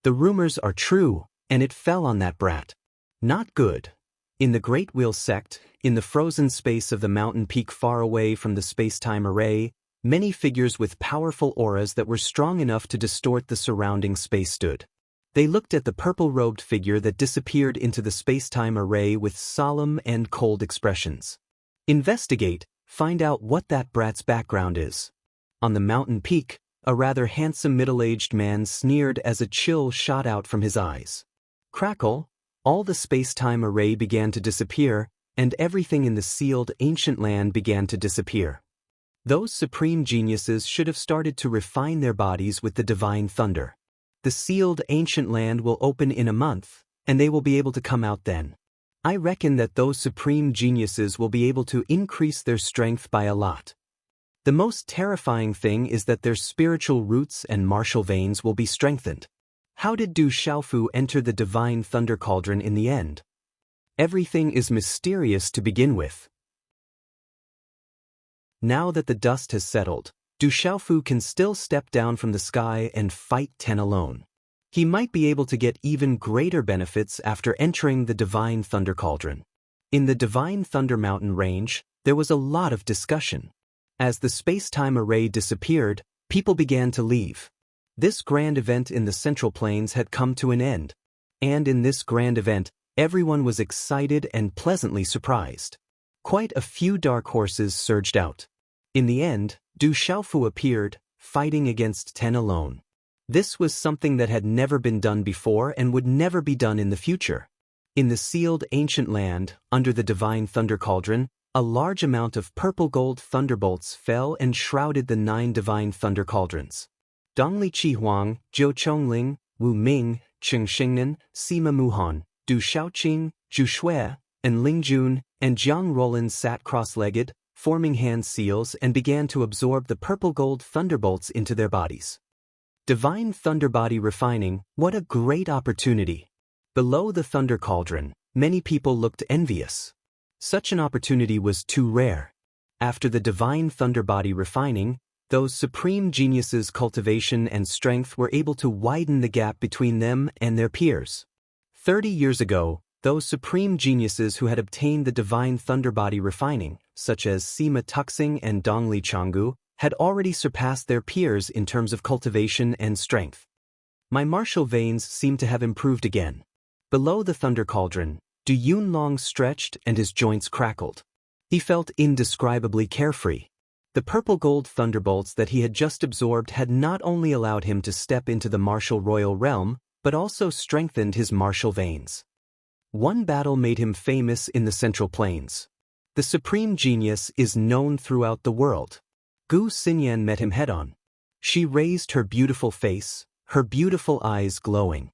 [SPEAKER 1] The rumors are true, and it fell on that brat. Not good. In the Great Wheel sect, in the frozen space of the mountain peak far away from the space-time array, many figures with powerful auras that were strong enough to distort the surrounding space stood. They looked at the purple-robed figure that disappeared into the space-time array with solemn and cold expressions. Investigate, find out what that brat's background is. On the mountain peak, a rather handsome middle-aged man sneered as a chill shot out from his eyes. Crackle, all the space-time array began to disappear, and everything in the sealed ancient land began to disappear. Those supreme geniuses should have started to refine their bodies with the divine thunder. The sealed ancient land will open in a month, and they will be able to come out then. I reckon that those supreme geniuses will be able to increase their strength by a lot. The most terrifying thing is that their spiritual roots and martial veins will be strengthened. How did Du Xiaofu enter the divine thunder cauldron in the end? Everything is mysterious to begin with. Now that the dust has settled, Du Xiaofu can still step down from the sky and fight 10 alone. He might be able to get even greater benefits after entering the divine thunder cauldron. In the divine thunder mountain range, there was a lot of discussion. As the space-time array disappeared, people began to leave. This grand event in the Central Plains had come to an end. And in this grand event, everyone was excited and pleasantly surprised. Quite a few dark horses surged out. In the end, Du Xiaofu appeared, fighting against 10 alone. This was something that had never been done before and would never be done in the future. In the sealed ancient land, under the divine thunder cauldron, a large amount of purple-gold thunderbolts fell and shrouded the 9 divine thunder cauldrons. Dongli Qihuang, Zhou Chongling, Wu Ming, Cheng Xingnan, Sima Muhan, Du Xiaoqing, Zhu Shui, and Ling Jun, and Jiang Rolin sat cross-legged, forming hand seals and began to absorb the purple-gold thunderbolts into their bodies. Divine thunder body refining, what a great opportunity! Below the thunder cauldron, many people looked envious. Such an opportunity was too rare. After the divine thunder body refining, those supreme geniuses' cultivation and strength were able to widen the gap between them and their peers. 30 years ago, those supreme geniuses who had obtained the divine thunder body refining, such as Sima Tuxing and Dongli Changgu, had already surpassed their peers in terms of cultivation and strength. My martial veins seemed to have improved again. Below the thunder cauldron, Du Yunlong stretched and his joints crackled. He felt indescribably carefree. The purple gold thunderbolts that he had just absorbed had not only allowed him to step into the martial royal realm, but also strengthened his martial veins. One battle made him famous in the Central Plains. The supreme genius is known throughout the world. Gu Xinyan met him head-on. She raised her beautiful face, her beautiful eyes glowing.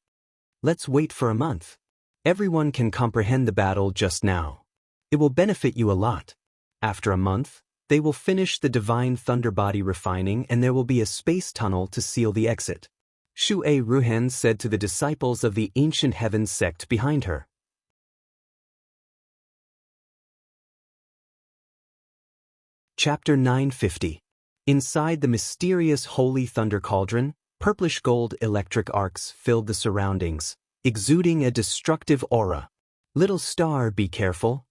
[SPEAKER 1] Let's wait for a month. Everyone can comprehend the battle just now. It will benefit you a lot. After a month, they will finish the divine thunder body refining and there will be a space tunnel to seal the exit. Shu A. Ruhan said to the disciples of the Ancient Heavens sect behind her. Chapter 950. Inside the mysterious holy thunder cauldron, purplish gold electric arcs filled the surroundings, exuding a destructive aura. Little Star, be careful.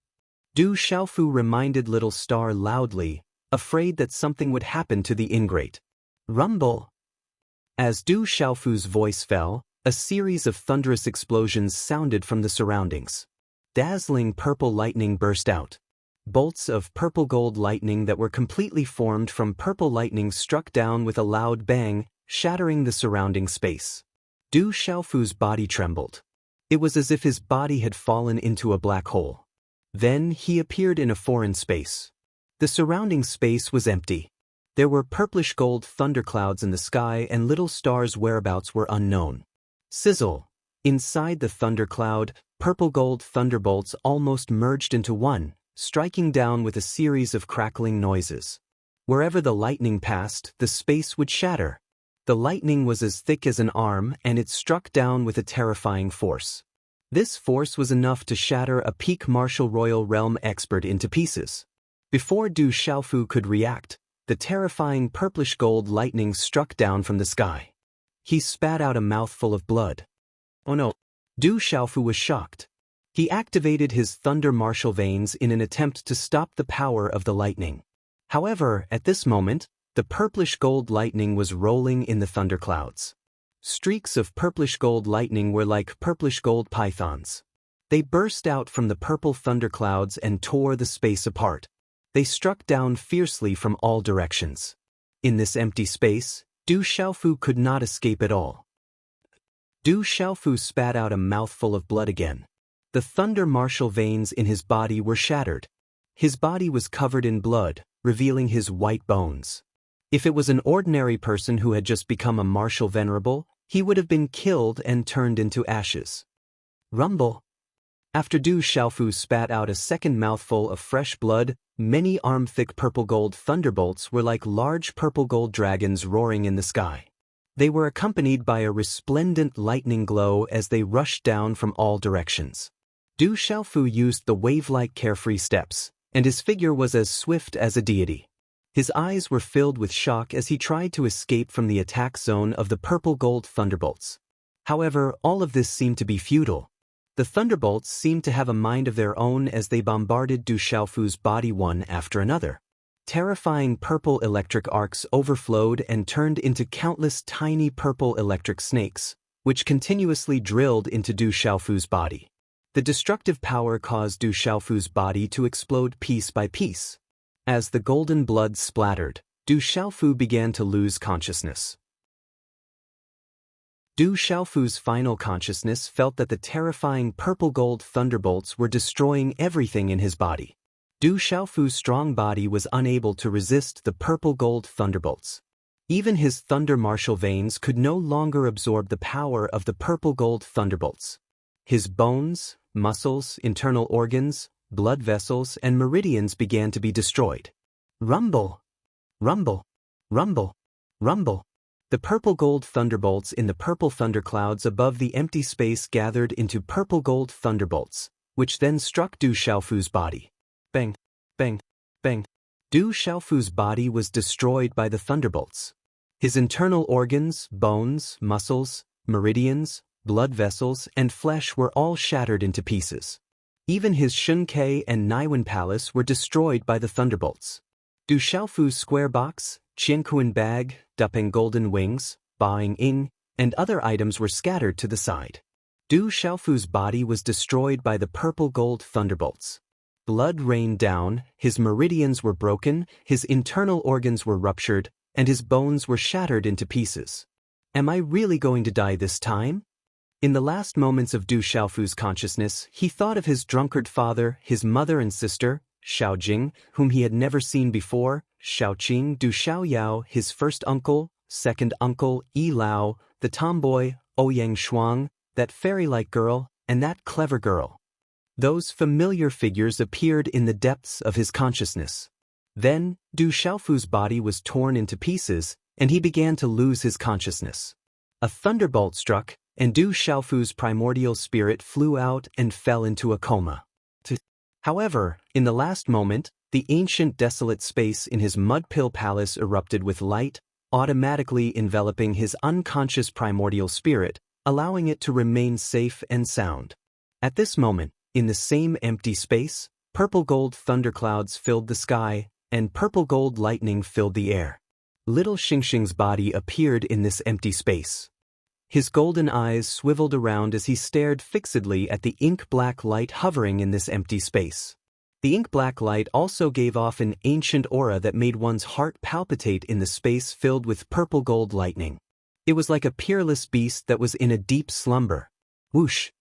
[SPEAKER 1] Du Xiaofu reminded Little Star loudly, afraid that something would happen to the ingrate. Rumble. As Du Xiaofu's voice fell, a series of thunderous explosions sounded from the surroundings. Dazzling purple lightning burst out. Bolts of purple gold lightning that were completely formed from purple lightning struck down with a loud bang, shattering the surrounding space. Du Xiaofu's body trembled. It was as if his body had fallen into a black hole. Then he appeared in a foreign space. The surrounding space was empty. There were purplish gold thunderclouds in the sky and Little Star's whereabouts were unknown. Sizzle. Inside the thundercloud, purple gold thunderbolts almost merged into one, striking down with a series of crackling noises. Wherever the lightning passed, the space would shatter. The lightning was as thick as an arm and it struck down with a terrifying force. This force was enough to shatter a peak martial royal realm expert into pieces. Before Du Xiaofu could react, the terrifying purplish gold lightning struck down from the sky. He spat out a mouthful of blood. Oh no! Du Xiaofu was shocked. He activated his thunder martial veins in an attempt to stop the power of the lightning. However, at this moment, the purplish gold lightning was rolling in the thunderclouds. Streaks of purplish gold lightning were like purplish gold pythons. They burst out from the purple thunderclouds and tore the space apart. They struck down fiercely from all directions. In this empty space, Du Xiaofu could not escape at all. Du Xiaofu spat out a mouthful of blood again. The thunder martial veins in his body were shattered. His body was covered in blood, revealing his white bones. If it was an ordinary person who had just become a martial venerable, he would have been killed and turned into ashes. Rumble. After Du Xiaofu spat out a second mouthful of fresh blood, many arm-thick purple gold thunderbolts were like large purple gold dragons roaring in the sky. They were accompanied by a resplendent lightning glow as they rushed down from all directions. Du Xiaofu used the wave-like carefree steps, and his figure was as swift as a deity. His eyes were filled with shock as he tried to escape from the attack zone of the purple gold thunderbolts. However, all of this seemed to be futile. The thunderbolts seemed to have a mind of their own as they bombarded Du Xiaofu's body one after another. Terrifying purple electric arcs overflowed and turned into countless tiny purple electric snakes, which continuously drilled into Du Xiaofu's body. The destructive power caused Du Xiaofu's body to explode piece by piece. As the golden blood splattered, Du Xiaofu began to lose consciousness. Du Xiaofu's final consciousness felt that the terrifying purple gold thunderbolts were destroying everything in his body. Du Xiaofu's strong body was unable to resist the purple gold thunderbolts. Even his thunder martial veins could no longer absorb the power of the purple gold thunderbolts. His bones, muscles, internal organs, blood vessels, and meridians began to be destroyed. Rumble! Rumble! Rumble! Rumble! The purple gold thunderbolts in the purple thunderclouds above the empty space gathered into purple gold thunderbolts, which then struck Du Xiaofu's body. Bang! Bang! Bang! Du Xiaofu's body was destroyed by the thunderbolts. His internal organs, bones, muscles, meridians, blood vessels, and flesh were all shattered into pieces. Even his Shunkei and Naiwen palace were destroyed by the thunderbolts. Du Xiaofu's square box, Qiankuan bag, Dupeng golden wings, Baing Ing, and other items were scattered to the side. Du Xiaofu's body was destroyed by the purple gold thunderbolts. Blood rained down, his meridians were broken, his internal organs were ruptured, and his bones were shattered into pieces. Am I really going to die this time? In the last moments of Du Xiaofu's consciousness, he thought of his drunkard father, his mother and sister, Xiaojing, whom he had never seen before, Xiaoqing, Du Xiaoyao, his first uncle, second uncle, Yi Lao, the tomboy, Ouyang Shuang, that fairy-like girl, and that clever girl. Those familiar figures appeared in the depths of his consciousness. Then, Du Xiaofu's body was torn into pieces, and he began to lose his consciousness. A thunderbolt struck, and Du Xiaofu's primordial spirit flew out and fell into a coma. However, in the last moment, the ancient desolate space in his mud-pill palace erupted with light, automatically enveloping his unconscious primordial spirit, allowing it to remain safe and sound. At this moment, in the same empty space, purple gold thunderclouds filled the sky, and purple gold lightning filled the air. Little Xingxing's body appeared in this empty space. His golden eyes swiveled around as he stared fixedly at the ink-black light hovering in this empty space. The ink-black light also gave off an ancient aura that made one's heart palpitate in the space filled with purple gold lightning. It was like a peerless beast that was in a deep slumber. Whoosh!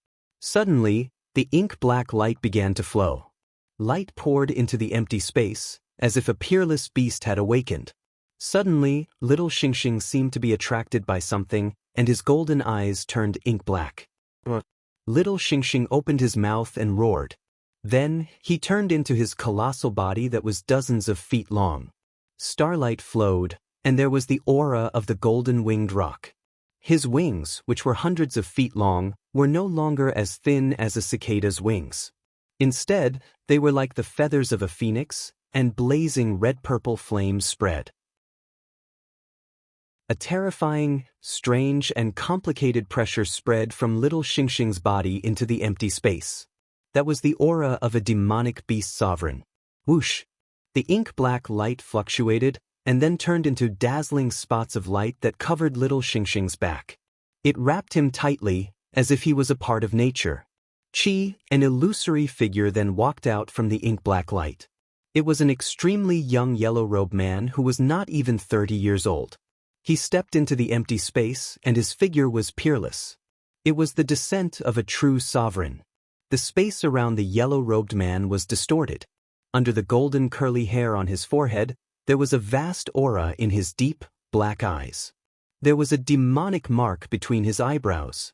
[SPEAKER 1] Suddenly, the ink-black light began to flow. Light poured into the empty space, as if a peerless beast had awakened. Suddenly, little Xingxing seemed to be attracted by something, and his golden eyes turned ink-black. Little Xingxing opened his mouth and roared. Then, he turned into his colossal body that was dozens of feet long. Starlight flowed, and there was the aura of the golden-winged rock. His wings, which were hundreds of feet long, were no longer as thin as a cicada's wings. Instead, they were like the feathers of a phoenix, and blazing red-purple flames spread. A terrifying, strange, and complicated pressure spread from little Xingxing's body into the empty space. That was the aura of a demonic beast sovereign. Whoosh! The ink-black light fluctuated, and then turned into dazzling spots of light that covered little Xingxing's back. It wrapped him tightly, as if he was a part of nature. Qi, an illusory figure, then walked out from the ink-black light. It was an extremely young yellow-robed man who was not even 30 years old. He stepped into the empty space, and his figure was peerless. It was the descent of a true sovereign. The space around the yellow-robed man was distorted. Under the golden curly hair on his forehead, there was a vast aura in his deep, black eyes. There was a demonic mark between his eyebrows.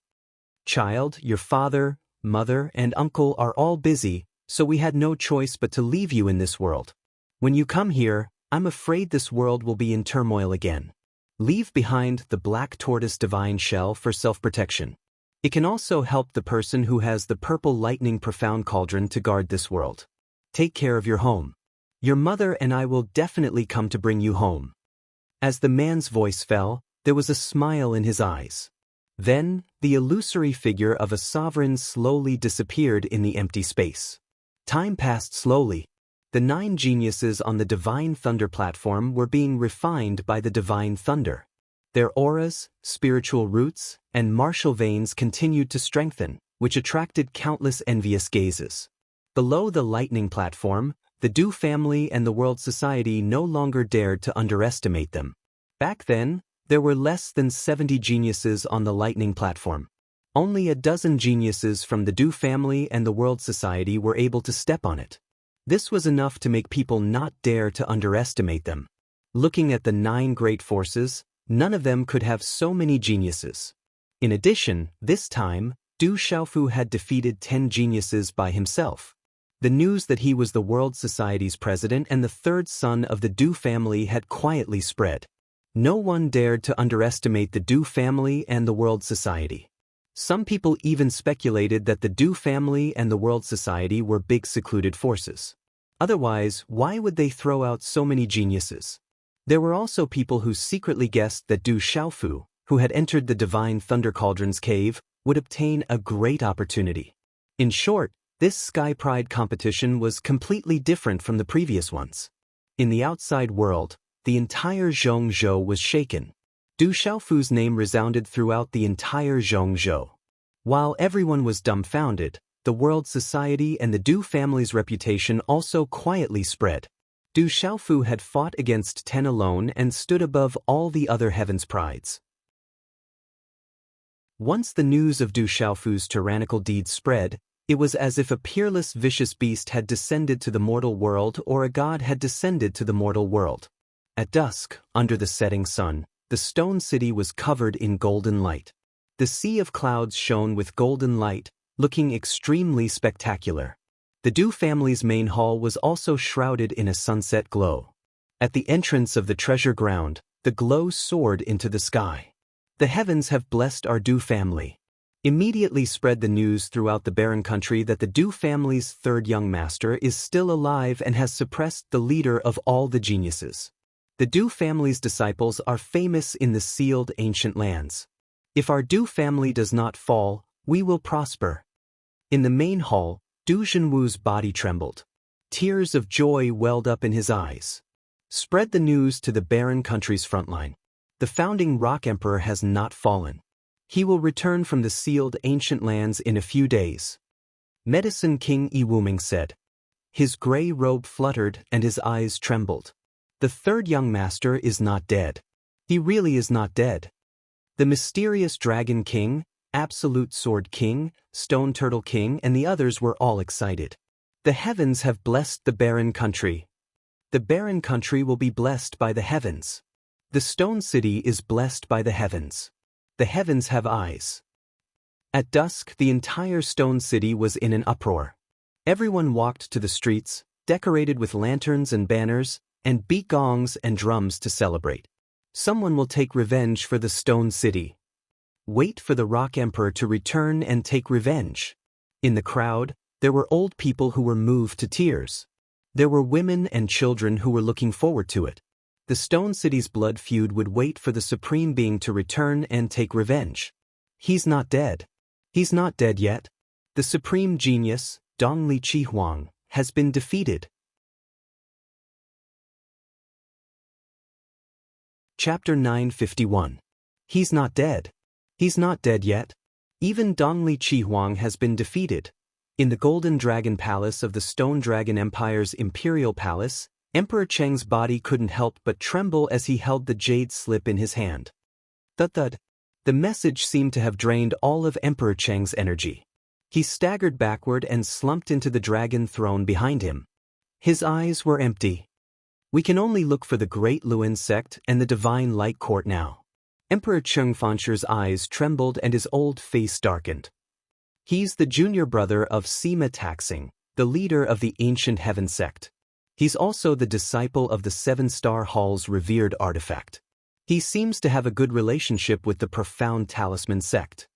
[SPEAKER 1] "Child, your father, mother, and uncle are all busy, so we had no choice but to leave you in this world. When you come here, I'm afraid this world will be in turmoil again. Leave behind the black tortoise divine shell for self-protection. It can also help the person who has the purple lightning profound cauldron to guard this world. Take care of your home. Your mother and I will definitely come to bring you home." As the man's voice fell, there was a smile in his eyes. Then, the illusory figure of a sovereign slowly disappeared in the empty space. Time passed slowly. The 9 geniuses on the Divine Thunder platform were being refined by the Divine Thunder. Their auras, spiritual roots, and martial veins continued to strengthen, which attracted countless envious gazes. Below the Lightning platform, the Du family and the World Society no longer dared to underestimate them. Back then, there were less than 70 geniuses on the Lightning platform. Only a dozen geniuses from the Du family and the World Society were able to step on it. This was enough to make people not dare to underestimate them. Looking at the 9 great forces, none of them could have so many geniuses. In addition, this time, Du Xiaofu had defeated 10 geniuses by himself. The news that he was the World Society's president and the 3rd son of the Du family had quietly spread. No one dared to underestimate the Du family and the World Society. Some people even speculated that the Du family and the World Society were big secluded forces. Otherwise, why would they throw out so many geniuses? There were also people who secretly guessed that Du Xiaofu, who had entered the divine Thunder Cauldron's cave, would obtain a great opportunity. In short, this Sky Pride competition was completely different from the previous ones. In the outside world, the entire Zhongzhou was shaken. Du Xiaofu's name resounded throughout the entire Zhongzhou. While everyone was dumbfounded, the world society and the Du family's reputation also quietly spread. Du Xiaofu had fought against 10 alone and stood above all the other heaven's prides. Once the news of Du Xiaofu's tyrannical deeds spread, it was as if a peerless vicious beast had descended to the mortal world or a god had descended to the mortal world. At dusk, under the setting sun, the stone city was covered in golden light. The sea of clouds shone with golden light, looking extremely spectacular. The Du family's main hall was also shrouded in a sunset glow. At the entrance of the treasure ground, the glow soared into the sky. The heavens have blessed our Du family. Immediately spread the news throughout the barren country that the Du family's third young master is still alive and has suppressed the leader of all the geniuses. The Du family's disciples are famous in the sealed ancient lands. If our Du family does not fall, we will prosper. In the main hall, Du Zhenwu's body trembled. Tears of joy welled up in his eyes. Spread the news to the barren country's frontline. The founding rock emperor has not fallen. He will return from the sealed ancient lands in a few days. Medicine King Yi Wuming said. His gray robe fluttered and his eyes trembled. The third young master is not dead. He really is not dead. The mysterious Dragon King, Absolute Sword King, Stone Turtle King and the others were all excited. The heavens have blessed the barren country. The barren country will be blessed by the heavens. The stone city is blessed by the heavens. The heavens have eyes. At dusk, the entire stone city was in an uproar. Everyone walked to the streets, decorated with lanterns and banners, and beat gongs and drums to celebrate. Someone will take revenge for the stone city. Wait for the rock emperor to return and take revenge. In the crowd, there were old people who were moved to tears. There were women and children who were looking forward to it. The Stone City's blood feud would wait for the Supreme Being to return and take revenge. He's not dead. He's not dead yet. The Supreme Genius, Dongli Qihuang, has been defeated. Chapter 951. He's not dead. He's not dead yet. Even Dongli Qihuang has been defeated. In the Golden Dragon Palace of the Stone Dragon Empire's Imperial Palace, Emperor Cheng's body couldn't help but tremble as he held the jade slip in his hand. Thud-thud. The message seemed to have drained all of Emperor Cheng's energy. He staggered backward and slumped into the dragon throne behind him. His eyes were empty. We can only look for the Great Luin sect and the Divine Light Court now. Emperor Cheng Fansher's eyes trembled and his old face darkened. He's the junior brother of Sima Taxing, the leader of the Ancient Heaven sect. He's also the disciple of the Seven-Star Hall's revered artifact. He seems to have a good relationship with the Profound Talisman sect.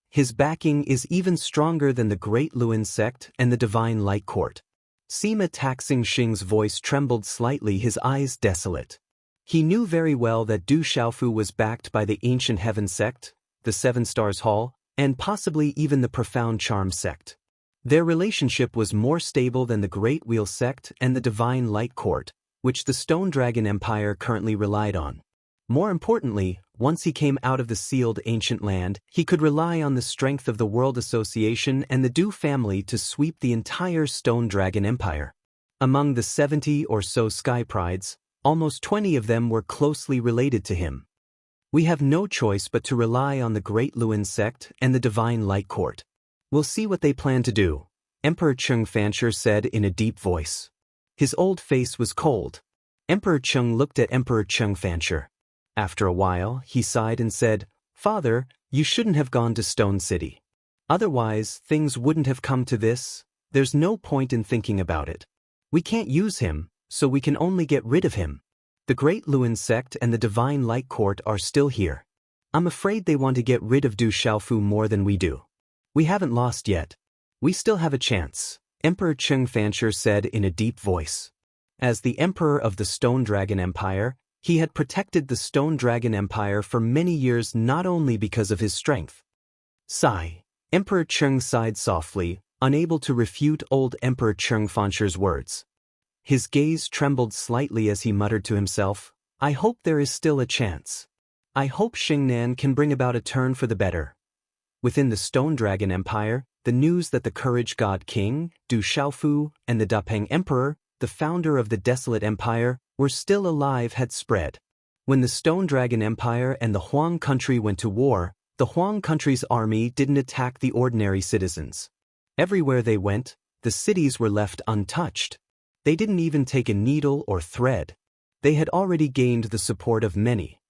[SPEAKER 1] His backing is even stronger than the Great Luin sect and the Divine Light Court. Sima Taxing Xing's voice trembled slightly, his eyes desolate. He knew very well that Du Xiaofu was backed by the Ancient Heaven sect, the Seven Stars Hall, and possibly even the Profound Charm sect. Their relationship was more stable than the Great Wheel sect and the Divine Light Court, which the Stone Dragon Empire currently relied on. More importantly, once he came out of the sealed ancient land, he could rely on the strength of the World Association and the Du family to sweep the entire Stone Dragon Empire. Among the 70 or so Sky Prides, almost 20 of them were closely related to him. We have no choice but to rely on the Great Luin sect and the Divine Light Court. We'll see what they plan to do, Emperor Cheng Fansher said in a deep voice. His old face was cold. Emperor Cheng looked at Emperor Cheng Fansher. After a while, he sighed and said, "Father, you shouldn't have gone to Stone City. Otherwise, things wouldn't have come to this. There's no point in thinking about it. We can't use him, so we can only get rid of him. The Great Luin sect and the Divine Light Court are still here. I'm afraid they want to get rid of Du Xiaofu more than we do. We haven't lost yet. We still have a chance. Emperor Cheng Fancher said in a deep voice. As the Emperor of the Stone Dragon Empire, he had protected the Stone Dragon Empire for many years not only because of his strength. Sigh. Emperor Cheng sighed softly, unable to refute old Emperor Cheng Fancher's words. His gaze trembled slightly as he muttered to himself, I hope there is still a chance. I hope Xingnan can bring about a turn for the better. Within the Stone Dragon Empire, the news that the Courage God King, Du Xiaofu, and the Dapeng Emperor, the founder of the Desolate Empire, were still alive had spread. When the Stone Dragon Empire and the Huang country went to war, the Huang country's army didn't attack the ordinary citizens. Everywhere they went, the cities were left untouched. They didn't even take a needle or thread. They had already gained the support of many.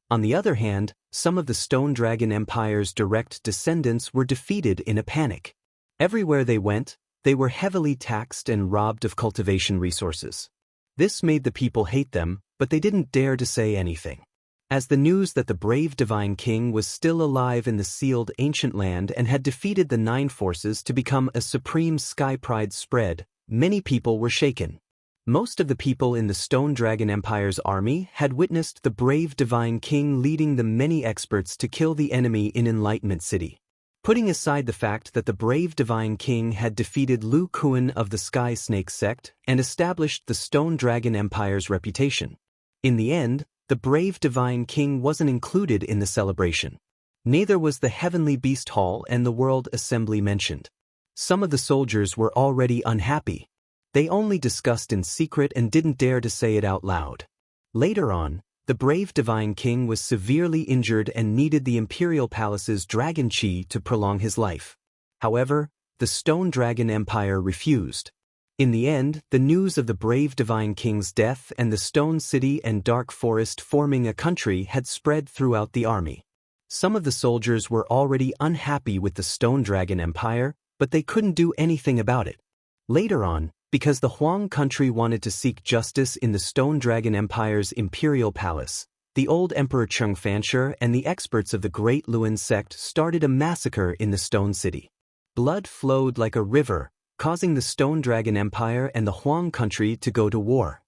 [SPEAKER 1] On the other hand, some of the Stone Dragon Empire's direct descendants were defeated in a panic. Everywhere they went, they were heavily taxed and robbed of cultivation resources. This made the people hate them, but they didn't dare to say anything. As the news that the brave Divine King was still alive in the sealed ancient land and had defeated the 9 forces to become a supreme sky pride spread, many people were shaken. Most of the people in the Stone Dragon Empire's army had witnessed the brave Divine King leading the many experts to kill the enemy in Enlightenment City. Putting aside the fact that the brave Divine King had defeated Lu Kuan of the Sky Snake sect and established the Stone Dragon Empire's reputation. In the end, the brave Divine King wasn't included in the celebration. Neither was the Heavenly Beast Hall and the World Assembly mentioned. Some of the soldiers were already unhappy. They only discussed in secret and didn't dare to say it out loud. Later on, the brave Divine King was severely injured and needed the Imperial Palace's Dragon Chi to prolong his life. However, the Stone Dragon Empire refused. In the end, the news of the brave Divine King's death and the Stone City and Dark Forest forming a country had spread throughout the army. Some of the soldiers were already unhappy with the Stone Dragon Empire, but they couldn't do anything about it. Later on, because the Huang country wanted to seek justice in the Stone Dragon Empire's Imperial Palace, the old Emperor Cheng Fancher and the experts of the Great Luan sect started a massacre in the Stone City. Blood flowed like a river, causing the Stone Dragon Empire and the Huang country to go to war.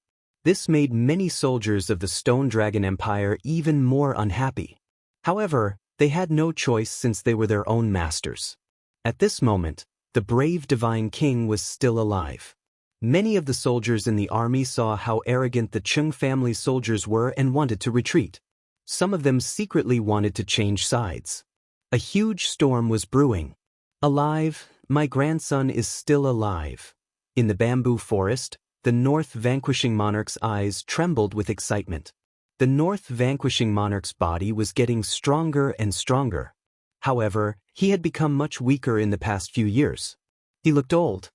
[SPEAKER 1] This made many soldiers of the Stone Dragon Empire even more unhappy. However, they had no choice since they were their own masters. At this moment, the brave Divine King was still alive. Many of the soldiers in the army saw how arrogant the Cheng family soldiers were and wanted to retreat. Some of them secretly wanted to change sides. A huge storm was brewing. Alive, my grandson is still alive. In the bamboo forest, the North Vanquishing Monarch's eyes trembled with excitement. The North Vanquishing Monarch's body was getting stronger and stronger. However, he had become much weaker in the past few years. He looked old.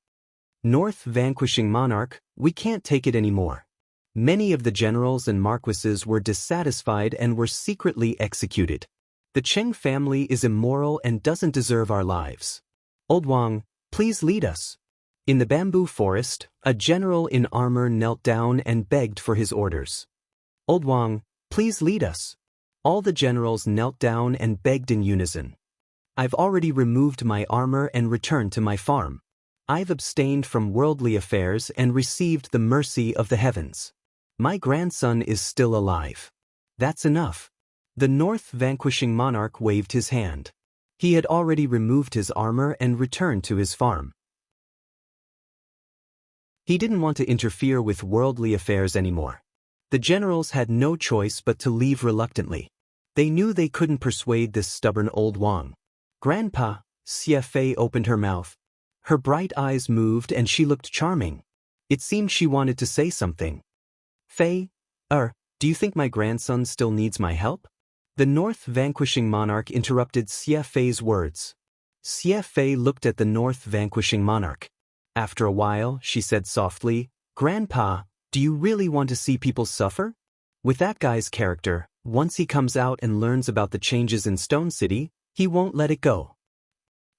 [SPEAKER 1] North Vanquishing Monarch, we can't take it anymore. Many of the generals and marquises were dissatisfied and were secretly executed. The Cheng family is immoral and doesn't deserve our lives. Old Wang, please lead us. In the bamboo forest, a general in armor knelt down and begged for his orders. Old Wang, please lead us. All the generals knelt down and begged in unison. I've already removed my armor and returned to my farm. I've abstained from worldly affairs and received the mercy of the heavens. My grandson is still alive. That's enough. The North Vanquishing Monarch waved his hand. He had already removed his armor and returned to his farm. He didn't want to interfere with worldly affairs anymore. The generals had no choice but to leave reluctantly. They knew they couldn't persuade this stubborn old Wang. Grandpa, Xie Fei opened her mouth. Her bright eyes moved and she looked charming. It seemed she wanted to say something. Fei, do you think my grandson still needs my help? The North Vanquishing Monarch interrupted Xie Fei's words. Xie Fei looked at the North Vanquishing Monarch. After a while, she said softly, Grandpa, do you really want to see people suffer? With that guy's character, once he comes out and learns about the changes in Stone City, he won't let it go.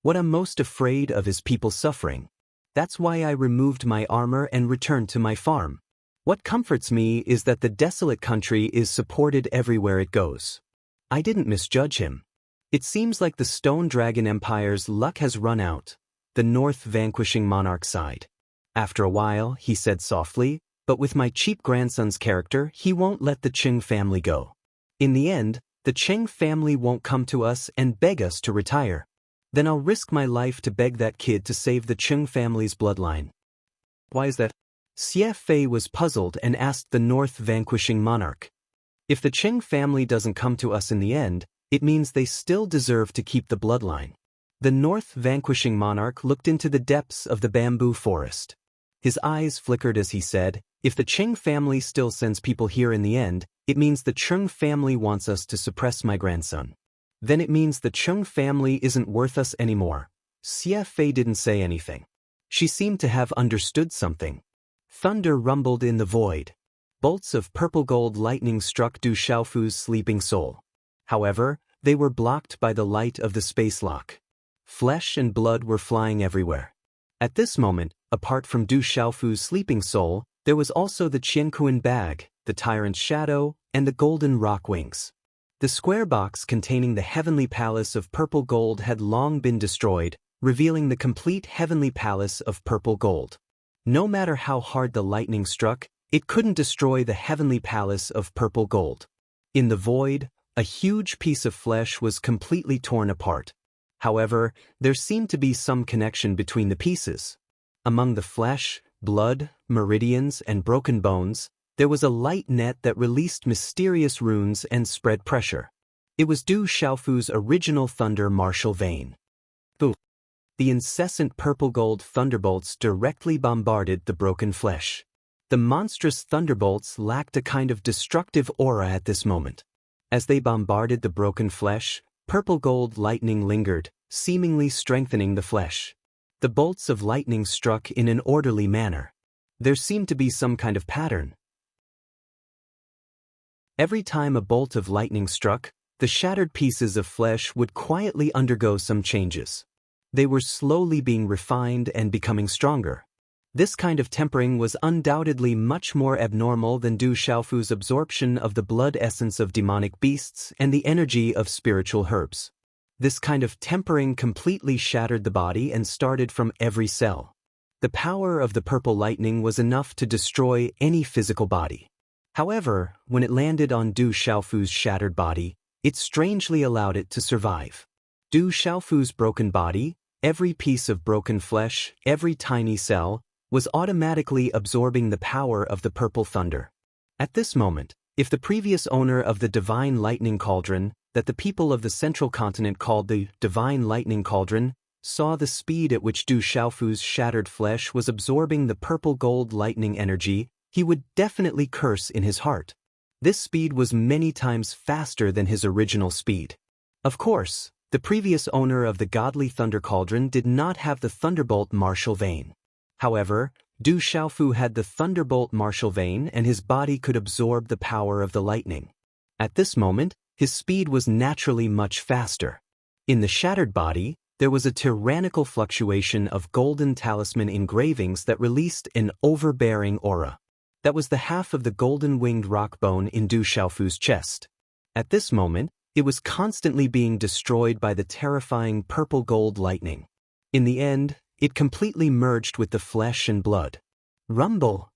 [SPEAKER 1] What I'm most afraid of is people suffering. That's why I removed my armor and returned to my farm. What comforts me is that the desolate country is supported everywhere it goes. I didn't misjudge him. It seems like the Stone Dragon Empire's luck has run out. The North vanquishing monarch sighed. After a while, he said softly, "But with my cheap grandson's character, he won't let the Qing family go. In the end, the Qing family won't come to us and beg us to retire. Then I'll risk my life to beg that kid to save the Qing family's bloodline." "Why is that?" Xie Fei was puzzled and asked the North vanquishing monarch. "If the Qing family doesn't come to us in the end, it means they still deserve to keep the bloodline." The North vanquishing monarch looked into the depths of the bamboo forest. His eyes flickered as he said, "If the Qing family still sends people here in the end, it means the Qing family wants us to suppress my grandson. Then it means the Qing family isn't worth us anymore." Xie Fei didn't say anything. She seemed to have understood something. Thunder rumbled in the void. Bolts of purple gold lightning struck Du Xiaofu's sleeping soul. However, they were blocked by the light of the space lock. Flesh and blood were flying everywhere. At this moment, apart from Du Xiaofu's sleeping soul, there was also the Qianquan bag, the tyrant's shadow, and the golden rock wings. The square box containing the heavenly palace of purple gold had long been destroyed, revealing the complete heavenly palace of purple gold. No matter how hard the lightning struck, it couldn't destroy the heavenly palace of purple gold. In the void, a huge piece of flesh was completely torn apart. However, there seemed to be some connection between the pieces. Among the flesh, blood, meridians, and broken bones, there was a light net that released mysterious runes and spread pressure. It was Du Xiaofu's original thunder martial vein. The incessant purple gold thunderbolts directly bombarded the broken flesh. The monstrous thunderbolts lacked a kind of destructive aura at this moment. As they bombarded the broken flesh, purple gold lightning lingered, seemingly strengthening the flesh. The bolts of lightning struck in an orderly manner. There seemed to be some kind of pattern. Every time a bolt of lightning struck, the shattered pieces of flesh would quietly undergo some changes. They were slowly being refined and becoming stronger. This kind of tempering was undoubtedly much more abnormal than Du Xiaofu's absorption of the blood essence of demonic beasts and the energy of spiritual herbs. This kind of tempering completely shattered the body and started from every cell. The power of the purple lightning was enough to destroy any physical body. However, when it landed on Du Xiaofu's shattered body, it strangely allowed it to survive. Du Xiaofu's broken body, every piece of broken flesh, every tiny cell, was automatically absorbing the power of the purple thunder. At this moment, if the previous owner of the Divine Lightning Cauldron, that the people of the Central Continent called the Divine Lightning Cauldron, saw the speed at which Du Xiaofu's shattered flesh was absorbing the purple gold lightning energy, he would definitely curse in his heart. This speed was many times faster than his original speed. Of course, the previous owner of the Godly Thunder Cauldron did not have the Thunderbolt Martial Vein. However, Du Xiaofu had the Thunderbolt Martial Vein and his body could absorb the power of the lightning. At this moment, his speed was naturally much faster. In the shattered body, there was a tyrannical fluctuation of golden talisman engravings that released an overbearing aura. That was the half of the golden-winged rock bone in Du Xiaofu's chest. At this moment, it was constantly being destroyed by the terrifying purple gold lightning. In the end, it completely merged with the flesh and blood. Rumble!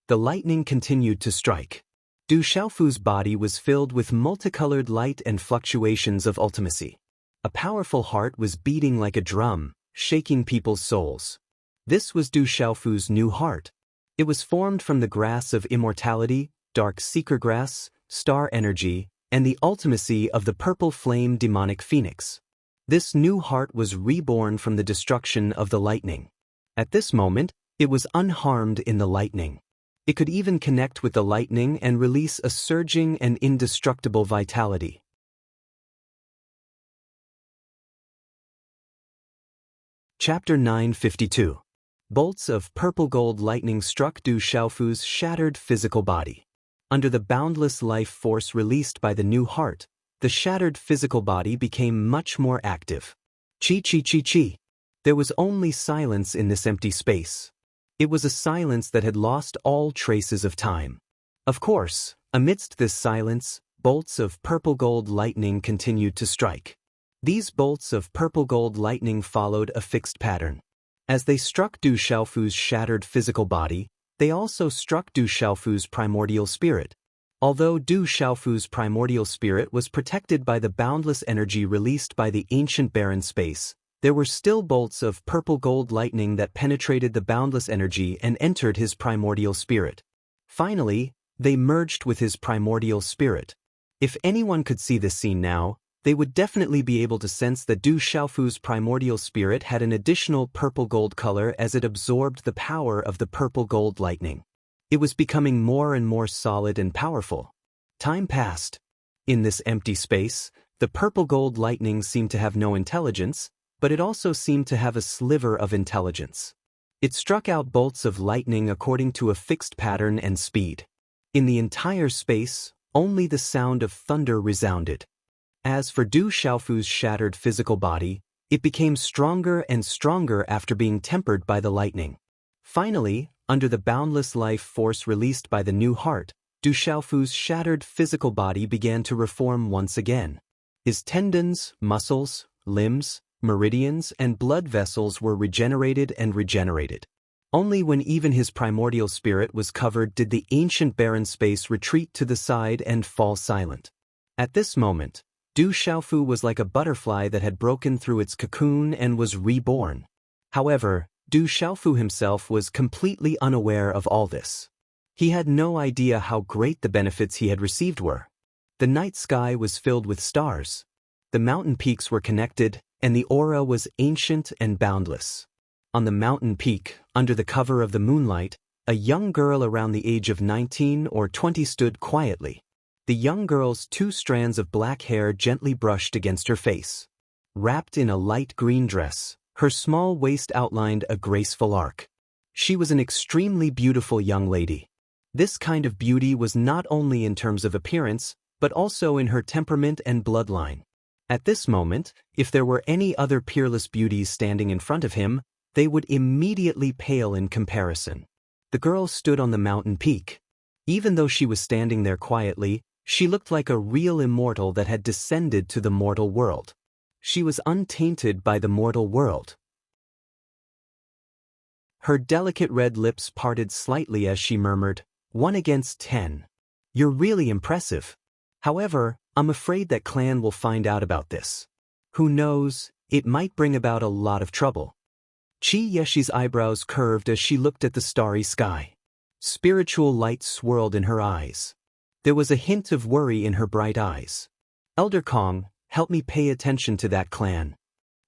[SPEAKER 1] The lightning continued to strike. Du Xiaofu's body was filled with multicolored light and fluctuations of ultimacy. A powerful heart was beating like a drum, shaking people's souls. This was Du Xiaofu's new heart. It was formed from the grass of immortality, dark seeker grass, star energy, and the ultimacy of the purple flame demonic phoenix. This new heart was reborn from the destruction of the lightning. At this moment, it was unharmed in the lightning. It could even connect with the lightning and release a surging and indestructible vitality. Chapter 952. Bolts of purple gold lightning struck Du Xiaofu's shattered physical body. Under the boundless life force released by the new heart, the shattered physical body became much more active. Chi. There was only silence in this empty space. It was a silence that had lost all traces of time. Of course, amidst this silence, bolts of purple gold lightning continued to strike. These bolts of purple gold lightning followed a fixed pattern. As they struck Du Xiaofu's shattered physical body, they also struck Du Xiaofu's primordial spirit. Although Du Xiaofu's primordial spirit was protected by the boundless energy released by the ancient barren space, there were still bolts of purple-gold lightning that penetrated the boundless energy and entered his primordial spirit. Finally, they merged with his primordial spirit. If anyone could see this scene now, they would definitely be able to sense that Du Xiaofu's primordial spirit had an additional purple-gold color as it absorbed the power of the purple-gold lightning. It was becoming more and more solid and powerful. Time passed. In this empty space, the purple-gold lightning seemed to have no intelligence, but it also seemed to have a sliver of intelligence. It struck out bolts of lightning according to a fixed pattern and speed. In the entire space, only the sound of thunder resounded. As for Du Xiaofu's shattered physical body, it became stronger and stronger after being tempered by the lightning. Finally, under the boundless life force released by the new heart, Du Xiaofu's shattered physical body began to reform once again. His tendons, muscles, limbs, meridians, and blood vessels were regenerated and regenerated. Only when even his primordial spirit was covered did the ancient barren space retreat to the side and fall silent. At this moment, Du Xiaofu was like a butterfly that had broken through its cocoon and was reborn. However, Du Xiaofu himself was completely unaware of all this. He had no idea how great the benefits he had received were. The night sky was filled with stars. The mountain peaks were connected, and the aura was ancient and boundless. On the mountain peak, under the cover of the moonlight, a young girl around the age of 19 or 20 stood quietly. The young girl's 2 strands of black hair gently brushed against her face. Wrapped in a light green dress, her small waist outlined a graceful arc. She was an extremely beautiful young lady. This kind of beauty was not only in terms of appearance, but also in her temperament and bloodline. At this moment, if there were any other peerless beauties standing in front of him, they would immediately pale in comparison. The girl stood on the mountain peak. Even though she was standing there quietly, she looked like a real immortal that had descended to the mortal world. She was untainted by the mortal world. Her delicate red lips parted slightly as she murmured, 1 against 10. You're really impressive. However, I'm afraid that clan will find out about this. Who knows, it might bring about a lot of trouble. Qi Yeshi's eyebrows curved as she looked at the starry sky. Spiritual light swirled in her eyes. There was a hint of worry in her bright eyes. Elder Kong, help me pay attention to that clan.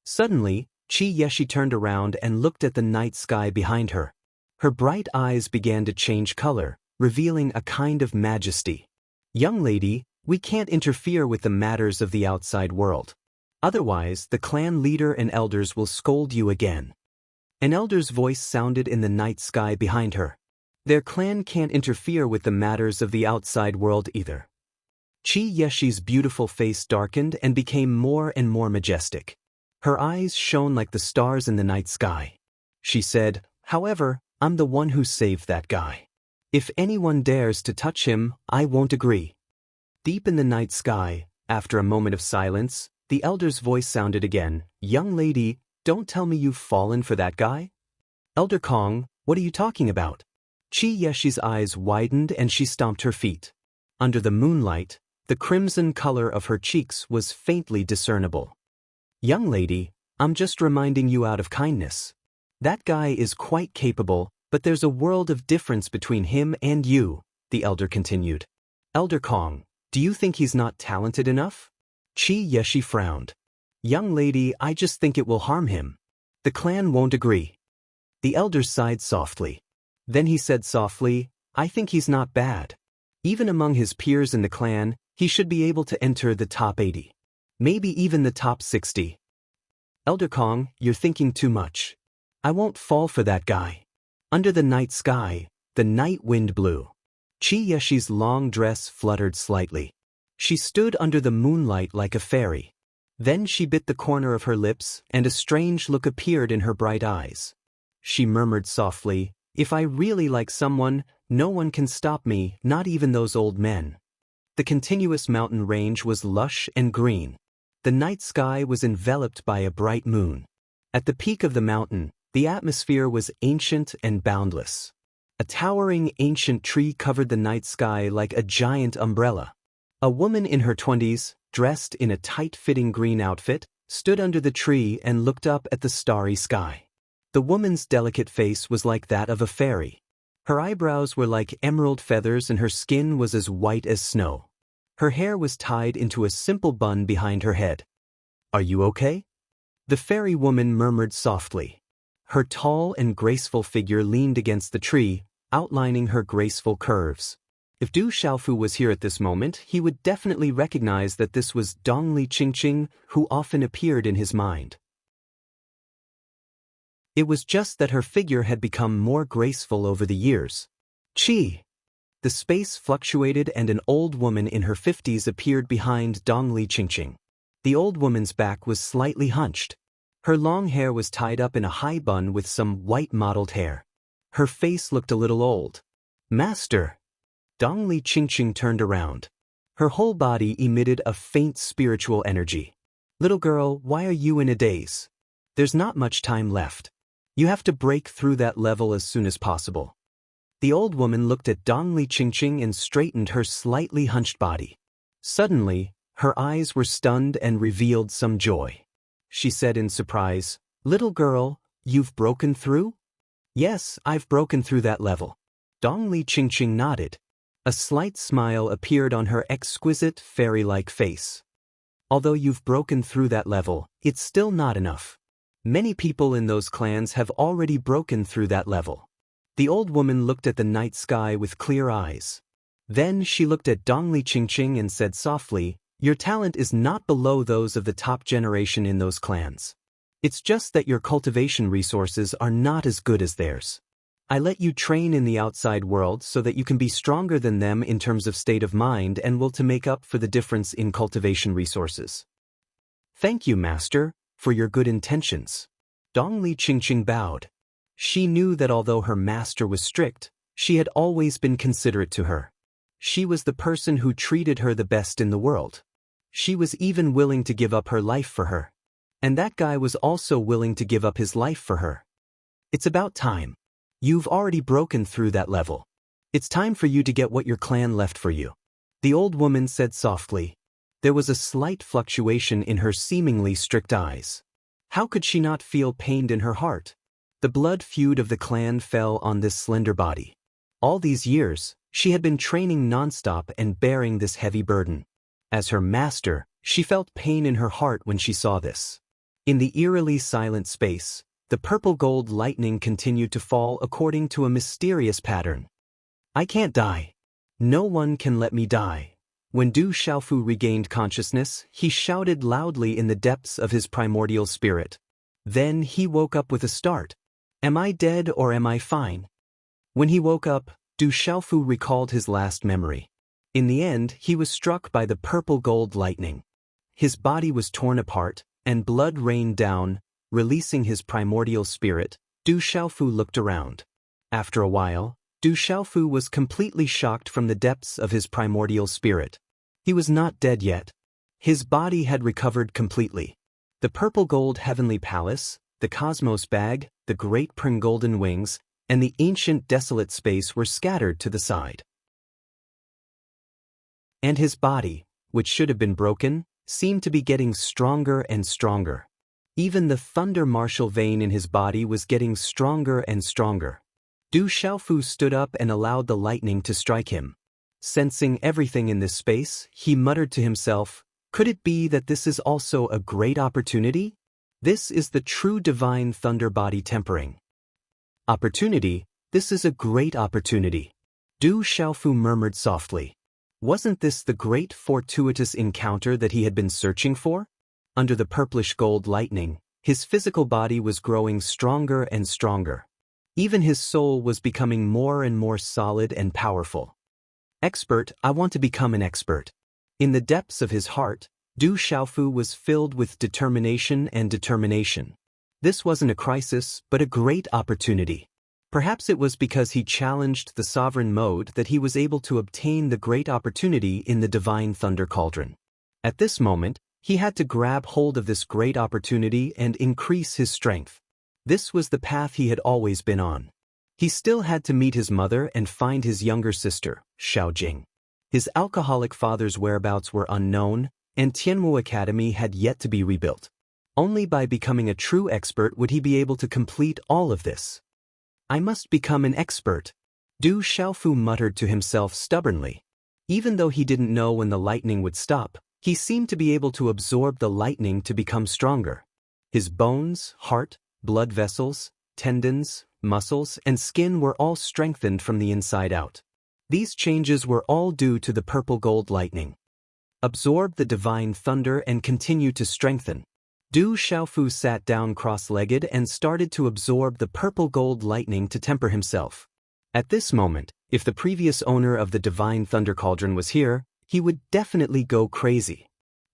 [SPEAKER 1] Suddenly, Qi Yeshi turned around and looked at the night sky behind her. Her bright eyes began to change color, revealing a kind of majesty. Young lady, we can't interfere with the matters of the outside world. Otherwise, the clan leader and elders will scold you again. An elder's voice sounded in the night sky behind her. Their clan can't interfere with the matters of the outside world either. Qi Yeshi's beautiful face darkened and became more and more majestic. Her eyes shone like the stars in the night sky. She said, however, I'm the one who saved that guy. If anyone dares to touch him, I won't agree. Deep in the night sky, after a moment of silence, the elder's voice sounded again, young lady, don't tell me you've fallen for that guy? Elder Kong, what are you talking about? Qi Yeshi's eyes widened and she stomped her feet. Under the moonlight, the crimson color of her cheeks was faintly discernible. Young lady, I'm just reminding you out of kindness. That guy is quite capable, but there's a world of difference between him and you, the elder continued. Elder Kong, do you think he's not talented enough? Qi Yeshi frowned. Young lady, I just think it will harm him. The clan won't agree. The elder sighed softly. Then he said softly, I think he's not bad. Even among his peers in the clan, he should be able to enter the top 80. Maybe even the top 60. Elder Kong, you're thinking too much. I won't fall for that guy. Under the night sky, the night wind blew. Qi Yeshi's long dress fluttered slightly. She stood under the moonlight like a fairy. Then she bit the corner of her lips, and a strange look appeared in her bright eyes. She murmured softly, if I really like someone, no one can stop me, not even those old men. The continuous mountain range was lush and green. The night sky was enveloped by a bright moon. At the peak of the mountain, The atmosphere was ancient and boundless. A towering ancient tree covered the night sky like a giant umbrella. A woman in her 20s, dressed in a tight-fitting green outfit, stood under the tree and looked up at the starry sky. The woman's delicate face was like that of a fairy. Her eyebrows were like emerald feathers and her skin was as white as snow. Her hair was tied into a simple bun behind her head. "Are you okay?" The fairy woman murmured softly. Her tall and graceful figure leaned against the tree, outlining her graceful curves. If Du Xiaofu was here at this moment, he would definitely recognize that this was Dongli Qingqing, who often appeared in his mind. It was just that her figure had become more graceful over the years. Qi! The space fluctuated and an old woman in her 50s appeared behind Dongli Qingqing. The old woman's back was slightly hunched. Her long hair was tied up in a high bun with some white mottled hair. Her face looked a little old. "Master!" Dongli Qingqing turned around. Her whole body emitted a faint spiritual energy. "Little girl, why are you in a daze? There's not much time left. You have to break through that level as soon as possible." The old woman looked at Dongli Qingqing and straightened her slightly hunched body. Suddenly, her eyes were stunned and revealed some joy. She said in surprise, "Little girl, you've broken through?" "Yes, I've broken through that level." Dongli Qingqing nodded. A slight smile appeared on her exquisite, fairy-like face. "Although you've broken through that level, it's still not enough. Many people in those clans have already broken through that level." The old woman looked at the night sky with clear eyes. Then she looked at Dongli Qingqing and said softly, "Your talent is not below those of the top generation in those clans. It's just that your cultivation resources are not as good as theirs. I let you train in the outside world so that you can be stronger than them in terms of state of mind and will to make up for the difference in cultivation resources." "Thank you, Master, for your good intentions." Dongli Qingqing bowed. She knew that although her master was strict, she had always been considerate to her. She was the person who treated her the best in the world. She was even willing to give up her life for her. And that guy was also willing to give up his life for her. "It's about time. You've already broken through that level. It's time for you to get what your clan left for you," the old woman said softly. There was a slight fluctuation in her seemingly strict eyes. How could she not feel pained in her heart? The blood feud of the clan fell on this slender body. All these years, she had been training nonstop and bearing this heavy burden. As her master, she felt pain in her heart when she saw this. In the eerily silent space, the purple gold lightning continued to fall according to a mysterious pattern. "I can't die. No one can let me die." When Du Xiaofu regained consciousness, he shouted loudly in the depths of his primordial spirit. Then he woke up with a start. "Am I dead or am I fine?" When he woke up, Du Xiaofu recalled his last memory. In the end, he was struck by the purple gold lightning. His body was torn apart, and blood rained down, releasing his primordial spirit. Du Xiaofu looked around. After a while, Du Xiaofu was completely shocked from the depths of his primordial spirit. He was not dead yet. His body had recovered completely. The purple gold heavenly palace, the cosmos bag, the great golden wings, and the ancient desolate space were scattered to the side. And his body, which should have been broken, seemed to be getting stronger and stronger. Even the thunder martial vein in his body was getting stronger and stronger. Du Xiaofu stood up and allowed the lightning to strike him. Sensing everything in this space, he muttered to himself, "Could it be that this is also a great opportunity? This is the true divine thunder body tempering. Opportunity, this is a great opportunity." Du Xiaofu murmured softly. Wasn't this the great fortuitous encounter that he had been searching for? Under the purplish gold lightning, his physical body was growing stronger and stronger. Even his soul was becoming more and more solid and powerful. "Expert, I want to become an expert." In the depths of his heart, Du Xiaofu was filled with determination and determination. This wasn't a crisis, but a great opportunity. Perhaps it was because he challenged the sovereign mode that he was able to obtain the great opportunity in the divine thunder cauldron. At this moment, he had to grab hold of this great opportunity and increase his strength. This was the path he had always been on. He still had to meet his mother and find his younger sister, Xiaojing. His alcoholic father's whereabouts were unknown, and Tianwu Academy had yet to be rebuilt. Only by becoming a true expert would he be able to complete all of this. I must become an expert, Du Xiaofu muttered to himself stubbornly. Even though he didn't know when the lightning would stop, he seemed to be able to absorb the lightning to become stronger. His bones, heart, blood vessels, tendons, muscles, and skin were all strengthened from the inside out. These changes were all due to the purple gold lightning. Absorb the divine thunder and continue to strengthen. Du Xiaofu sat down cross-legged and started to absorb the purple gold lightning to temper himself. At this moment, if the previous owner of the divine thunder cauldron was here, he would definitely go crazy.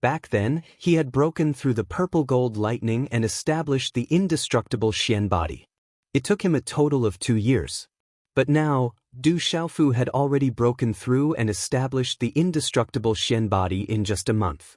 [SPEAKER 1] Back then, he had broken through the purple gold lightning and established the indestructible Xian body. It took him a total of 2 years. But now, Du Xiaofu had already broken through and established the indestructible Xian body in just a month.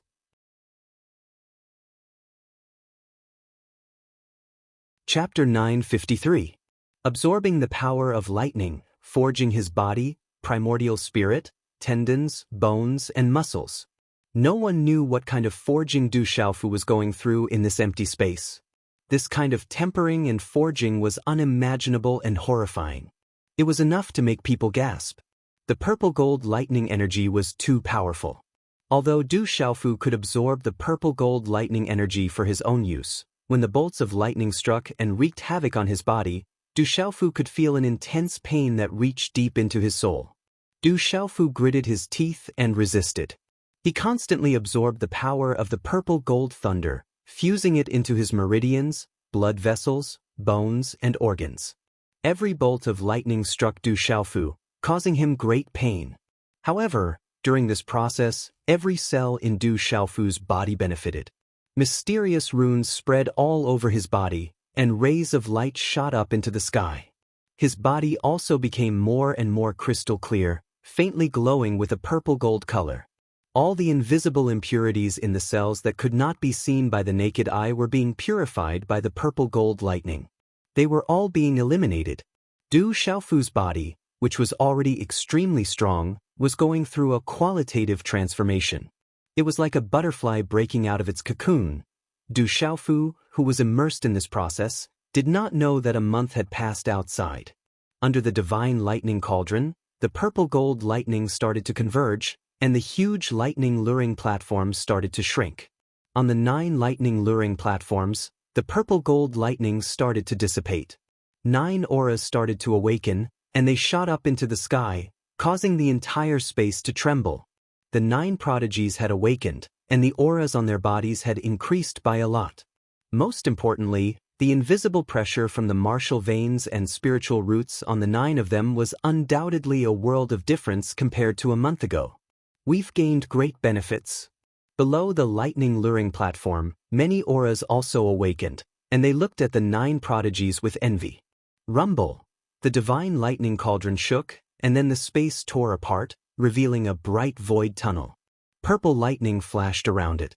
[SPEAKER 1] Chapter 953. Absorbing the power of lightning, forging his body, primordial spirit, tendons, bones, and muscles. No one knew what kind of forging Du Xiaofu was going through in this empty space. This kind of tempering and forging was unimaginable and horrifying. It was enough to make people gasp. The purple gold lightning energy was too powerful. Although Du Xiaofu could absorb the purple gold lightning energy for his own use, when the bolts of lightning struck and wreaked havoc on his body, Du Xiaofu could feel an intense pain that reached deep into his soul. Du Xiaofu gritted his teeth and resisted. He constantly absorbed the power of the purple gold thunder, fusing it into his meridians, blood vessels, bones, and organs. Every bolt of lightning struck Du Xiaofu, causing him great pain. However, during this process, every cell in Du Xiaofu's body benefited. Mysterious runes spread all over his body, and rays of light shot up into the sky. His body also became more and more crystal clear, faintly glowing with a purple gold color. All the invisible impurities in the cells that could not be seen by the naked eye were being purified by the purple gold lightning. They were all being eliminated. Du Xiaofu's body, which was already extremely strong, was going through a qualitative transformation. It was like a butterfly breaking out of its cocoon. Du Xiaofu, who was immersed in this process, did not know that a month had passed outside. Under the divine lightning cauldron, the purple gold lightning started to converge, and the huge lightning luring platforms started to shrink. On the 9 lightning luring platforms, the purple gold lightning started to dissipate. 9 auras started to awaken, and they shot up into the sky, causing the entire space to tremble. The 9 prodigies had awakened, and the auras on their bodies had increased by a lot. Most importantly, the invisible pressure from the martial veins and spiritual roots on the 9 of them was undoubtedly a world of difference compared to a month ago. We've gained great benefits. Below the lightning luring platform, many auras also awakened, and they looked at the 9 prodigies with envy. Rumble! The divine lightning cauldron shook, and then the space tore apart, revealing a bright void tunnel. Purple lightning flashed around it.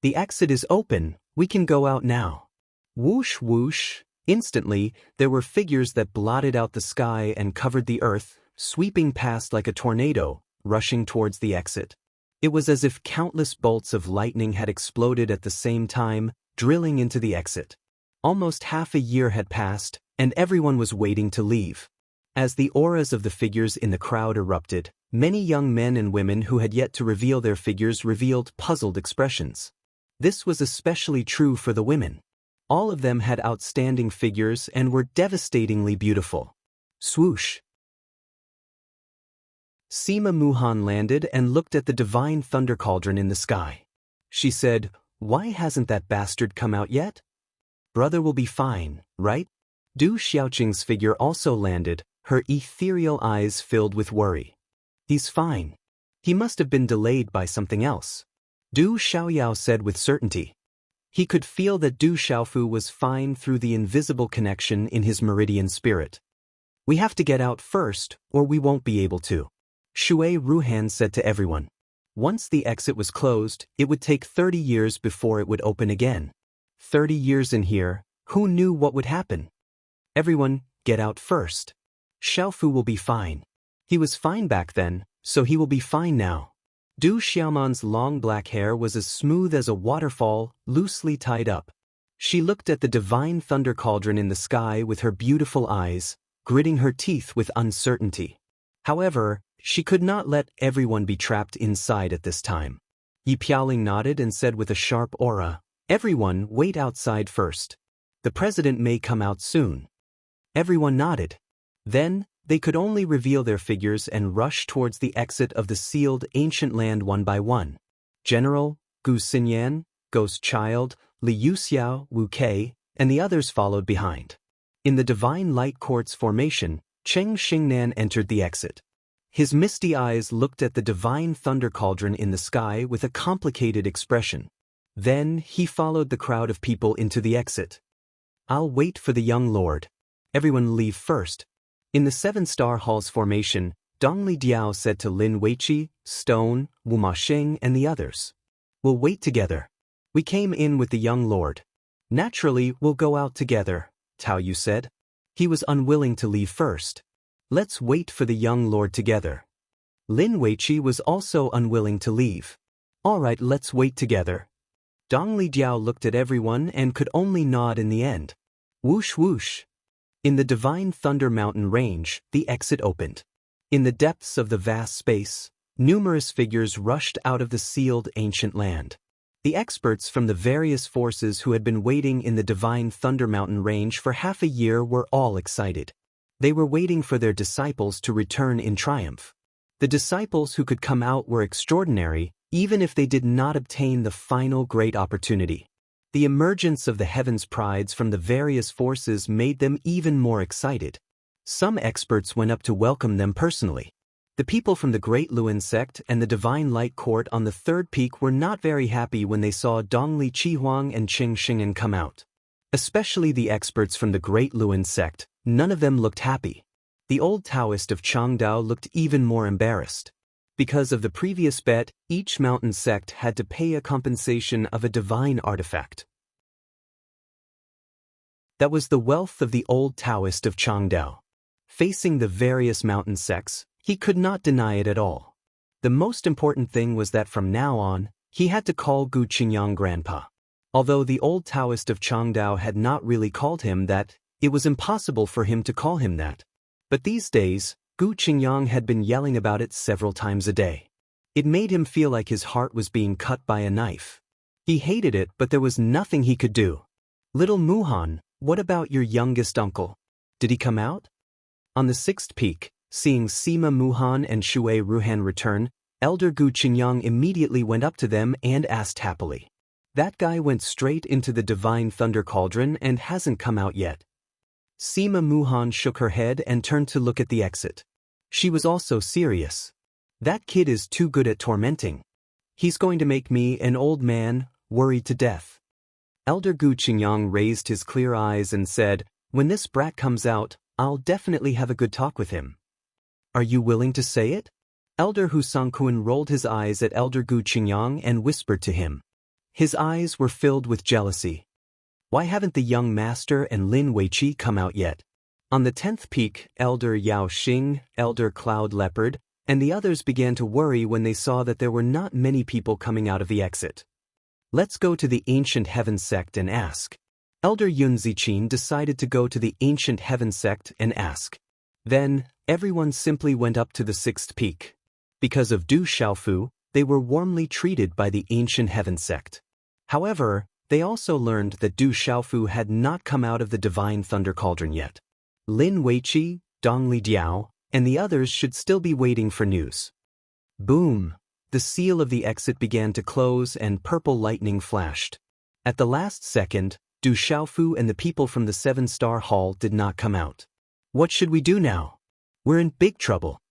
[SPEAKER 1] The exit is open, we can go out now. Whoosh whoosh! Instantly, there were figures that blotted out the sky and covered the earth, sweeping past like a tornado, rushing towards the exit. It was as if countless bolts of lightning had exploded at the same time, drilling into the exit. Almost half a year had passed, and everyone was waiting to leave. As the auras of the figures in the crowd erupted, many young men and women who had yet to reveal their figures revealed puzzled expressions. This was especially true for the women. All of them had outstanding figures and were devastatingly beautiful. Swoosh! Sima Muhan landed and looked at the divine thunder cauldron in the sky. She said, "Why hasn't that bastard come out yet? Brother will be fine, right?" Du Xiaoqing's figure also landed, her ethereal eyes filled with worry. "He's fine. He must have been delayed by something else," Du Xiaoyao said with certainty. He could feel that Du Xiaofu was fine through the invisible connection in his meridian spirit. "We have to get out first, or we won't be able to," Shui Ruhan said to everyone. Once the exit was closed, it would take 30 years before it would open again. 30 years in here, Who knew what would happen? Everyone, get out first. Xiaofu will be fine. He was fine back then, so he will be fine now. Du Xiaoman's long black hair was as smooth as a waterfall, loosely tied up. She looked at the divine thunder cauldron in the sky with her beautiful eyes, gritting her teeth with uncertainty. However, she could not let everyone be trapped inside at this time. Yi Piaoling nodded and said with a sharp aura, "Everyone, wait outside first. The president may come out soon." Everyone nodded. Then, they could only reveal their figures and rush towards the exit of the sealed ancient land one by one. General, Gu Xinyan, Ghost Child, Li Yuxiao, Wu Kei, and the others followed behind. In the Divine Light Court's formation, Cheng Xingnan entered the exit. His misty eyes looked at the divine thunder cauldron in the sky with a complicated expression. Then, he followed the crowd of people into the exit. "I'll wait for the young lord. Everyone leave first." In the seven-star hall's formation, Dongli Diao said to Lin Weiqi, Stone, Wu Mashing, and the others, "We'll wait together. We came in with the young lord. Naturally, we'll go out together," Tao Yu said. He was unwilling to leave first. "Let's wait for the young lord together." Lin Weiqi was also unwilling to leave. "All right, let's wait together." Dongli Diao looked at everyone and could only nod in the end. Whoosh whoosh. In the Divine Thunder Mountain range, the exit opened. In the depths of the vast space, numerous figures rushed out of the sealed ancient land. The experts from the various forces who had been waiting in the Divine Thunder Mountain range for half a year were all excited. They were waiting for their disciples to return in triumph. The disciples who could come out were extraordinary, even if they did not obtain the final great opportunity. The emergence of the heavens' prides from the various forces made them even more excited. Some experts went up to welcome them personally. The people from the Great Luan sect and the Divine Light Court on the third peak were not very happy when they saw Dongli Qihuang and Cheng Xing'an come out. Especially the experts from the Great Luan sect, none of them looked happy. The old Taoist of Changdao looked even more embarrassed. Because of the previous bet, each mountain sect had to pay a compensation of a divine artifact. That was the wealth of the old Taoist of Changdao. Facing the various mountain sects, he could not deny it at all. The most important thing was that from now on, he had to call Gu Qingyang Grandpa. Although the old Taoist of Changdao had not really called him that, it was impossible for him to call him that. But these days, Gu Qingyang had been yelling about it several times a day. It made him feel like his heart was being cut by a knife. He hated it, but there was nothing he could do. "Little Muhan, what about your youngest uncle? Did he come out?" On the sixth peak, seeing Sima Muhan and Shui Ruhan return, Elder Gu Qingyang immediately went up to them and asked happily. "That guy went straight into the Divine Thunder Cauldron and hasn't come out yet." Sima Muhan shook her head and turned to look at the exit. She was also serious. "That kid is too good at tormenting. He's going to make me, an old man, worried to death." Elder Gu Qingyang raised his clear eyes and said, "When this brat comes out, I'll definitely have a good talk with him." "Are you willing to say it?" Elder Hu Sangkun rolled his eyes at Elder Gu Qingyang and whispered to him. His eyes were filled with jealousy. Why haven't the young master and Lin Weiqi come out yet? On the 10th peak, Elder Yao Xing, Elder Cloud Leopard, and the others began to worry when they saw that there were not many people coming out of the exit. "Let's go to the Ancient Heaven sect and ask." Elder Yun Ziqin decided to go to the Ancient Heaven sect and ask. Then, everyone simply went up to the 6th peak. Because of Du Xiaofu, they were warmly treated by the Ancient Heaven sect. However, they also learned that Du Xiaofu had not come out of the Divine Thunder Cauldron yet. Lin Weiqi, Dongli Diao, and the others should still be waiting for news. Boom! The seal of the exit began to close and purple lightning flashed. At the last second, Du Xiaofu and the people from the 7-star hall did not come out. "What should we do now? We're in big trouble."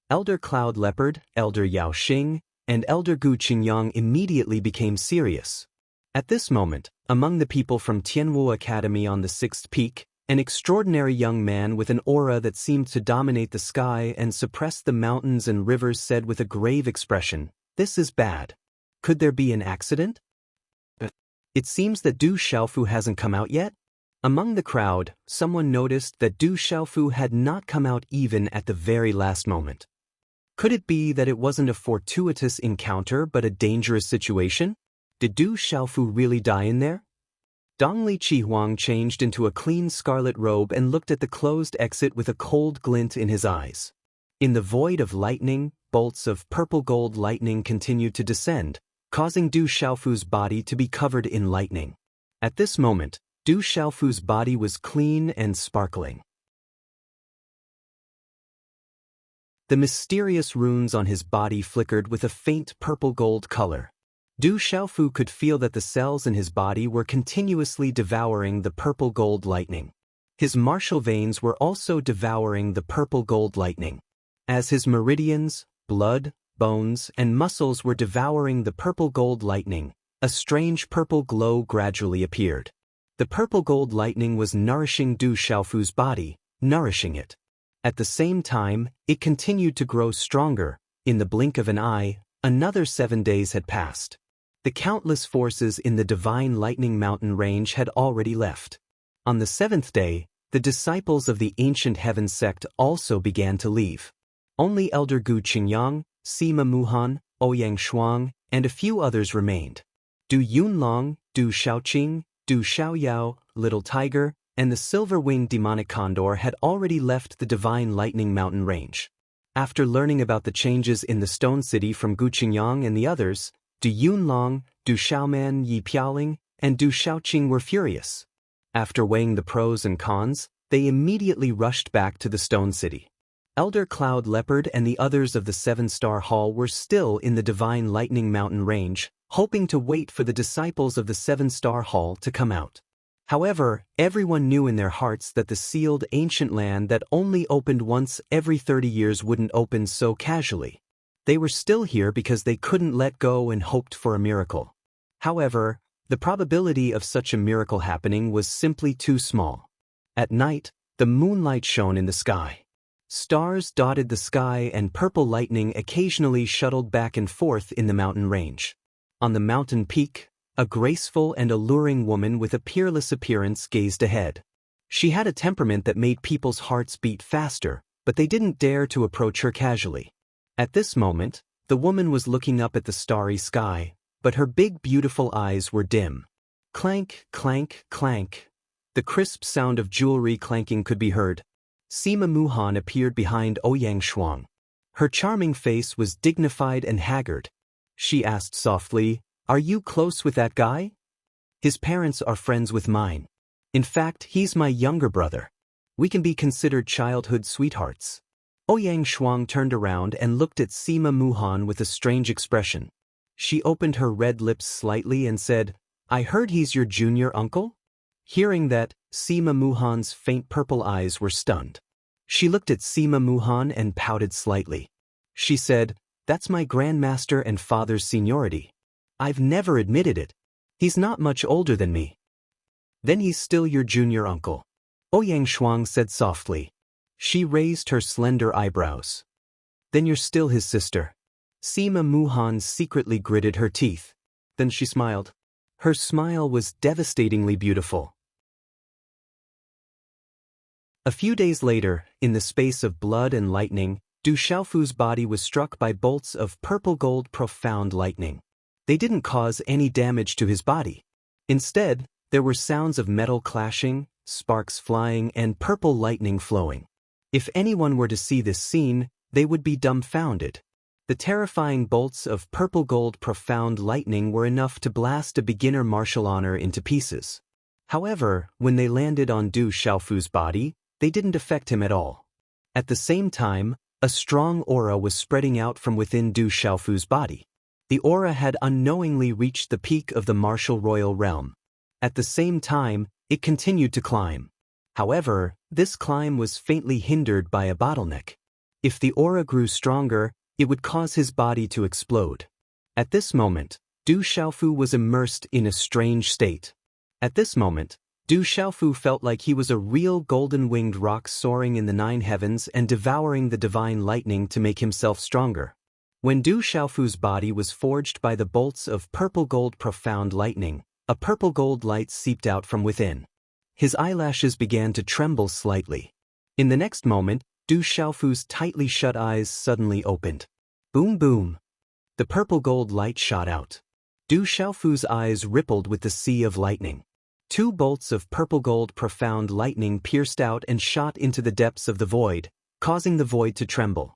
[SPEAKER 1] Elder Cloud Leopard, Elder Yao Xing, and Elder Gu Qingyang immediately became serious. At this moment, among the people from Tianwu Academy on the 6th peak, an extraordinary young man with an aura that seemed to dominate the sky and suppress the mountains and rivers said with a grave expression, "This is bad. Could there be an accident? It seems that Du Xiaofu hasn't come out yet." Among the crowd, someone noticed that Du Xiaofu had not come out even at the very last moment. Could it be that it wasn't a fortuitous encounter but a dangerous situation? Did Du Xiaofu really die in there? Dongli Qihuang changed into a clean scarlet robe and looked at the closed exit with a cold glint in his eyes. In the void of lightning, bolts of purple-gold lightning continued to descend, causing Du Xiaofu's body to be covered in lightning. At this moment, Du Xiaofu's body was clean and sparkling. The mysterious runes on his body flickered with a faint purple-gold color. Du Xiaofu could feel that the cells in his body were continuously devouring the purple-gold lightning. His martial veins were also devouring the purple-gold lightning. As his meridians, blood, bones, and muscles were devouring the purple-gold lightning, a strange purple glow gradually appeared. The purple-gold lightning was nourishing Du Xiaofu's body, nourishing it. At the same time, it continued to grow stronger. In the blink of an eye, another 7 days had passed. The countless forces in the divine lightning mountain range had already left. On the 7th day, the disciples of the ancient heaven sect also began to leave. Only Elder Gu Qingyang, Sima Muhan, Ouyang Shuang, and a few others remained. Du Yunlong, Du Shaoqing, Du Xiaoyao, Little Tiger, and the silver-winged demonic condor had already left the divine lightning mountain range. After learning about the changes in the stone city from Gu Qingyang and the others, Du Yunlong, Du Xiaoman, Yi Piaoling, and Du Shaoqing were furious. After weighing the pros and cons, they immediately rushed back to the stone city. Elder Cloud Leopard and the others of the 7-star hall were still in the divine lightning mountain range, hoping to wait for the disciples of the 7-star hall to come out. However, everyone knew in their hearts that the sealed ancient land that only opened once every 30 years wouldn't open so casually. They were still here because they couldn't let go and hoped for a miracle. However, the probability of such a miracle happening was simply too small. At night, the moonlight shone in the sky. Stars dotted the sky and purple lightning occasionally shuttled back and forth in the mountain range. On the mountain peak, a graceful and alluring woman with a peerless appearance gazed ahead. She had a temperament that made people's hearts beat faster, but they didn't dare to approach her casually. At this moment, the woman was looking up at the starry sky, but her big beautiful eyes were dim. Clank, clank, clank. The crisp sound of jewelry clanking could be heard. Sima Muhan appeared behind Ouyang Shuang. Her charming face was dignified and haggard. She asked softly, "Are you close with that guy?" "His parents are friends with mine. In fact, he's my younger brother. We can be considered childhood sweethearts." Ouyang Shuang turned around and looked at Sima Muhan with a strange expression. She opened her red lips slightly and said, "I heard he's your junior uncle?" Hearing that, Sima Muhan's faint purple eyes were stunned. She looked at Sima Muhan and pouted slightly. She said, "That's my grandmaster and father's seniority. I've never admitted it. He's not much older than me." "Then he's still your junior uncle," Ouyang Shuang said softly. She raised her slender eyebrows. "Then you're still his sister." Sima Muhan secretly gritted her teeth. Then she smiled. Her smile was devastatingly beautiful. A few days later, in the space of blood and lightning, Du Xiaofu's body was struck by bolts of purple-gold profound lightning. They didn't cause any damage to his body. Instead, there were sounds of metal clashing, sparks flying, and purple lightning flowing. If anyone were to see this scene, they would be dumbfounded. The terrifying bolts of purple-gold profound lightning were enough to blast a beginner martial honor into pieces. However, when they landed on Du Xiaofu's body, they didn't affect him at all. At the same time, a strong aura was spreading out from within Du Xiaofu's body. The aura had unknowingly reached the peak of the martial royal realm. At the same time, it continued to climb. However, this climb was faintly hindered by a bottleneck. If the aura grew stronger, it would cause his body to explode. At this moment, Du Xiaofu was immersed in a strange state. At this moment, Du Xiaofu felt like he was a real golden-winged rock soaring in the 9 heavens and devouring the divine lightning to make himself stronger. When Du Xiaofu's body was forged by the bolts of purple-gold profound lightning, a purple-gold light seeped out from within. His eyelashes began to tremble slightly. In the next moment, Du Xiaofu's tightly shut eyes suddenly opened. Boom boom. The purple gold light shot out. Du Xiaofu's eyes rippled with the sea of lightning. Two bolts of purple gold profound lightning pierced out and shot into the depths of the void, causing the void to tremble.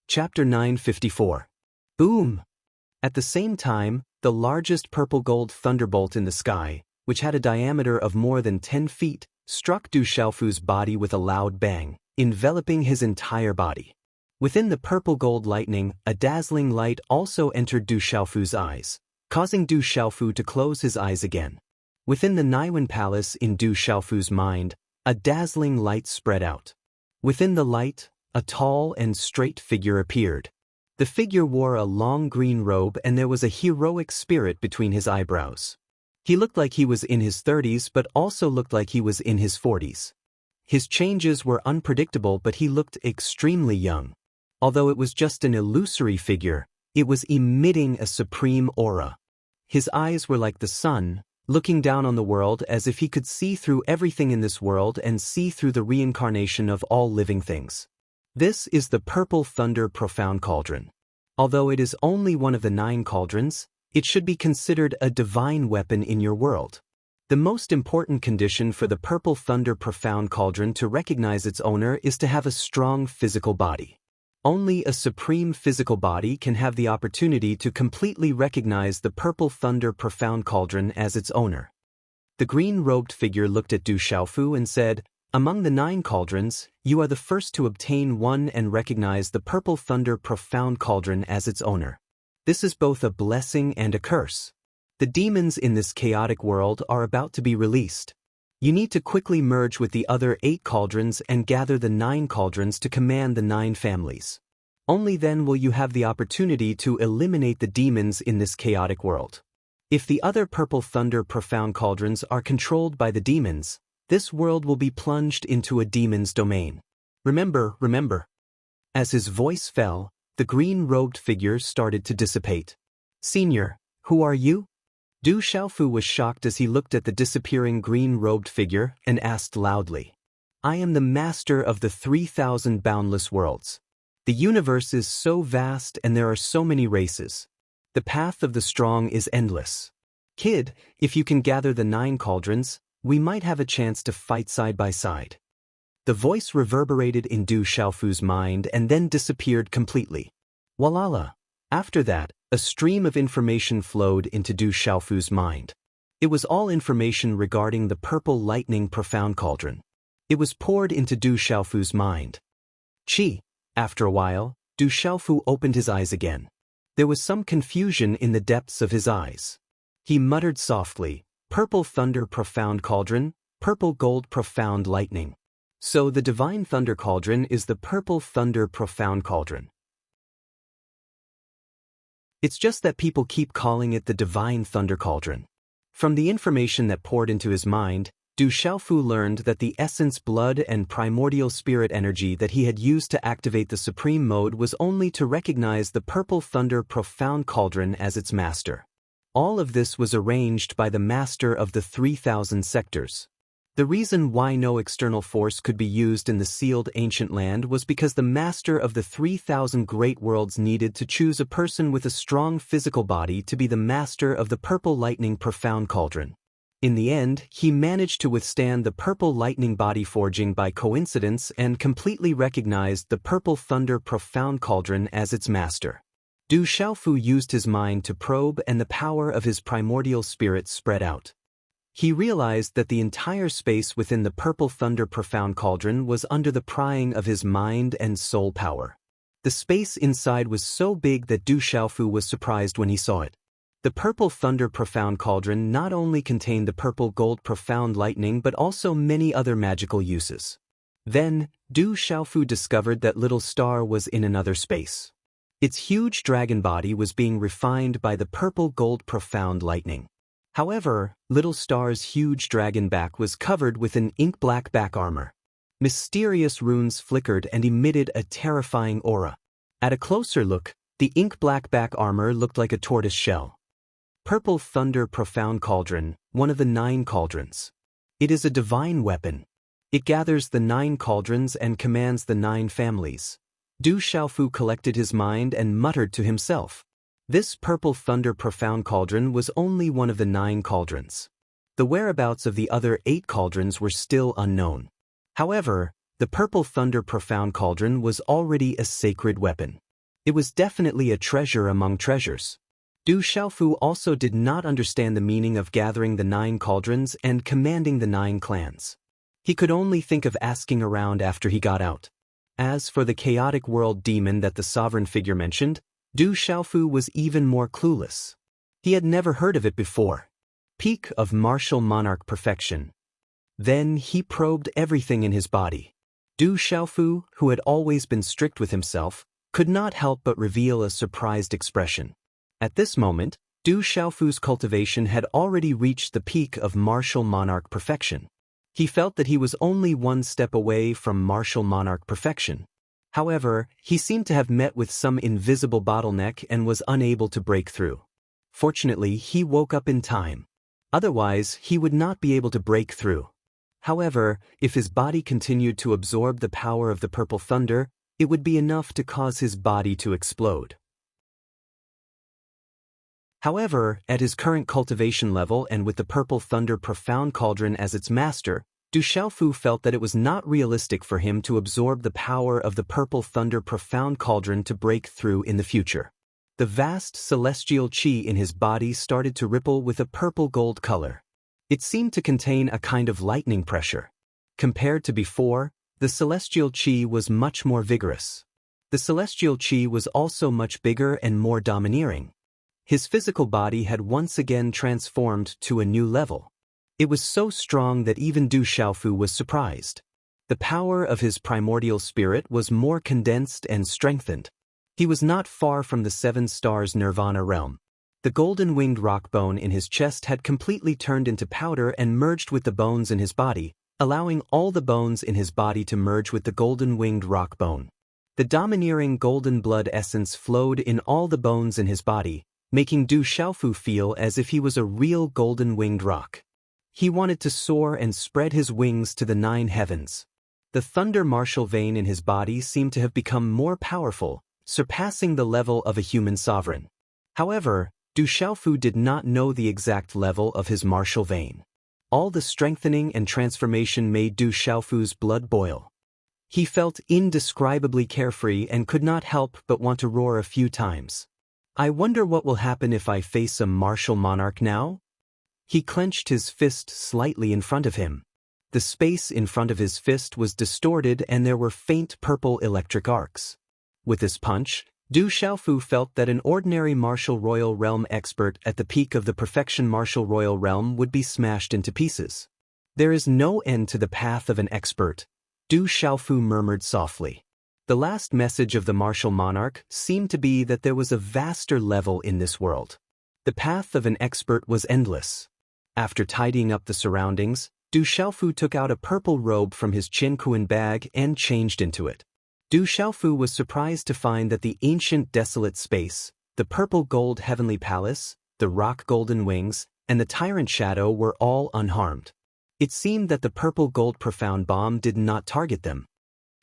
[SPEAKER 1] Chapter 954. Boom! At the same time, the largest purple gold thunderbolt in the sky, which had a diameter of more than 10 feet, struck Du Xiaofu's body with a loud bang, enveloping his entire body. Within the purple gold lightning, a dazzling light also entered Du Xiaofu's eyes, causing Du Xiaofu to close his eyes again. Within the Naiwen Palace in Du Xiaofu's mind, a dazzling light spread out. Within the light, a tall and straight figure appeared. The figure wore a long green robe and there was a heroic spirit between his eyebrows. He looked like he was in his 30s but also looked like he was in his 40s. His changes were unpredictable but he looked extremely young. Although it was just an illusory figure, it was emitting a supreme aura. His eyes were like the sun, looking down on the world as if he could see through everything in this world and see through the reincarnation of all living things. This is the Purple Thunder Profound Cauldron. Although it is only one of the 9 cauldrons, it should be considered a divine weapon in your world. The most important condition for the Purple Thunder Profound Cauldron to recognize its owner is to have a strong physical body. Only a supreme physical body can have the opportunity to completely recognize the Purple Thunder Profound Cauldron as its owner. The green-robed figure looked at Du Xiaofu and said, "Among the 9 cauldrons, you are the first to obtain one and recognize the Purple Thunder Profound Cauldron as its owner. This is both a blessing and a curse. The demons in this chaotic world are about to be released. You need to quickly merge with the other 8 cauldrons and gather the 9 cauldrons to command the 9 families. Only then will you have the opportunity to eliminate the demons in this chaotic world. If the other Purple Thunder Profound Cauldrons are controlled by the demons, this world will be plunged into a demon's domain. Remember, remember." As his voice fell, the green-robed figure started to dissipate. "Senior, who are you?" Du Xiaofu was shocked as he looked at the disappearing green-robed figure and asked loudly. "I am the master of the 3,000 boundless worlds. The universe is so vast and there are so many races. The path of the strong is endless. Kid, if you can gather the 9 cauldrons, we might have a chance to fight side by side." The voice reverberated in Du Xiaofu's mind and then disappeared completely. Walala! After that, a stream of information flowed into Du Xiaofu's mind. It was all information regarding the Purple Lightning Profound Cauldron. It was poured into Du Xiaofu's mind. Chi! After a while, Du Xiaofu opened his eyes again. There was some confusion in the depths of his eyes. He muttered softly, "Purple Thunder Profound Cauldron, Purple Gold Profound Lightning. So the Divine Thunder Cauldron is the Purple Thunder Profound Cauldron. It's just that people keep calling it the Divine Thunder Cauldron." From the information that poured into his mind, Du Xiaofu learned that the essence blood and primordial spirit energy that he had used to activate the Supreme Mode was only to recognize the Purple Thunder Profound Cauldron as its master. All of this was arranged by the master of the 3,000 sectors. The reason why no external force could be used in the sealed ancient land was because the master of the 3,000 great worlds needed to choose a person with a strong physical body to be the master of the Purple Lightning Profound Cauldron. In the end, he managed to withstand the Purple Lightning body forging by coincidence and completely recognized the Purple Thunder Profound Cauldron as its master. Du Xiaofu used his mind to probe and the power of his primordial spirit spread out. He realized that the entire space within the Purple Thunder Profound Cauldron was under the prying of his mind and soul power. The space inside was so big that Du Xiaofu was surprised when he saw it. The Purple Thunder Profound Cauldron not only contained the Purple Gold Profound Lightning but also many other magical uses. Then, Du Xiaofu discovered that Little Star was in another space. Its huge dragon body was being refined by the Purple Gold Profound Lightning. However, Little Star's huge dragon back was covered with an ink-black back armor. Mysterious runes flickered and emitted a terrifying aura. At a closer look, the ink-black back armor looked like a tortoise shell. Purple Thunder Profound Cauldron, one of the 9 cauldrons. It is a divine weapon. It gathers the 9 cauldrons and commands the 9 families. Du Xiaofu collected his mind and muttered to himself. This Purple Thunder Profound Cauldron was only one of the 9 cauldrons. The whereabouts of the other 8 cauldrons were still unknown. However, the Purple Thunder Profound Cauldron was already a sacred weapon. It was definitely a treasure among treasures. Du Xiaofu also did not understand the meaning of gathering the 9 cauldrons and commanding the 9 clans. He could only think of asking around after he got out. As for the chaotic world demon that the sovereign figure mentioned, Du Xiaofu was even more clueless. He had never heard of it before. Peak of martial monarch perfection. Then he probed everything in his body. Du Xiaofu, who had always been strict with himself, could not help but reveal a surprised expression. At this moment, Du Xiaofu's cultivation had already reached the peak of martial monarch perfection. He felt that he was only one step away from martial monarch perfection. However, he seemed to have met with some invisible bottleneck and was unable to break through. Fortunately, he woke up in time. Otherwise, he would not be able to break through. However, if his body continued to absorb the power of the Purple Thunder, it would be enough to cause his body to explode. However, at his current cultivation level and with the Purple Thunder Profound Cauldron as its master, Du Xiaofu felt that it was not realistic for him to absorb the power of the Purple Thunder Profound Cauldron to break through in the future. The vast celestial qi in his body started to ripple with a purple-gold color. It seemed to contain a kind of lightning pressure. Compared to before, the celestial qi was much more vigorous. The celestial qi was also much bigger and more domineering. His physical body had once again transformed to a new level. It was so strong that even Du Xiaofu was surprised. The power of his primordial spirit was more condensed and strengthened. He was not far from the 7 stars Nirvana realm. The golden-winged rock bone in his chest had completely turned into powder and merged with the bones in his body, allowing all the bones in his body to merge with the golden-winged rock bone. The domineering golden blood essence flowed in all the bones in his body, making Du Xiaofu feel as if he was a real golden-winged rock. He wanted to soar and spread his wings to the 9 heavens. The thunder martial vein in his body seemed to have become more powerful, surpassing the level of a human sovereign. However, Du Xiaofu did not know the exact level of his martial vein. All the strengthening and transformation made Du Xiaofu's blood boil. He felt indescribably carefree and could not help but want to roar a few times. I wonder what will happen if I face a martial monarch now? He clenched his fist slightly in front of him. The space in front of his fist was distorted and there were faint purple electric arcs. With this punch, Du Xiaofu felt that an ordinary martial royal realm expert at the peak of the perfection martial royal realm would be smashed into pieces. There is no end to the path of an expert, Du Xiaofu murmured softly. The last message of the martial monarch seemed to be that there was a vaster level in this world. The path of an expert was endless. After tidying up the surroundings, Du Xiaofu took out a purple robe from his Qinquan bag and changed into it. Du Xiaofu was surprised to find that the ancient desolate space, the purple gold heavenly palace, the rock golden wings, and the tyrant shadow were all unharmed. It seemed that the purple gold profound bomb did not target them.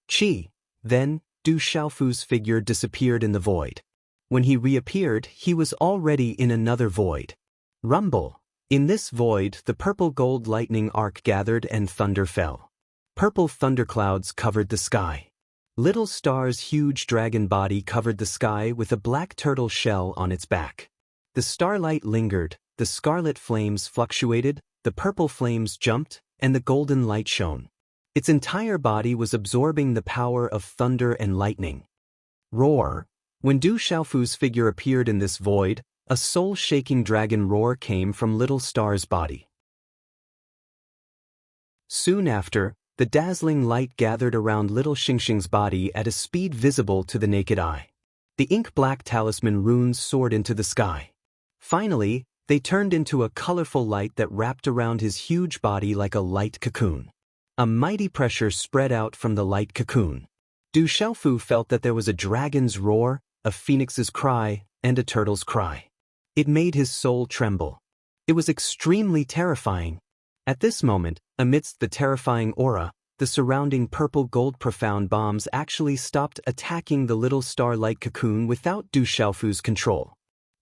[SPEAKER 1] Qi. Then, Du Xiaofu's figure disappeared in the void. When he reappeared, he was already in another void. Rumble. In this void, the purple gold lightning arc gathered and thunder fell. Purple thunderclouds covered the sky. Little Star's huge dragon body covered the sky with a black turtle shell on its back. The starlight lingered, the scarlet flames fluctuated, the purple flames jumped, and the golden light shone. Its entire body was absorbing the power of thunder and lightning. Roar. When Du Xiaofu's figure appeared in this void, a soul-shaking dragon roar came from Little Star's body. Soon after, the dazzling light gathered around Little Xingxing's body at a speed visible to the naked eye. The ink-black talisman runes soared into the sky. Finally, they turned into a colorful light that wrapped around his huge body like a light cocoon. A mighty pressure spread out from the light cocoon. Du Xiaofu felt that there was a dragon's roar, a phoenix's cry, and a turtle's cry. It made his soul tremble. It was extremely terrifying. At this moment, amidst the terrifying aura, the surrounding purple-gold profound bombs actually stopped attacking the little star-like cocoon without Du Xiaofu's control.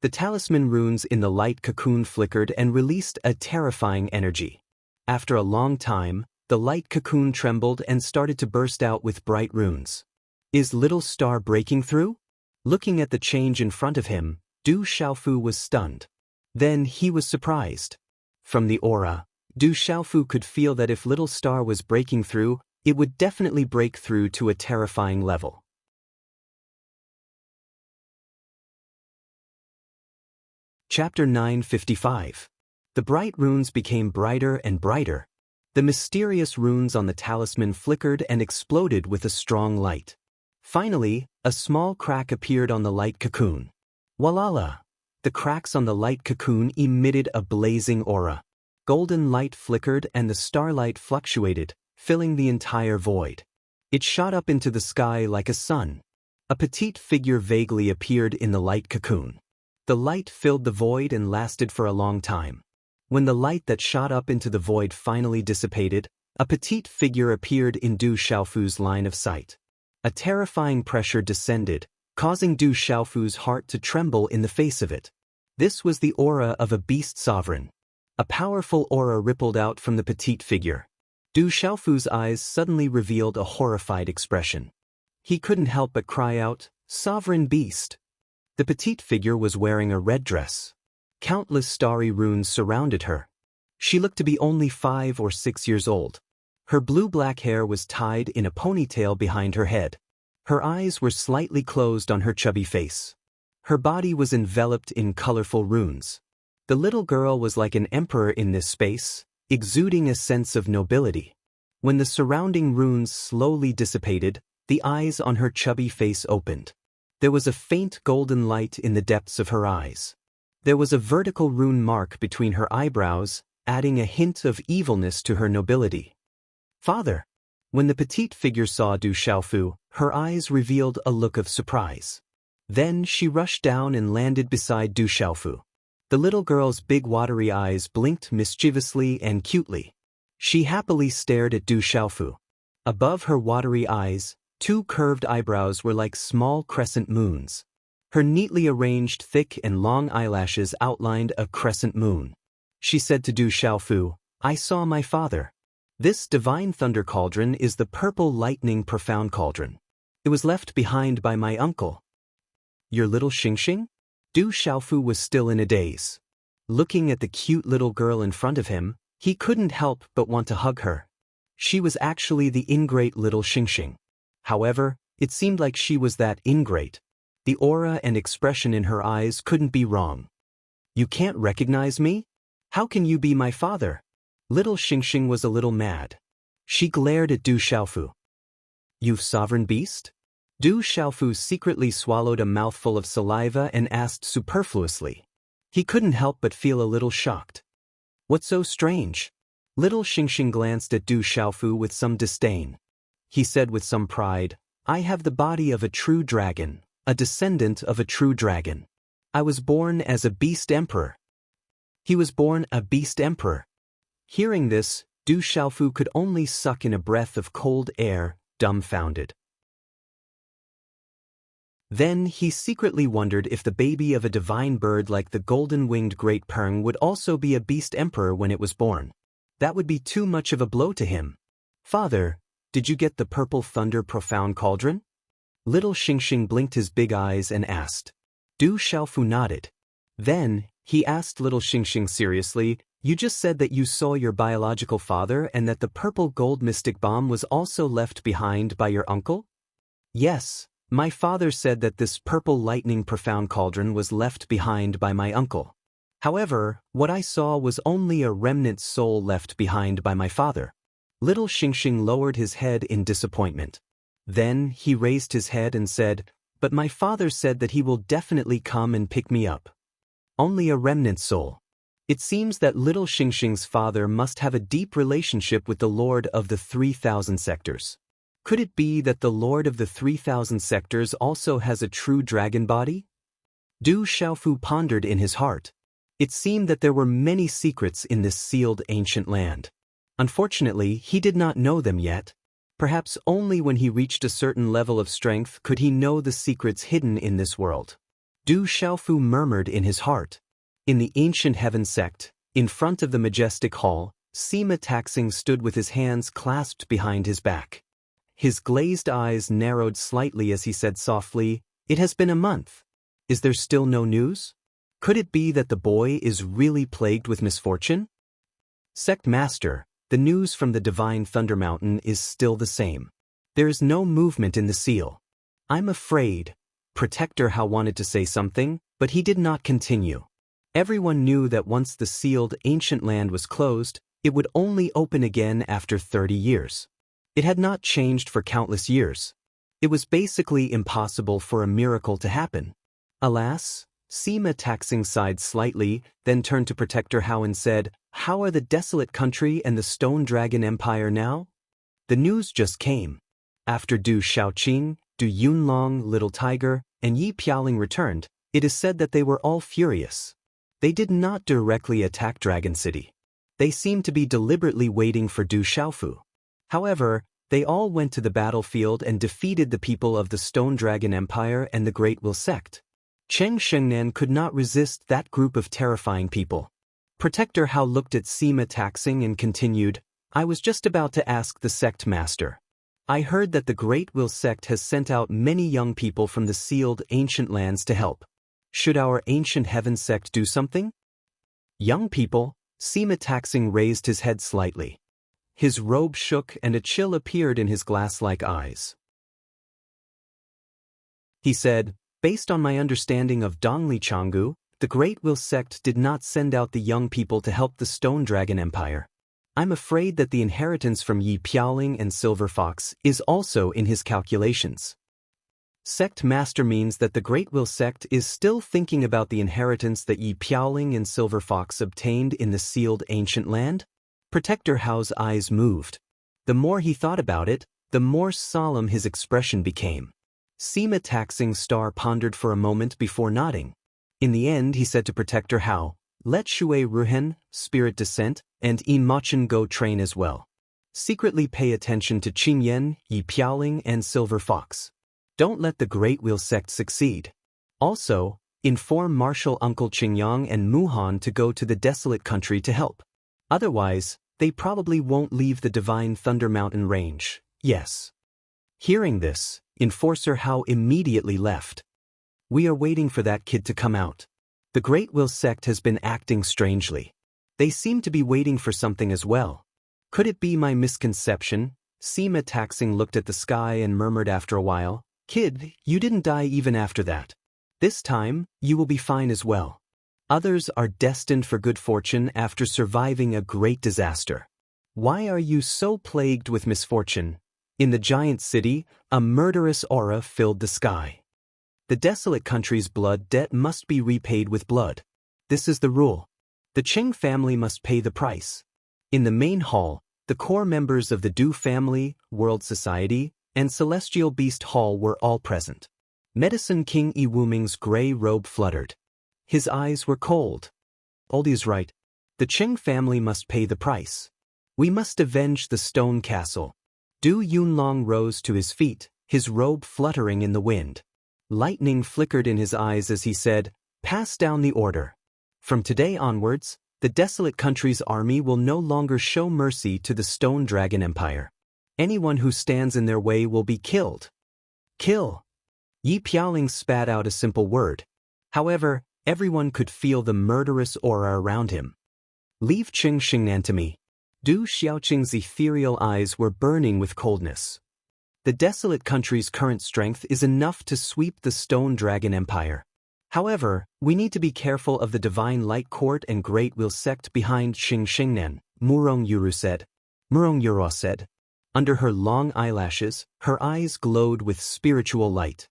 [SPEAKER 1] The talisman runes in the light cocoon flickered and released a terrifying energy. After a long time, the light cocoon trembled and started to burst out with bright runes. Is little star breaking through? Looking at the change in front of him, Du Xiaofu was stunned. Then he was surprised. From the aura, Du Xiaofu could feel that if little star was breaking through, it would definitely break through to a terrifying level. Chapter 955. The bright runes became brighter and brighter. The mysterious runes on the talisman flickered and exploded with a strong light. Finally, a small crack appeared on the light cocoon. Walala! The cracks on the light cocoon emitted a blazing aura. Golden light flickered and the starlight fluctuated, filling the entire void. It shot up into the sky like a sun. A petite figure vaguely appeared in the light cocoon. The light filled the void and lasted for a long time. When the light that shot up into the void finally dissipated, a petite figure appeared in Du Xiaofu's line of sight. A terrifying pressure descended, causing Du Xiaofu's heart to tremble in the face of it. This was the aura of a beast sovereign. A powerful aura rippled out from the petite figure. Du Xiaofu's eyes suddenly revealed a horrified expression. He couldn't help but cry out, "Sovereign beast!" The petite figure was wearing a red dress. Countless starry runes surrounded her. She looked to be only 5 or 6 years old. Her blue-black hair was tied in a ponytail behind her head. Her eyes were slightly closed on her chubby face. Her body was enveloped in colorful runes. The little girl was like an emperor in this space, exuding a sense of nobility. When the surrounding runes slowly dissipated, the eyes on her chubby face opened. There was a faint golden light in the depths of her eyes. There was a vertical rune mark between her eyebrows, adding a hint of evilness to her nobility. "Father!" When the petite figure saw Du Xiaofu, her eyes revealed a look of surprise. Then she rushed down and landed beside Du Xiaofu. The little girl's big watery eyes blinked mischievously and cutely. She happily stared at Du Xiaofu. Above her watery eyes, 2 curved eyebrows were like small crescent moons. Her neatly arranged thick and long eyelashes outlined a crescent moon. She said to Du Xiaofu, "I saw my father. This divine thunder cauldron is the purple lightning profound cauldron. It was left behind by my uncle." "Your little Xingxing?" Du Xiaofu was still in a daze. Looking at the cute little girl in front of him, he couldn't help but want to hug her. She was actually the ingrate little Xingxing. However, it seemed like she was that ingrate. The aura and expression in her eyes couldn't be wrong. "You can't recognize me? How can you be my father?" Little Xingxing was a little mad. She glared at Du Xiaofu. "You sovereign beast?" Du Xiaofu secretly swallowed a mouthful of saliva and asked superfluously. He couldn't help but feel a little shocked. "What's so strange?" Little Xingxing glanced at Du Xiaofu with some disdain. He said with some pride, "I have the body of a true dragon, a descendant of a true dragon. I was born as a beast emperor." He was born a beast emperor. Hearing this, Du Xiaofu could only suck in a breath of cold air, dumbfounded. Then he secretly wondered if the baby of a divine bird like the golden-winged Great Peng would also be a beast emperor when it was born. That would be too much of a blow to him. "Father, did you get the purple thunder profound cauldron?" Little Xingxing blinked his big eyes and asked. Du Xiaofu nodded. Then, he asked little Xingxing seriously, "You just said that you saw your biological father and that the purple gold mystic bomb was also left behind by your uncle?" "Yes, my father said that this purple lightning profound cauldron was left behind by my uncle. However, what I saw was only a remnant soul left behind by my father." Little Xingxing lowered his head in disappointment. Then he raised his head and said, "But my father said that he will definitely come and pick me up." Only a remnant soul. It seems that little Xingxing's father must have a deep relationship with the Lord of the 3,000 sectors. Could it be that the Lord of the 3,000 sectors also has a true dragon body? Du Xiaofu pondered in his heart. It seemed that there were many secrets in this sealed ancient land. Unfortunately, he did not know them yet. Perhaps only when he reached a certain level of strength could he know the secrets hidden in this world. Du Xiaofu murmured in his heart. In the ancient heaven sect, in front of the majestic hall, Sima Taxing stood with his hands clasped behind his back. His glazed eyes narrowed slightly as he said softly, "It has been a month. Is there still no news? Could it be that the boy is really plagued with misfortune?" "Sect Master, the news from the divine Thunder Mountain is still the same. There is no movement in the seal. I'm afraid." Protector Hao wanted to say something, but he did not continue. Everyone knew that once the sealed ancient land was closed, it would only open again after 30 years. It had not changed for countless years. It was basically impossible for a miracle to happen. Alas, Sima Taxing sighed slightly, then turned to Protector Hao and said, "How are the desolate country and the Stone Dragon Empire now?" The news just came. After Du Xiaoqing, Du Yunlong, Little Tiger, and Yi Piaoling returned, it is said that they were all furious. They did not directly attack Dragon City. They seemed to be deliberately waiting for Du Xiaofu. However, they all went to the battlefield and defeated the people of the Stone Dragon Empire and the Great Will Sect. Cheng Shengnan could not resist that group of terrifying people. Protector Hao looked at Sima Taxing and continued, "I was just about to ask the sect master. I heard that the Great Will Sect has sent out many young people from the sealed ancient lands to help. Should our ancient heaven sect do something?" "Young people?" Sima Taxing raised his head slightly. His robe shook and a chill appeared in his glass-like eyes. He said, "Based on my understanding of Dongli Changgu, the Great Will Sect did not send out the young people to help the Stone Dragon Empire. I'm afraid that the inheritance from Yi Piaoling and Silver Fox is also in his calculations." Sect Master means that the Great Will Sect is still thinking about the inheritance that Yi Piaoling and Silver Fox obtained in the sealed ancient land? Protector Hao's eyes moved. The more he thought about it, the more solemn his expression became. Sima Taxing Star pondered for a moment before nodding. In the end, he said to Protector Hao, "Let Shui Ruhen, Spirit Descent, and Yi Machen go train as well. Secretly pay attention to Qing Yan, Yi Piaoling, and Silver Fox. Don't let the Great Wheel sect succeed. Also, inform Marshal Uncle Qingyang and Muhan to go to the desolate country to help. Otherwise, they probably won't leave the Divine Thunder Mountain range. Yes." Hearing this, Enforcer Hao immediately left. "We are waiting for that kid to come out. The Great Will sect has been acting strangely. They seem to be waiting for something as well. Could it be my misconception?" Sima Taxing looked at the sky and murmured after a while, "Kid, you didn't die even after that. This time, you will be fine as well. Others are destined for good fortune after surviving a great disaster. Why are you so plagued with misfortune?" In the giant city, a murderous aura filled the sky. The desolate country's blood debt must be repaid with blood. This is the rule. The Qing family must pay the price. In the main hall, the core members of the Du family, World Society, and Celestial Beast Hall were all present. Medicine King Yi Wuming's gray robe fluttered. His eyes were cold. "Oldie is right. The Qing family must pay the price. We must avenge the stone castle." Du Yunlong rose to his feet, his robe fluttering in the wind. Lightning flickered in his eyes as he said, "Pass down the order. From today onwards, the desolate country's army will no longer show mercy to the Stone Dragon Empire. Anyone who stands in their way will be killed." "Kill." Yi Piaoling spat out a simple word. However, everyone could feel the murderous aura around him. "Leave Qing Xingnan to me." Du Xiaoqing's ethereal eyes were burning with coldness. The desolate country's current strength is enough to sweep the Stone Dragon Empire. However, we need to be careful of the Divine Light Court and Great Will sect behind Qing Xingnan, Murong Yuru said. Murong Yuro said. Under her long eyelashes, her eyes glowed with spiritual light.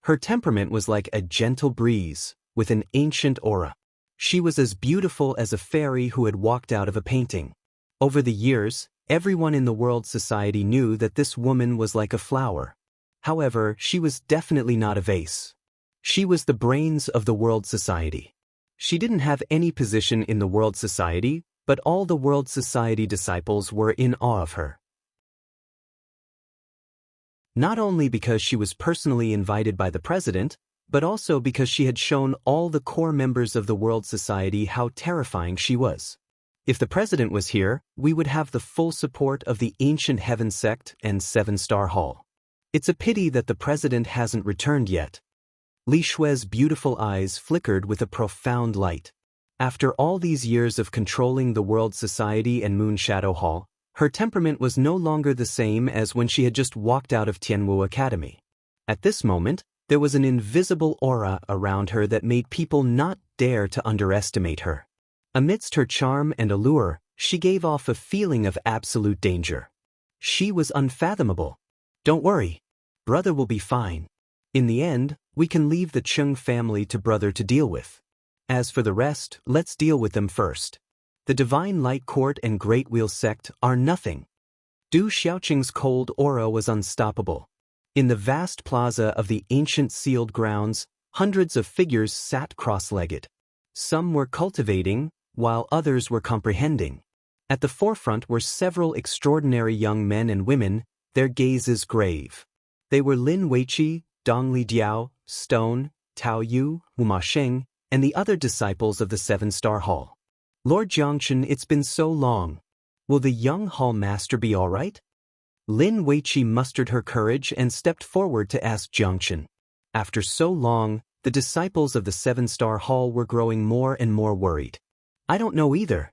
[SPEAKER 1] Her temperament was like a gentle breeze, with an ancient aura. She was as beautiful as a fairy who had walked out of a painting. Over the years, everyone in the world society knew that this woman was like a flower. However, she was definitely not a vase. She was the brains of the world society. She didn't have any position in the world society, but all the world society disciples were in awe of her. Not only because she was personally invited by the president, but also because she had shown all the core members of the world society how terrifying she was. If the president was here, we would have the full support of the ancient heaven sect and 7-star hall. It's a pity that the president hasn't returned yet. Li Shui's beautiful eyes flickered with a profound light. After all these years of controlling the world society and Moon Shadow Hall, her temperament was no longer the same as when she had just walked out of Tianwu Academy. At this moment, there was an invisible aura around her that made people not dare to underestimate her. Amidst her charm and allure, she gave off a feeling of absolute danger. She was unfathomable. Don't worry. Brother will be fine. In the end, we can leave the Chung family to brother to deal with. As for the rest, let's deal with them first. The Divine Light Court and Great Wheel Sect are nothing. Du Xiaoqing's cold aura was unstoppable. In the vast plaza of the ancient sealed grounds, hundreds of figures sat cross-legged. Some were cultivating, while others were comprehending. At the forefront were several extraordinary young men and women, their gazes grave. They were Lin Weiqi, Dongli Diao, Stone, Tao Yu, Wuma Sheng, and the other disciples of the 7-star hall. Lord Jiangchen, it's been so long. Will the young hall master be all right? Lin Weiqi mustered her courage and stepped forward to ask Jiangchen. After so long, the disciples of the 7-star hall were growing more and more worried. I don't know either.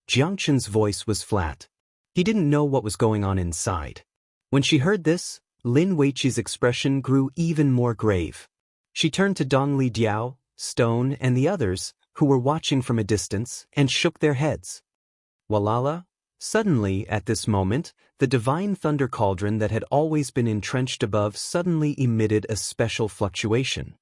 [SPEAKER 1] Jiangchen's voice was flat. He didn't know what was going on inside. When she heard this, Lin Weiqi's expression grew even more grave. She turned to Dongli Diao, Stone, and the others, who were watching from a distance, and shook their heads. Walala! Suddenly, at this moment, the divine thunder cauldron that had always been entrenched above suddenly emitted a special fluctuation.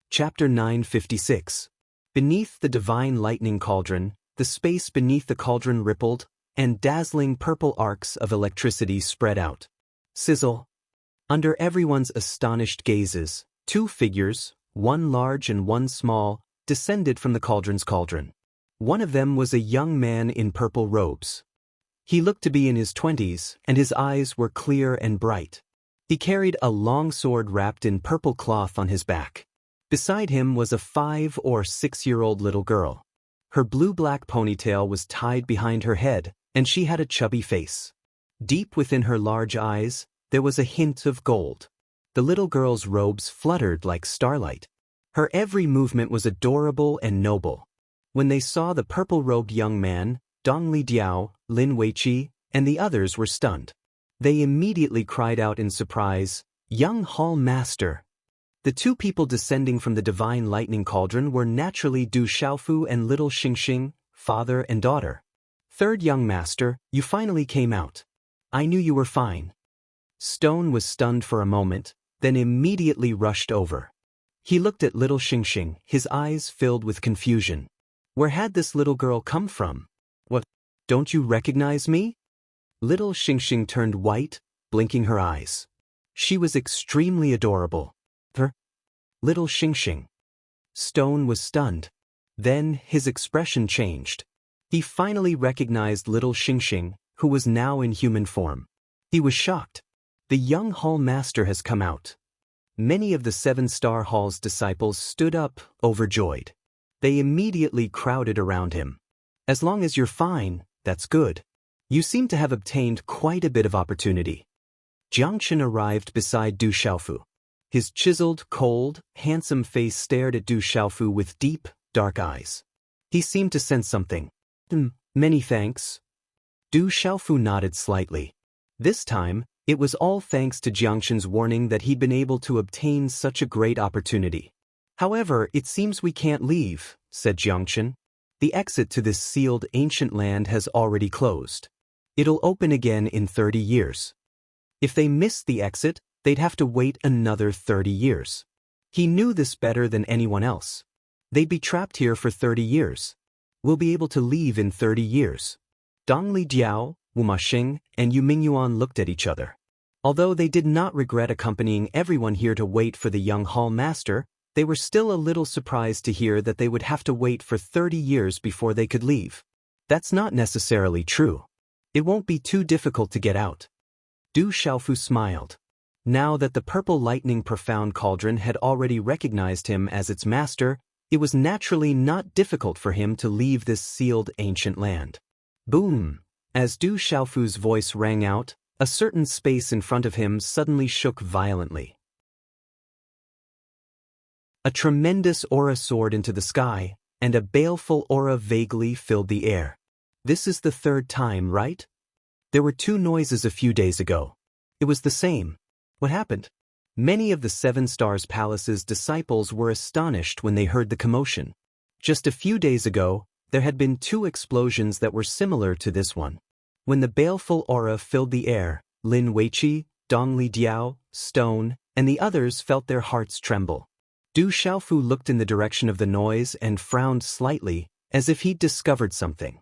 [SPEAKER 1] Chapter 956. Beneath the divine lightning cauldron, the space beneath the cauldron rippled, and dazzling purple arcs of electricity spread out. Sizzle! Under everyone's astonished gazes, 2 figures, one large and one small, descended from the cauldron's cauldron. One of them was a young man in purple robes. He looked to be in his 20s, and his eyes were clear and bright. He carried a long sword wrapped in purple cloth on his back. Beside him was a 5 or 6-year-old little girl. Her blue-black ponytail was tied behind her head, and she had a chubby face. Deep within her large eyes, there was a hint of gold. The little girl's robes fluttered like starlight. Her every movement was adorable and noble. When they saw the purple-robed young man, Dongli Diao, Lin Weiqi, and the others were stunned. They immediately cried out in surprise, "Young Hall Master!" The 2 people descending from the divine lightning cauldron were naturally Du Xiaofu and little Xingxing, father and daughter. "Third young master, you finally came out. I knew you were fine." Stone was stunned for a moment, then immediately rushed over. He looked at little Xingxing, his eyes filled with confusion. Where had this little girl come from? What? Don't you recognize me? Little Xingxing turned white, blinking her eyes. She was extremely adorable. Little Xingxing. Stone was stunned. Then his expression changed. He finally recognized little Xingxing, who was now in human form. He was shocked. The young hall master has come out. Many of the 7-star hall's disciples stood up, overjoyed. They immediately crowded around him. As long as you're fine, that's good. You seem to have obtained quite a bit of opportunity. Jiangchen arrived beside Du Xiaofu. His chiseled, cold, handsome face stared at Du Xiaofu with deep, dark eyes. He seemed to sense something. Many thanks. Du Xiaofu nodded slightly. This time, it was all thanks to Jiangchen's warning that he'd been able to obtain such a great opportunity. However, it seems we can't leave, said Jiangchen. The exit to this sealed ancient land has already closed. It'll open again in 30 years. If they missed the exit, they'd have to wait another 30 years. He knew this better than anyone else. They'd be trapped here for 30 years. We'll be able to leave in 30 years. Dongli Diao, Wuma Sheng, and Yu Mingyuan looked at each other. Although they did not regret accompanying everyone here to wait for the young hall master, they were still a little surprised to hear that they would have to wait for 30 years before they could leave. That's not necessarily true. It won't be too difficult to get out. Du Xiaofu smiled. Now that the purple lightning profound cauldron had already recognized him as its master, it was naturally not difficult for him to leave this sealed ancient land. Boom! As Du Xiaofu's voice rang out, a certain space in front of him suddenly shook violently. A tremendous aura soared into the sky, and a baleful aura vaguely filled the air. This is the third time, right? There were 2 noises a few days ago. It was the same. What happened? Many of the Seven Stars Palace's disciples were astonished when they heard the commotion. Just a few days ago, there had been 2 explosions that were similar to this one. When the baleful aura filled the air, Lin Weiqi, Dong Li Diao, Stone, and the others felt their hearts tremble. Du Xiaofu looked in the direction of the noise and frowned slightly, as if he'd discovered something.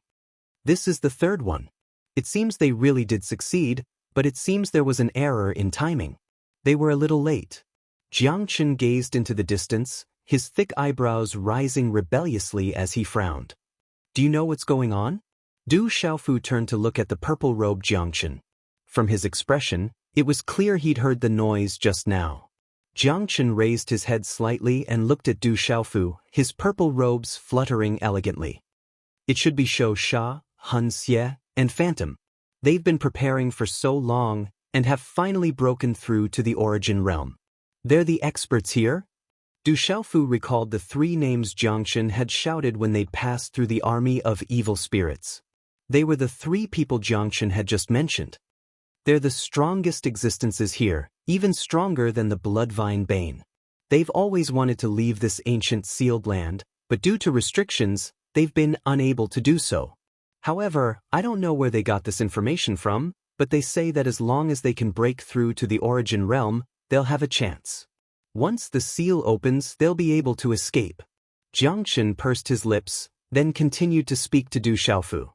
[SPEAKER 1] This is the third one. It seems they really did succeed, but it seems there was an error in timing. They were a little late. Jiangchen gazed into the distance, his thick eyebrows rising rebelliously as he frowned. Do you know what's going on? Du Xiaofu turned to look at the purple-robed Jiangchen. From his expression, it was clear he'd heard the noise just now. Jiangchen raised his head slightly and looked at Du Xiaofu, his purple robes fluttering elegantly. It should be Shou Sha, Hun Xie, and Phantom. They've been preparing for so long and have finally broken through to the origin realm. They're the experts here? Du Xiaofu recalled the 3 names Jiangchen had shouted when they'd passed through the army of evil spirits. They were the 3 people Jiangchen had just mentioned. They're the strongest existences here, even stronger than the Bloodvine Bane. They've always wanted to leave this ancient sealed land, but due to restrictions, they've been unable to do so. However, I don't know where they got this information from, but they say that as long as they can break through to the origin realm, they'll have a chance. Once the seal opens, they'll be able to escape. Jiangchen pursed his lips, then continued to speak to Du Xiaofu.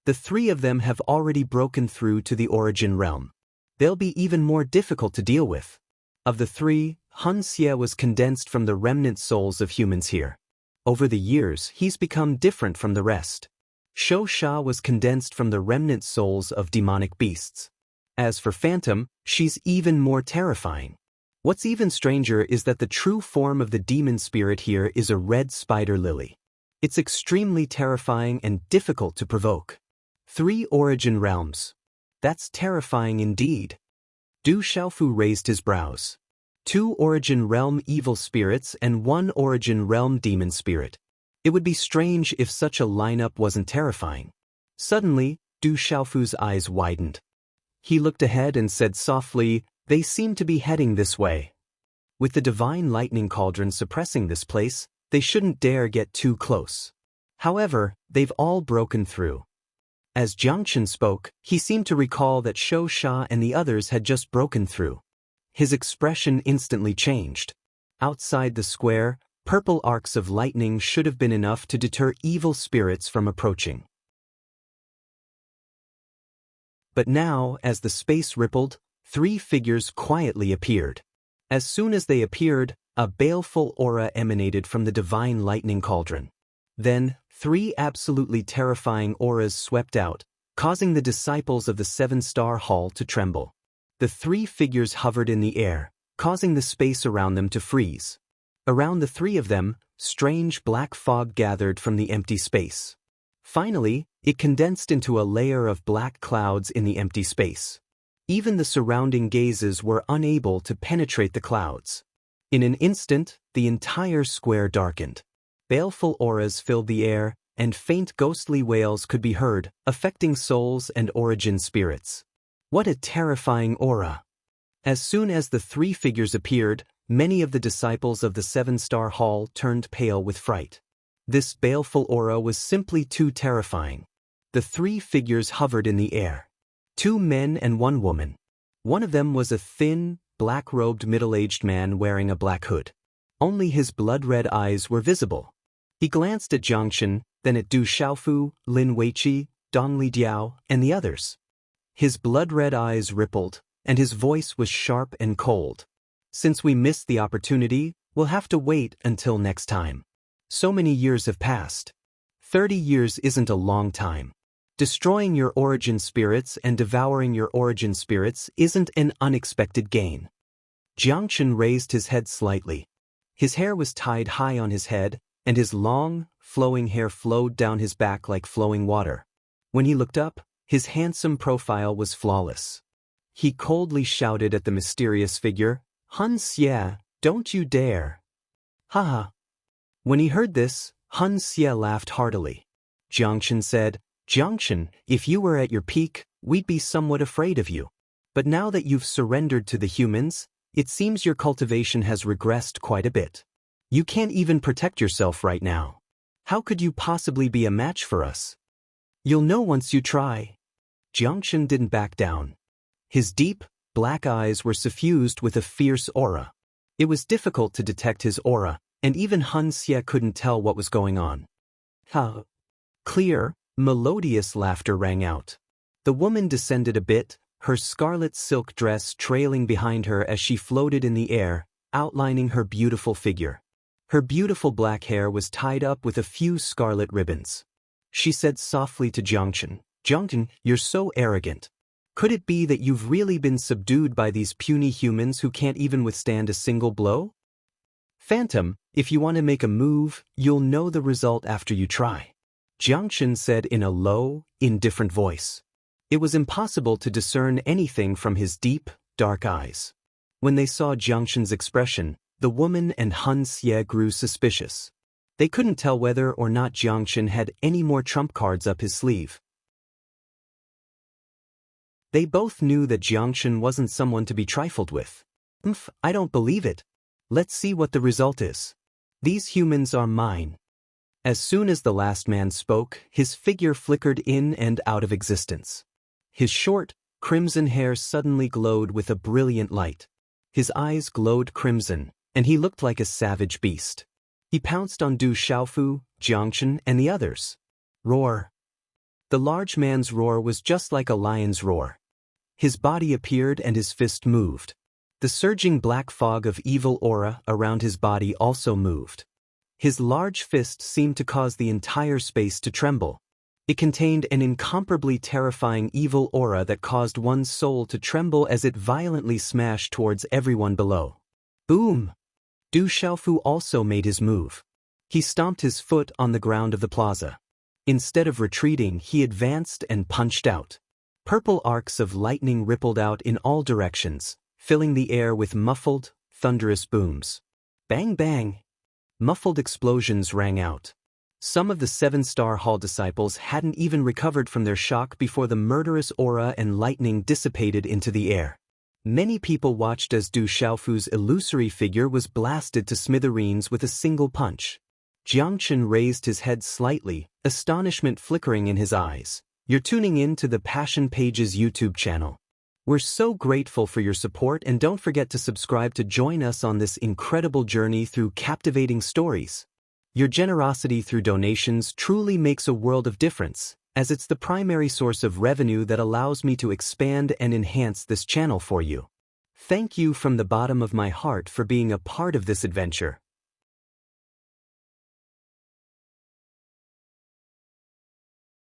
[SPEAKER 1] The 3 of them have already broken through to the origin realm. They'll be even more difficult to deal with. Of the 3, Hun Xie was condensed from the remnant souls of humans here. Over the years, he's become different from the rest. Shou Sha was condensed from the remnant souls of demonic beasts. As for Phantom, she's even more terrifying. What's even stranger is that the true form of the demon spirit here is a red spider lily. It's extremely terrifying and difficult to provoke. 3 origin realms. That's terrifying indeed. Du Xiaofu raised his brows. 2 origin realm evil spirits and 1 origin realm demon spirit. It would be strange if such a lineup wasn't terrifying. Suddenly, Du Xiaofu's eyes widened. He looked ahead and said softly, "They seem to be heading this way." With the divine lightning cauldron suppressing this place, they shouldn't dare get too close. However, they've all broken through. As Jiangchen spoke, he seemed to recall that Shou Sha and the others had just broken through. His expression instantly changed. Outside the square, purple arcs of lightning should have been enough to deter evil spirits from approaching. But now, as the space rippled, 3 figures quietly appeared. As soon as they appeared, a baleful aura emanated from the divine lightning cauldron. Then, 3 absolutely terrifying auras swept out, causing the disciples of the 7-star hall to tremble. The 3 figures hovered in the air, causing the space around them to freeze. Around the 3 of them, strange black fog gathered from the empty space. Finally, it condensed into a layer of black clouds in the empty space. Even the surrounding gazes were unable to penetrate the clouds. In an instant, the entire square darkened. Baleful auras filled the air, and faint ghostly wails could be heard, affecting souls and origin spirits. What a terrifying aura! As soon as the 3 figures appeared, many of the disciples of the 7-star hall turned pale with fright. This baleful aura was simply too terrifying. The 3 figures hovered in the air. 2 men and 1 woman. One of them was a thin, black-robed middle-aged man wearing a black hood. Only his blood-red eyes were visible. He glanced at Jiangchen, then at Du Xiaofu, Lin Weiqi, Dong Li Diao, and the others. His blood-red eyes rippled, and his voice was sharp and cold. Since we missed the opportunity, we'll have to wait until next time. So many years have passed. 30 years isn't a long time. Destroying your origin spirits and devouring your origin spirits isn't an unexpected gain. Jiangchen raised his head slightly. His hair was tied high on his head, and his long, flowing hair flowed down his back like flowing water. When he looked up, his handsome profile was flawless. He coldly shouted at the mysterious figure, "Hun Xie, don't you dare." Haha. When he heard this, Hun Xie laughed heartily. Jiangchen said, "Jiangchen, if you were at your peak, we'd be somewhat afraid of you. But now that you've surrendered to the humans, it seems your cultivation has regressed quite a bit. You can't even protect yourself right now. How could you possibly be a match for us? You'll know once you try." Jiangchen didn't back down. His deep, black eyes were suffused with a fierce aura. It was difficult to detect his aura, and even Hun Xie couldn't tell what was going on. Ha! Clear, melodious laughter rang out. The woman descended a bit, her scarlet silk dress trailing behind her as she floated in the air, outlining her beautiful figure. Her beautiful black hair was tied up with a few scarlet ribbons. She said softly to Jiangchen, "Jiangchen, you're so arrogant. Could it be that you've really been subdued by these puny humans who can't even withstand a single blow? Phantom, if you want to make a move, you'll know the result after you try," Jiangchen said in a low, indifferent voice. It was impossible to discern anything from his deep, dark eyes. When they saw Jiangchen's expression, the woman and Hun Xie grew suspicious. They couldn't tell whether or not Jiangchen had any more trump cards up his sleeve. They both knew that Jiangchen wasn't someone to be trifled with. I don't believe it. Let's see what the result is. These humans are mine." As soon as the last man spoke, his figure flickered in and out of existence. His short, crimson hair suddenly glowed with a brilliant light. His eyes glowed crimson, and he looked like a savage beast. He pounced on Du Xiaofu, Jiangchen, and the others. Roar. The large man's roar was just like a lion's roar. His body appeared and his fist moved. The surging black fog of evil aura around his body also moved. His large fist seemed to cause the entire space to tremble. It contained an incomparably terrifying evil aura that caused one's soul to tremble as it violently smashed towards everyone below. Boom! Du Xiaofu also made his move. He stomped his foot on the ground of the plaza. Instead of retreating, he advanced and punched out. Purple arcs of lightning rippled out in all directions, filling the air with muffled, thunderous booms. Bang bang! Muffled explosions rang out. Some of the 7-star hall disciples hadn't even recovered from their shock before the murderous aura and lightning dissipated into the air. Many people watched as Du Xiaofu's illusory figure was blasted to smithereens with a single punch. Jiangchen raised his head slightly, astonishment flickering in his eyes. You're tuning in to the Passion Pages YouTube channel. We're so grateful for your support, and don't forget to subscribe to join us on this incredible journey through captivating stories. Your generosity through donations truly makes a world of difference, as it's the primary source of revenue that allows me to expand and enhance this channel for you. Thank you from the bottom of my heart for being a part of this adventure.